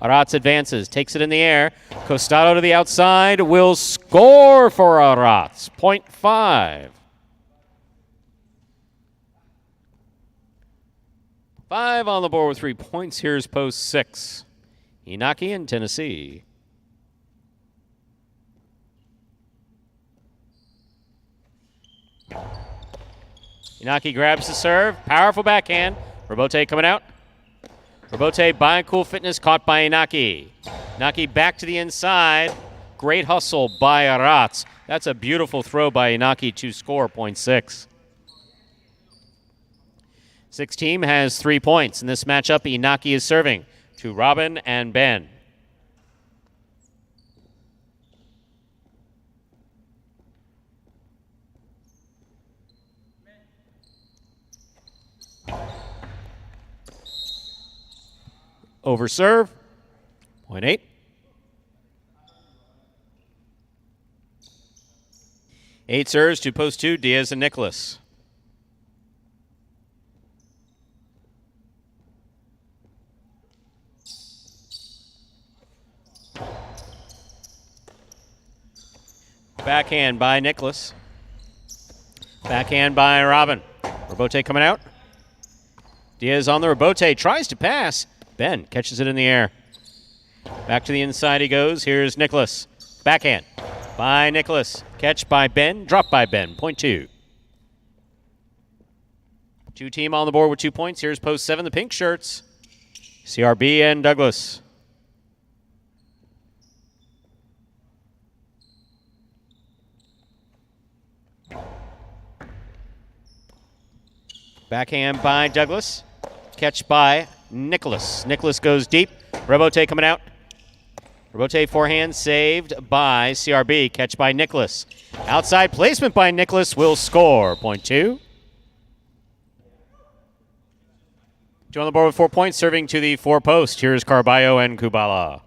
Aratz advances, takes it in the air. Costado to the outside, will score for Aratz. Point 5. 5 on the board with 3 points. Here's post 6. Inaki in Tennessee. Inaki grabs the serve. Powerful backhand. Robote coming out. Robote by Cool Fitness, caught by Inaki. Inaki back to the inside. Great hustle by Aratz. That's a beautiful throw by Inaki to score, point 6. 6 team has 3 points. In this matchup, Inaki is serving to Robin and Ben. over serve. Point 8. Eight serves to post 2, Diaz and Nicholas. Backhand by Nicholas. Backhand by Robin. Rebote coming out. Diaz on the rebote, tries to pass. Ben catches it in the air. Back to the inside he goes. Here's Nicholas. Backhand by Nicholas. Catch by Ben. Drop by Ben. Point 2. Two team on the board with 2 points. Here's post 7, the pink shirts. CRB and Douglas. Backhand by Douglas. Catch by Nicholas. Nicholas goes deep. Rebote coming out. Rebote forehand saved by CRB. Catch by Nicholas. Outside placement by Nicholas will score. Point 2. 2 on the board with 4 points, serving to the 4 post. Here's Carballo and Kubala.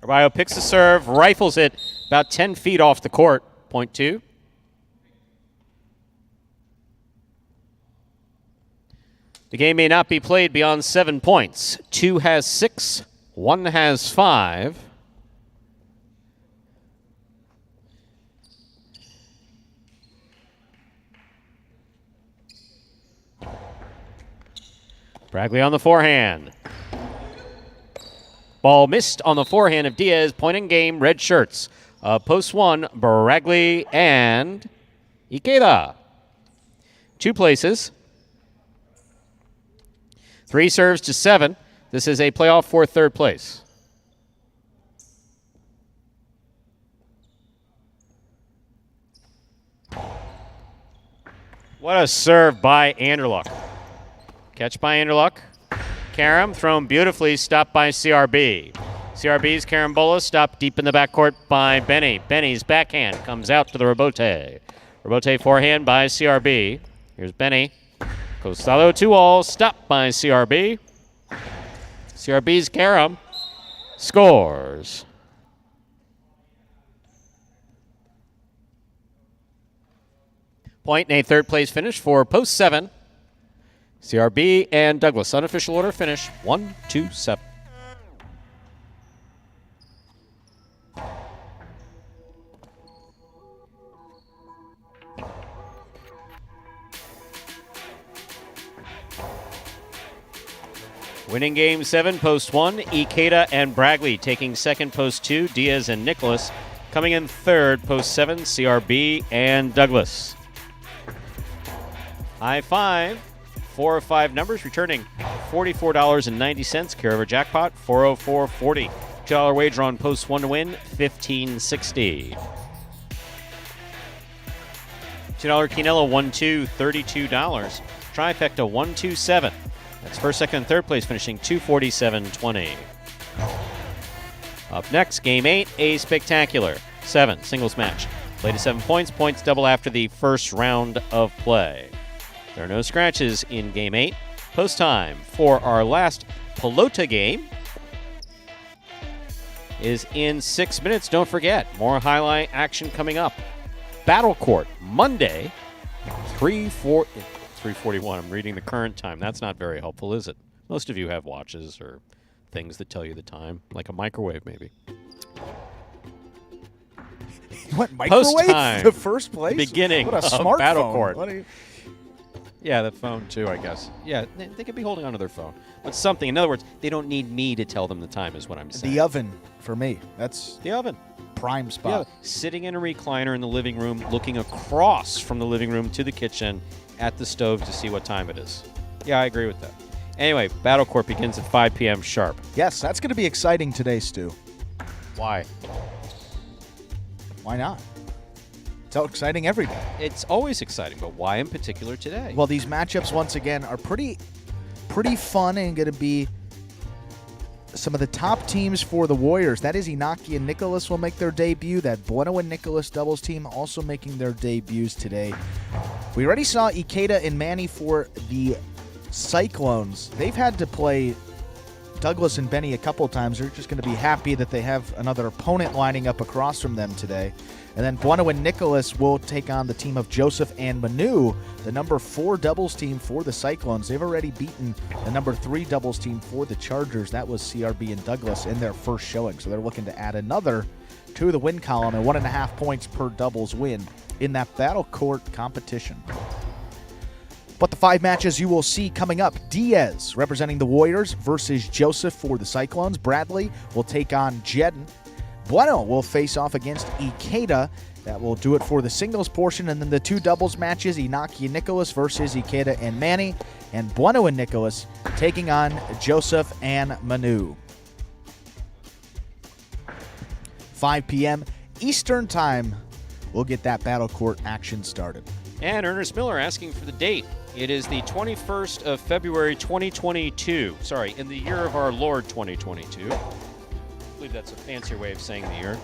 Carballo picks the serve, rifles it about 10 feet off the court. Point 2. The game may not be played beyond 7 points. 2 has 6, 1 has 5. Bragley on the forehand. Ball missed on the forehand of Diaz. Point in game, red shirts. Post 1, Bragley and Ikeda. 2 places. 3 serves to 7. This is a playoff for 3rd place. What a serve by Anderluck. Catch by Anderluck. Karam thrown beautifully, stopped by CRB. CRB's Carambola stopped deep in the backcourt by Benny. Benny's backhand comes out to the rebote. Rebote forehand by CRB. Here's Benny. Costado 2-all, stopped by CRB. CRB's Karam scores. Point in a 3rd place finish for post 7. CRB and Douglas. Unofficial order finish 1-2-7. Winning game 7, post 1, Ikeda and Bragley. Taking 2nd, post 2, Diaz and Nicholas. Coming in 3rd, post 7, CRB and Douglas. High 5. 4 of 5 numbers, returning $44.90. Care of a jackpot, $404.40. $2 wager on post 1 to win, $15.60. $2 Quinella, 1-2, $32. Trifecta, 1-2-7. That's 1st, 2nd, and 3rd place, finishing $247.20. Up next, game 8, a spectacular 7 singles match. Played to 7 points. Points double after the first round of play. There are no scratches in Game 8. Post time for our last Pelota game is in 6 minutes. Don't forget, more highlight action coming up. Battle Court, Monday, 3:41. I'm reading the current time. That's not very helpful, is it? Most of you have watches or things that tell you the time, like a microwave maybe. What, microwave? Post time. The first place? Beginning what a of smartphone. Battle Court. What are you... Yeah, the phone too, I guess. Yeah, they could be holding onto their phone. But something, in other words, they don't need me to tell them the time is what I'm saying. The oven, for me. That's the oven. Prime spot. Yeah, sitting in a recliner in the living room, looking across from the living room to the kitchen at the stove to see what time it is. Yeah, I agree with that. Anyway, Battle Court begins at 5 p.m. sharp. Yes, that's going to be exciting today, Stu. Why? Why not? It's exciting every day. It's always exciting, but why in particular today? Well, these matchups, once again, are pretty fun and going to be some of the top teams for the Warriors. That is Inaki and Nicholas will make their debut. That Bueno and Nicholas doubles team also making their debuts today. We already saw Ikeda and Manny for the Cyclones. They've had to play Douglas and Benny a couple times. They're just going to be happy that they have another opponent lining up across from them today. And then Bueno and Nicholas will take on the team of Joseph and Manu, the number 4 doubles team for the Cyclones. They've already beaten the number 3 doubles team for the Chargers. That was CRB and Douglas in their first showing. So they're looking to add another to the win column and 1.5 points per doubles win in that battle court competition. But the 5 matches you will see coming up: Diaz representing the Warriors versus Joseph for the Cyclones. Bradley will take on Jedden. Bueno will face off against Ikeda. That will do it for the singles portion. And then the 2 doubles matches, Inaki and Nicholas versus Ikeda and Manny. And Bueno and Nicholas taking on Joseph and Manu. 5 p.m. Eastern Time. We'll get that battle court action started. And Ernest Miller asking for the date. It is the 21st of February 2022. Sorry, in the year of our Lord 2022. I believe that's a fancier way of saying the year.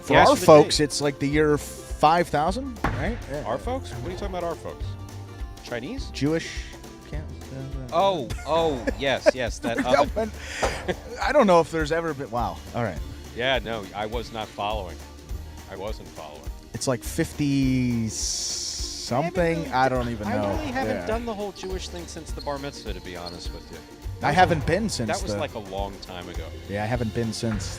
For our folks, it's like the year 5000, right? Yeah. Our folks? What are you talking about, our folks? Chinese? Jewish? Yes, that other. I don't know if there's ever been. Wow. All right. Yeah, no, I was not following. I wasn't following. It's like 50 something. I don't even know. I really haven't done the whole Jewish thing since the bar mitzvah, to be honest with you. I haven't been since. That was like a long time ago. Yeah, I haven't been since.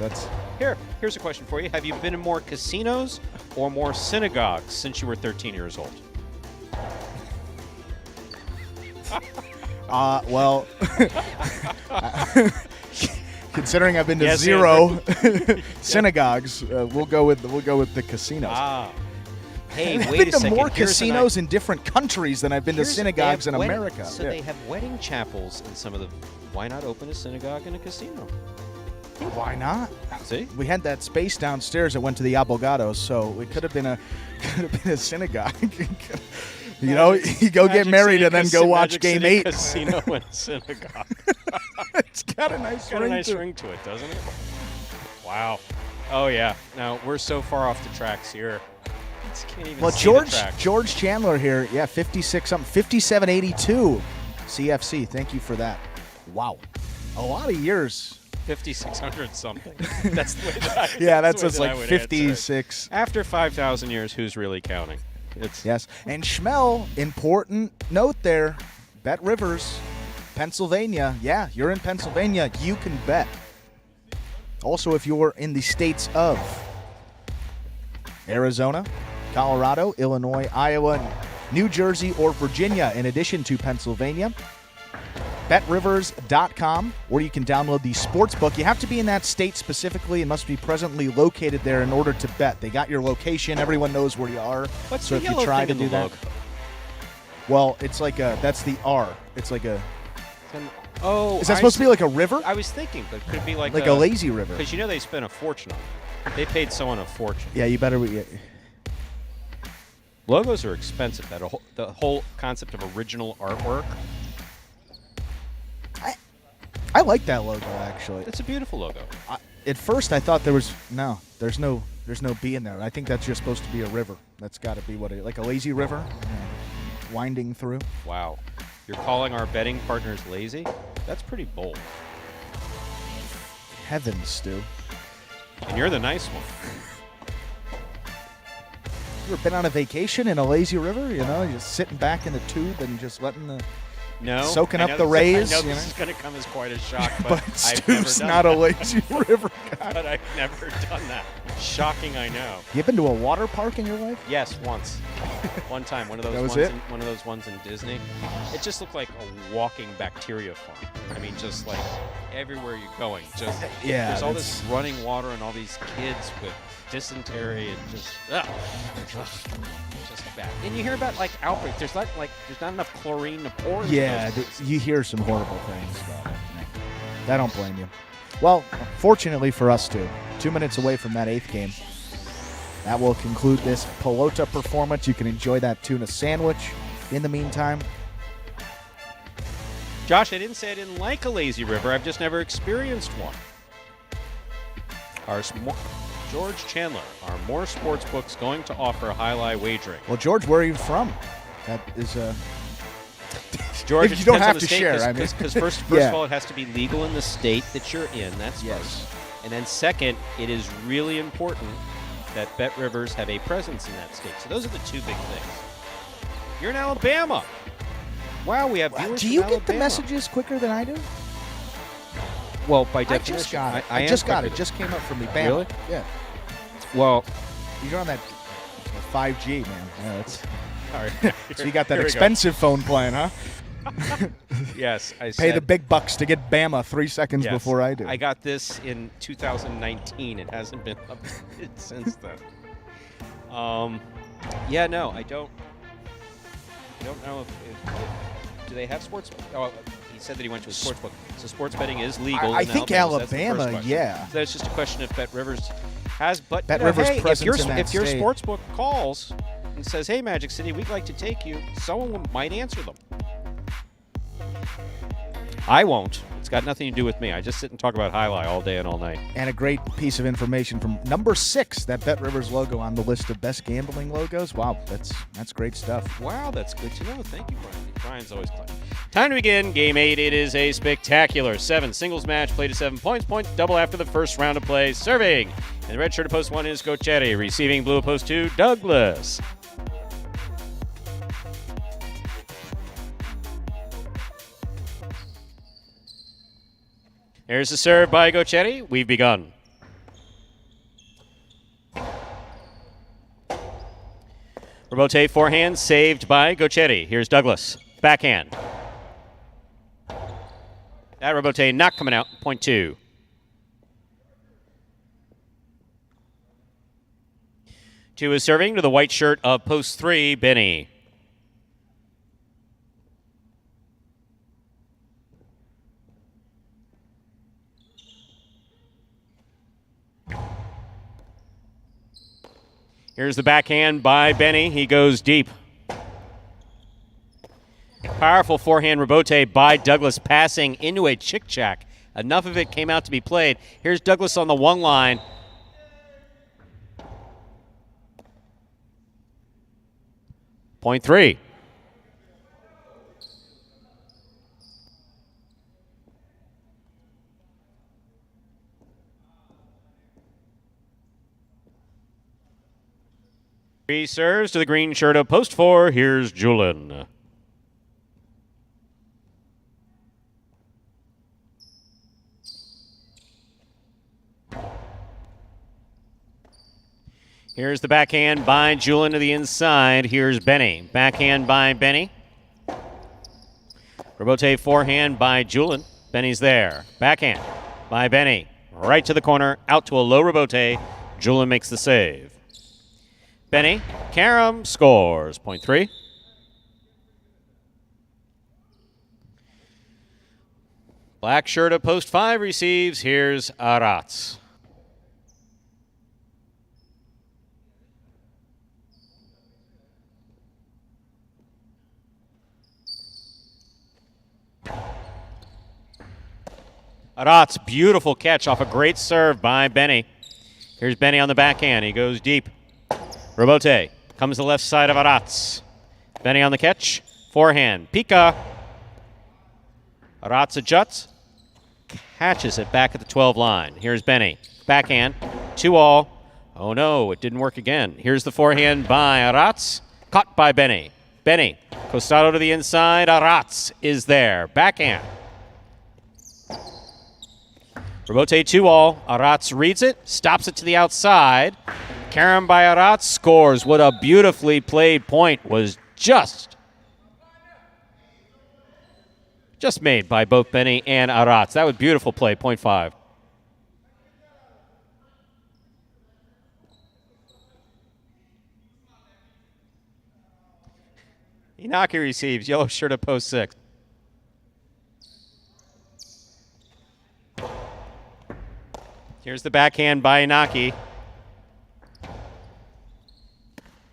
Here's a question for you. Have you been in more casinos or more synagogues since you were 13 years old? Well, considering I've been to 0 synagogues, we'll go with the casinos. Hey, I've wait been a to second. more casinos in different countries than I've been to synagogues in America. So they have wedding chapels in some of the. Why not open a synagogue in a casino? Why not? See, we had that space downstairs that went to the Abogados, so it could have been a synagogue. You know, you go get married and then go watch Game 8. Casino and synagogue. It's got a nice ring to it, doesn't it? Wow. Oh yeah. Now we're so far off the tracks here. Can't even see the track. George Chandler here, 56 something, 5782 CFC. Thank you for that. Wow, a lot of years. 5,600 something. That's the way that I. That's what's like 56. After 5,000 years, who's really counting? Yes. And Schmel, important note there. Bet Rivers, Pennsylvania. Yeah, you're in Pennsylvania. You can bet. Also, if you're in the states of Arizona, Colorado, Illinois, Iowa, New Jersey, or Virginia, in addition to Pennsylvania, betrivers.com, or you can download the sportsbook. You have to be in that state specifically and must be presently located there in order to bet. They got your location. Everyone knows where you are. What's so the if you try to thing in do the that, logo? well, it's like that's the R. It's like a. Oh, is that supposed to be like a river? I was thinking, but it could be like a lazy river. Because they spent a fortune on it. They paid someone a fortune. Yeah, you better. Logos are expensive. The whole concept of original artwork. I like that logo actually. It's a beautiful logo. At first, I thought there's no B in there. I think that's just supposed to be a river. That's got to be like a lazy river, winding through. Wow, you're calling our betting partners lazy? That's pretty bold. Heavens, Stu. And you're the nice one. You ever been on a vacation in a lazy river? You know, just sitting back in the tube and just letting the soaking up the rays. I know this is going to come as quite a shock, but I've never Stu's done not that. a lazy river guy. But I've never done that. Shocking, I know. You been to a water park in your life? Yes, once. One time, one of those ones in Disney. It just looked like a walking bacteria farm. I mean, just like everywhere you're going, just there's all this running water and all these kids with dysentery and just bad. And you hear about like outbreaks. There's not enough chlorine to pour. Yeah, you hear some horrible things about it. I don't blame you. Well, fortunately for us too, 2 minutes away from that 8th game. That will conclude this Pelota performance. You can enjoy that tuna sandwich in the meantime. Josh, I didn't say I didn't like a lazy river. I've just never experienced one. George Chandler, are more sports books going to offer highlight wagering? Well, George, where are you from? That is George, you don't have to share. Because first of all, it has to be legal in the state that you're in. That's yes. first. And then second, it is really important that Bet Rivers have a presence in that state. So those are the two big things. You're in Alabama. Wow, we have viewers Do you from get Alabama. the messages quicker than I do? Well, by I definition, just got it. I I just got quicker. it. Just came up for me. Bam. Really? Yeah. Well, you're on that 5G, man. Yeah, that's. all right. So you got that Here we go. expensive phone plan, huh? Yes, I Pay said, the big bucks to get Bama 3 seconds yes, before I do. I got this in 2019. It hasn't been updated since then. Yeah, no, I don't know if do they have sports? Oh, he said that he went to a sports book. So sports betting is legal. I in think Alabama. That's the Alabama, first question. yeah. So that's just a question if Bet Rivers has. But Bet you know, Rivers' hey, presence in that if your state. sports book calls and says, "Hey, Magic City, we'd like to take you," someone might answer them. I won't. It's got nothing to do with me. I just sit and talk about highlight all day and all night. And a great piece of information from number 6, that Bet Rivers logo on the list of best gambling logos. Wow, that's great stuff. Wow, that's good to know. Thank you, Brian. Brian's always clever. Time to begin. Game 8. It is a spectacular 7 singles match. Played to 7 points. Point double after the first round of play. Serving. And the red shirt of post 1 is Gochetti. Receiving blue of post 2, Douglas. Here's the serve by Gochetti. We've begun. Robote forehand saved by Gochetti. Here's Douglas. Backhand. That Robote not coming out. Point 2. Two is serving to the white shirt of post 3, Benny. Here's the backhand by Benny. He goes deep. Powerful forehand rebote by Douglas, passing into a chick-chack. Enough of it came out to be played. Here's Douglas on the one line. Point 3. He serves to the green shirt of post 4. Here's Julin. Here's the backhand by Julin to the inside. Here's Benny. Backhand by Benny. Robote forehand by Julin. Benny's there. Backhand by Benny. Right to the corner. Out to a low Robote. Julin makes the save. Benny, Karam scores. Point 3. Black shirt of post 5 receives. Here's Aratz. Aratz, beautiful catch off a great serve by Benny. Here's Benny on the backhand. He goes deep. Robote comes to the left side of Aratz. Benny on the catch. Forehand. Pika. Aratz adjusts. Catches it back at the 12 line. Here's Benny. Backhand. 2-all. Oh no, it didn't work again. Here's the forehand by Aratz. Caught by Benny. Benny. Costado to the inside. Aratz is there. Backhand. Robote 2-all. Aratz reads it. Stops it to the outside. Karam by Aratz scores. What a beautifully played point was just made by both Benny and Aratz. That was beautiful play, point 5. Inaki receives, yellow shirt of post 6. Here's the backhand by Inaki.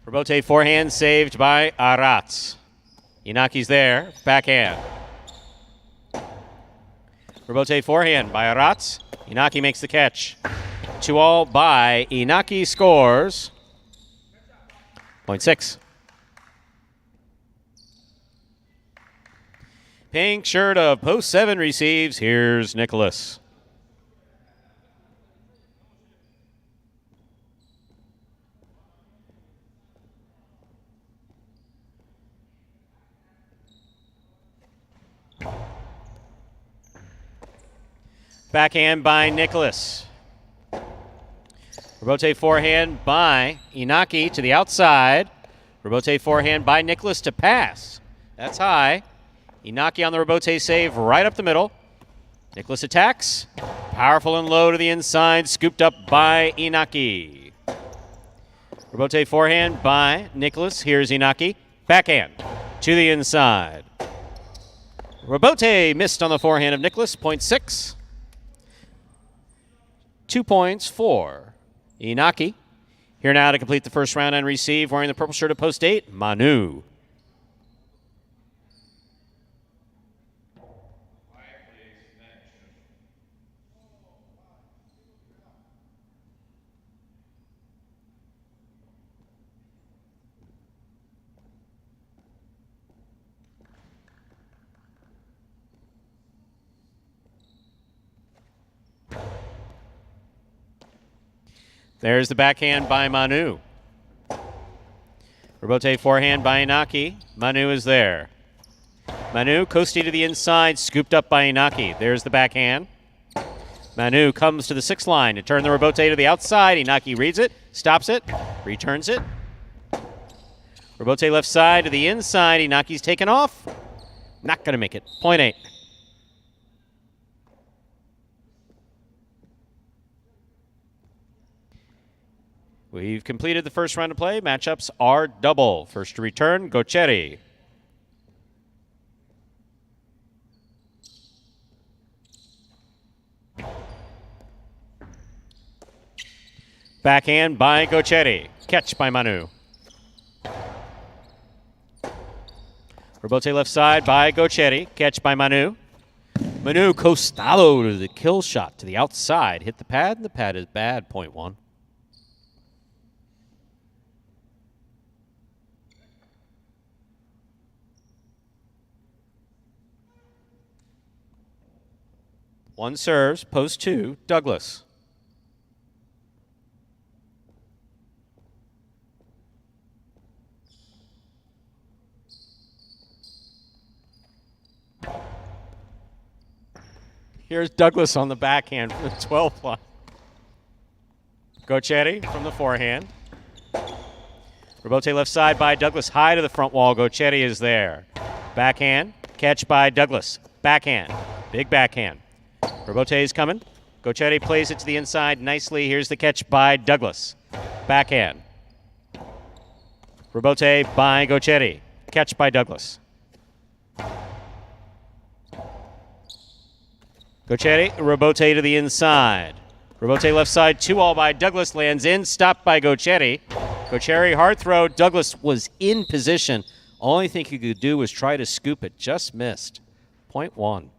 Robote forehand saved by Aratz. Inaki's there. Backhand. Robote forehand by Aratz. Inaki makes the catch. 2-all by Inaki scores. Point 6. Pink shirt of post 7 receives. Here's Nicholas. Backhand by Nicholas. Robote forehand by Inaki to the outside. Robote forehand by Nicholas to pass. That's high. Inaki on the Robote save right up the middle. Nicholas attacks. Powerful and low to the inside. Scooped up by Inaki. Robote forehand by Nicholas. Here's Inaki. Backhand to the inside. Robote missed on the forehand of Nicholas. Point 6. 2 points for Inaki. Here now to complete the first round and receive, wearing the purple shirt of post 8, Manu. There's the backhand by Manu. Robote forehand by Inaki. Manu is there. Manu, coasting to the inside, scooped up by Inaki. There's the backhand. Manu comes to the 6 line to turn the Robote to the outside. Inaki reads it, stops it, returns it. Robote left side to the inside. Inaki's taken off. Not going to make it. Point 8. We've completed the first round of play. Matchups are double. First to return, Gocheri. Backhand by Gocheri. Catch by Manu. Robote left side by Gocheri. Catch by Manu. Manu costado to the kill shot to the outside. Hit the pad, and the pad is bad. Point 1. One serves, post 2, Douglas. Here's Douglas on the backhand from the 12th line. Gochetti from the forehand. Robote left side by Douglas, high to the front wall. Gochetti is there. Backhand, catch by Douglas. Backhand, big backhand. Robote is coming. Gochetti plays it to the inside nicely. Here's the catch by Douglas. Backhand. Robote by Gochetti. Catch by Douglas. Gochetti, Robote to the inside. Robote left side, 2-all by Douglas. Lands in, stopped by Gochetti. Gochetti, hard throw. Douglas was in position. Only thing he could do was try to scoop it. Just missed. Point 1.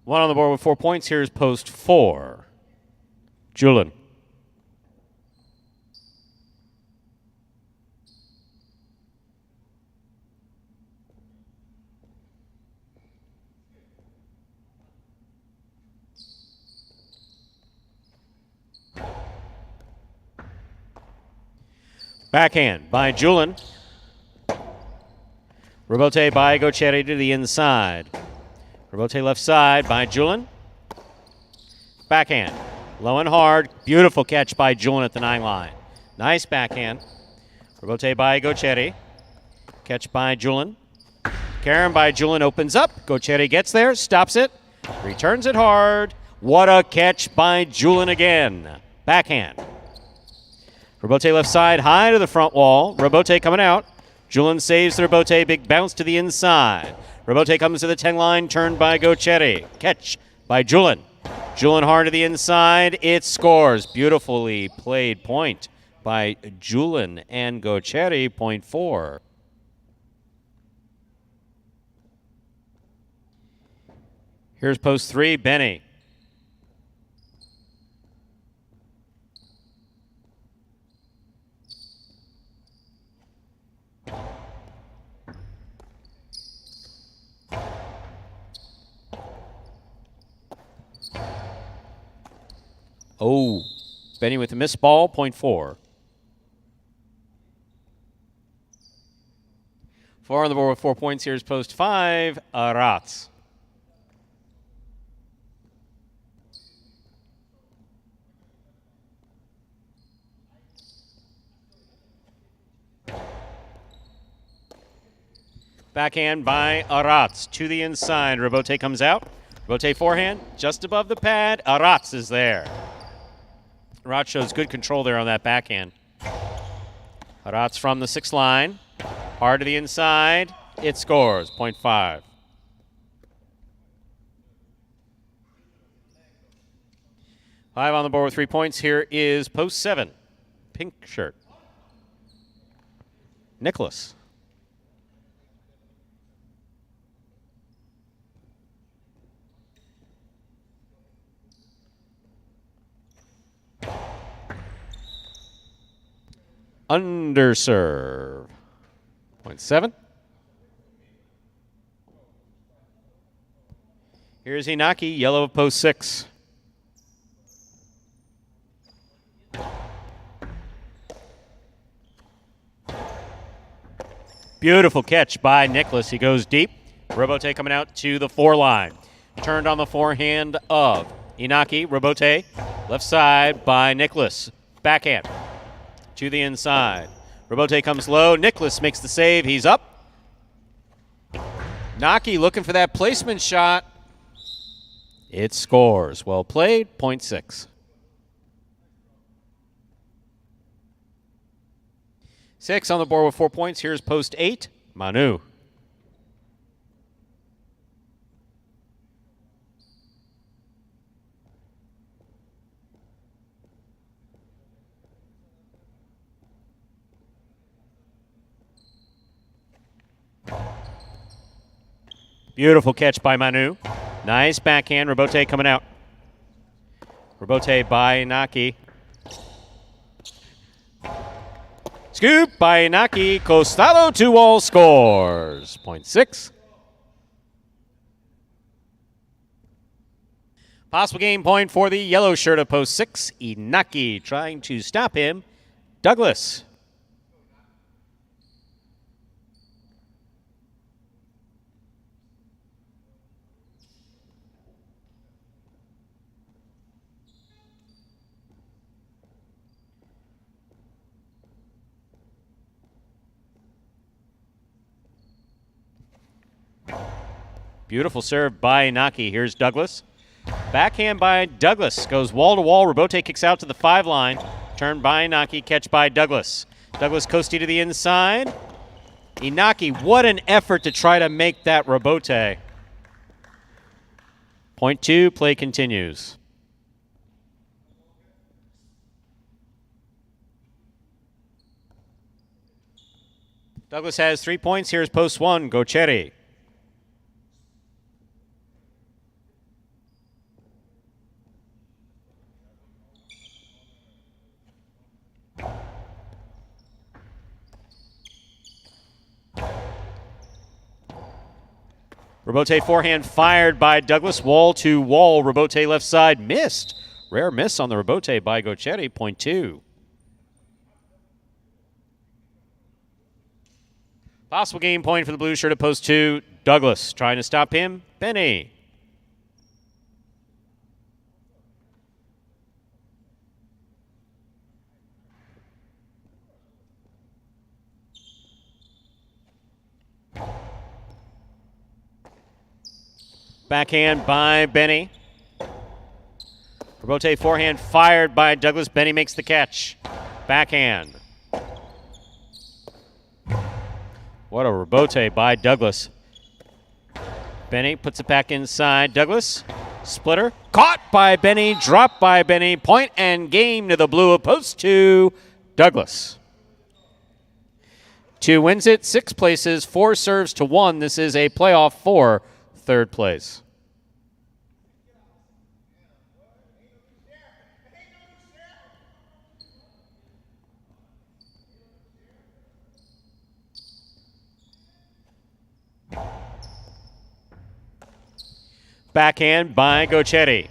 One on the board with 4 points. Here's post 4. Julian. Backhand by Julian. Robote by Gochetti to the inside. Robote left side by Julian. Backhand. Low and hard. Beautiful catch by Julian at the 9 line. Nice backhand. Robote by Gochetti. Catch by Julian. Karen by Julian opens up. Gochetti gets there, stops it, returns it hard. What a catch by Julian again. Backhand. Robote left side, high to the front wall. Robote coming out. Julian saves the Robote. Big bounce to the inside. Robote comes to the 10 line, turned by Gochetti. Catch by Julian. Julian hard to the inside. It scores. Beautifully played point by Julian and Gochetti. Point 4. Here's post 3, Benny. Oh, Benny with a missed ball, point 4. 4 on the board with 4 points. Here's post 5, Arats. Backhand by Arats to the inside. Robote comes out. Robote forehand just above the pad. Arats is there. Arats shows good control there on that backhand. Arats from the 6th line. Hard to the inside. It scores. Point 5. Five on the board with 3 points. Here is post 7. Pink shirt. Nicholas. Underserve. Point 7. Here's Inaki, yellow of post 6. Beautiful catch by Nicholas. He goes deep. Robote coming out to the 4 line. Turned on the forehand of Inaki. Robote, left side by Nicholas. Backhand to the inside. Robote comes low. Nicholas makes the save. He's up. Naki looking for that placement shot. It scores. Well played. Point 6. 6 on the board with 4 points. Here's post 8. Manu. Beautiful catch by Manu. Nice backhand. Robote coming out. Robote by Inaki. Scoop by Inaki. Costado to wall scores. Point 6. Possible game point for the yellow shirt of post 6. Inaki trying to stop him. Douglas. Beautiful serve by Inaki. Here's Douglas. Backhand by Douglas. Goes wall to wall. Robote kicks out to the 5 line. Turn by Inaki. Catch by Douglas. Douglas coasty to the inside. Inaki, what an effort to try to make that Robote. Point 2. Play continues. Douglas has 3 points. Here's post 1. Gocheri. Robote forehand fired by Douglas. Wall to wall. Robote left side missed. Rare miss on the Robote by Gocheri. Point 2. Possible game point for the blue shirt at post 2. Douglas trying to stop him. Benny. Backhand by Benny. Robote forehand fired by Douglas. Benny makes the catch. Backhand. What a Robote by Douglas. Benny puts it back inside. Douglas. Splitter. Caught by Benny. Dropped by Benny. Point and game to the blue of post 2. Douglas. 2 wins it. 6 places. 4 serves to 1. This is a playoff for 3rd place. Backhand by Gochetti.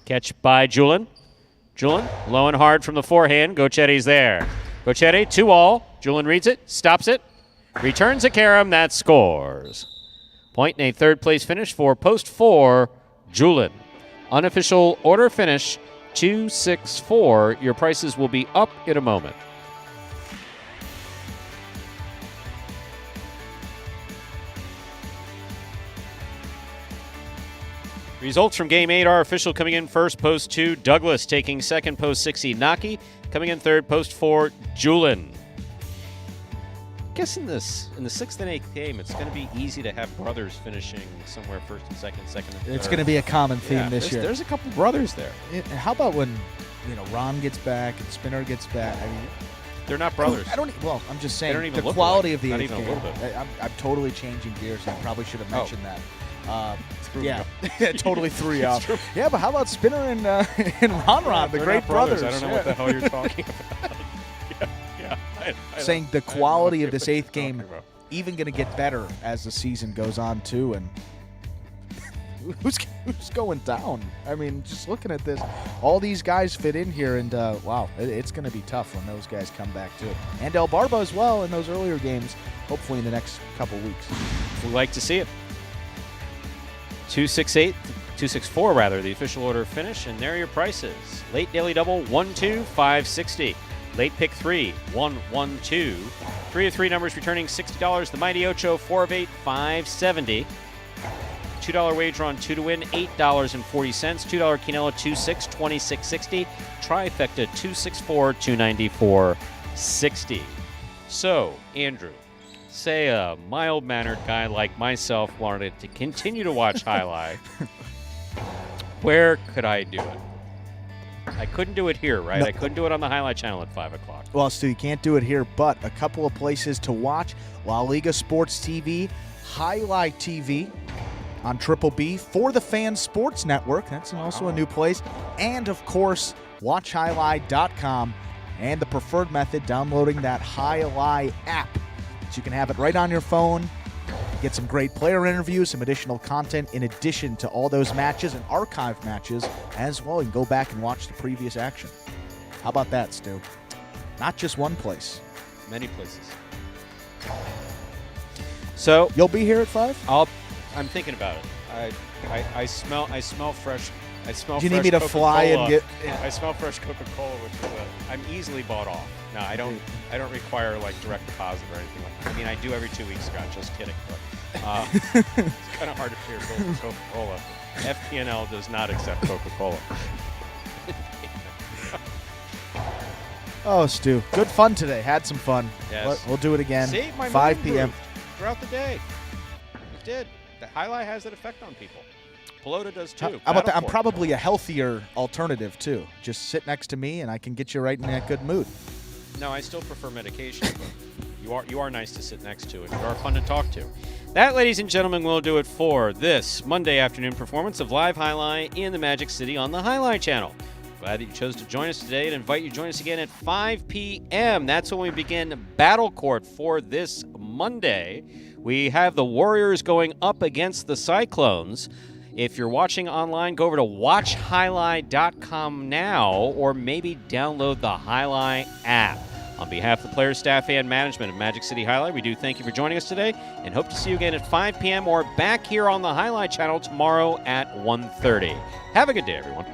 Catch by Julin. Julin, low and hard from the forehand. Gochetti's there. Gochetti, 2-all. Julin reads it, stops it, returns a carom, that scores. Point and a third-place finish for post 4, Julin. Unofficial order finish, 2-6-4. Your prices will be up in a moment. Results from Game 8 are official. Coming in first, post 2, Douglas. Taking second, post 6, Inaki. Coming in third, post 4, Julin. I guess in the 6th and 8th game, it's going to be easy to have brothers finishing somewhere first and second and third. It's going to be a common theme this year. There's a couple brothers there. How about when Ron gets back and Spinner gets back? I mean, they're not brothers. Well, I'm just saying they don't even the look quality alike. of the Not 8th even a game. little bit. I'm totally changing gears. I probably should have mentioned that. Yeah, totally threw you off. Yeah, but how about Spinner and Ron, the great brothers? I don't know what the hell you're talking about. I saying the quality of this 8th game even going to get better as the season goes on too. And who's going down? I mean, just looking at this, all these guys fit in here, and wow, it's going to be tough when those guys come back too. And El Barba as well in those earlier games, hopefully in the next couple weeks. We'd like to see it. 2-6-4 rather, the official order finish, and there are your prices. Late daily double, 1-2, 560. Late pick 3, 1-1-2. 3 of 3 numbers returning $60. The Mighty Ocho, 4 of 8, 570. $2 wager on 2 to win, $8.40. $2 Quinella, 2-6, 26.60. Trifecta, 2-6-4, 294.60. So, Andrew, say a mild-mannered guy like myself wanted to continue to watch Highlight. Where could I do it? I couldn't do it here, right? No. I couldn't do it on the Highlight Channel at 5 o'clock. Well, Stu, you can't do it here, but a couple of places to watch. La Liga Sports TV, Highlight TV on Triple B, For the Fans Sports Network. That's also a new place. And, of course, watchhighlight.com. And the preferred method, downloading that Highlight app. So you can have it right on your phone. Get some great player interviews, some additional content in addition to all those matches and archived matches as well. You can go back and watch the previous action. How about that, Stu? Not just one place. Many places. So you'll be here at 5? I'm thinking about it. I smell fresh. I smell. Do you fresh need me to Coca-Cola. fly and get? Yeah. I smell fresh Coca-Cola, which is I'm easily bought off. No, I don't require like direct deposit or anything like that. I mean, I do every 2 weeks, Scott. Just kidding. But it's kind of hard to figure Coca-Cola. FPNL does not accept Coca-Cola. Oh, Stu, good fun today. Had some fun. Yes. We'll do it again. See, my 5 mood p.m. improved throughout the day. It did. The Highlight has that effect on people. Pelota does too. How about that? I'm probably a healthier alternative too. Just sit next to me, and I can get you right in that good mood. No, I still prefer medication. You are nice to sit next to, and you are fun to talk to. That, ladies and gentlemen, will do it for this Monday afternoon performance of Live Highlight in the Magic City on the Highlight Channel. Glad that you chose to join us today, and invite you to join us again at 5 p.m. That's when we begin Battle Court for this Monday. We have the Warriors going up against the Cyclones. If you're watching online, go over to watchhighlight.com now, or maybe download the Highlight app. On behalf of the players, staff, and management of Magic City Highlight, we do thank you for joining us today, and hope to see you again at 5 p.m. or back here on the Highlight Channel tomorrow at 1:30. Have a good day, everyone.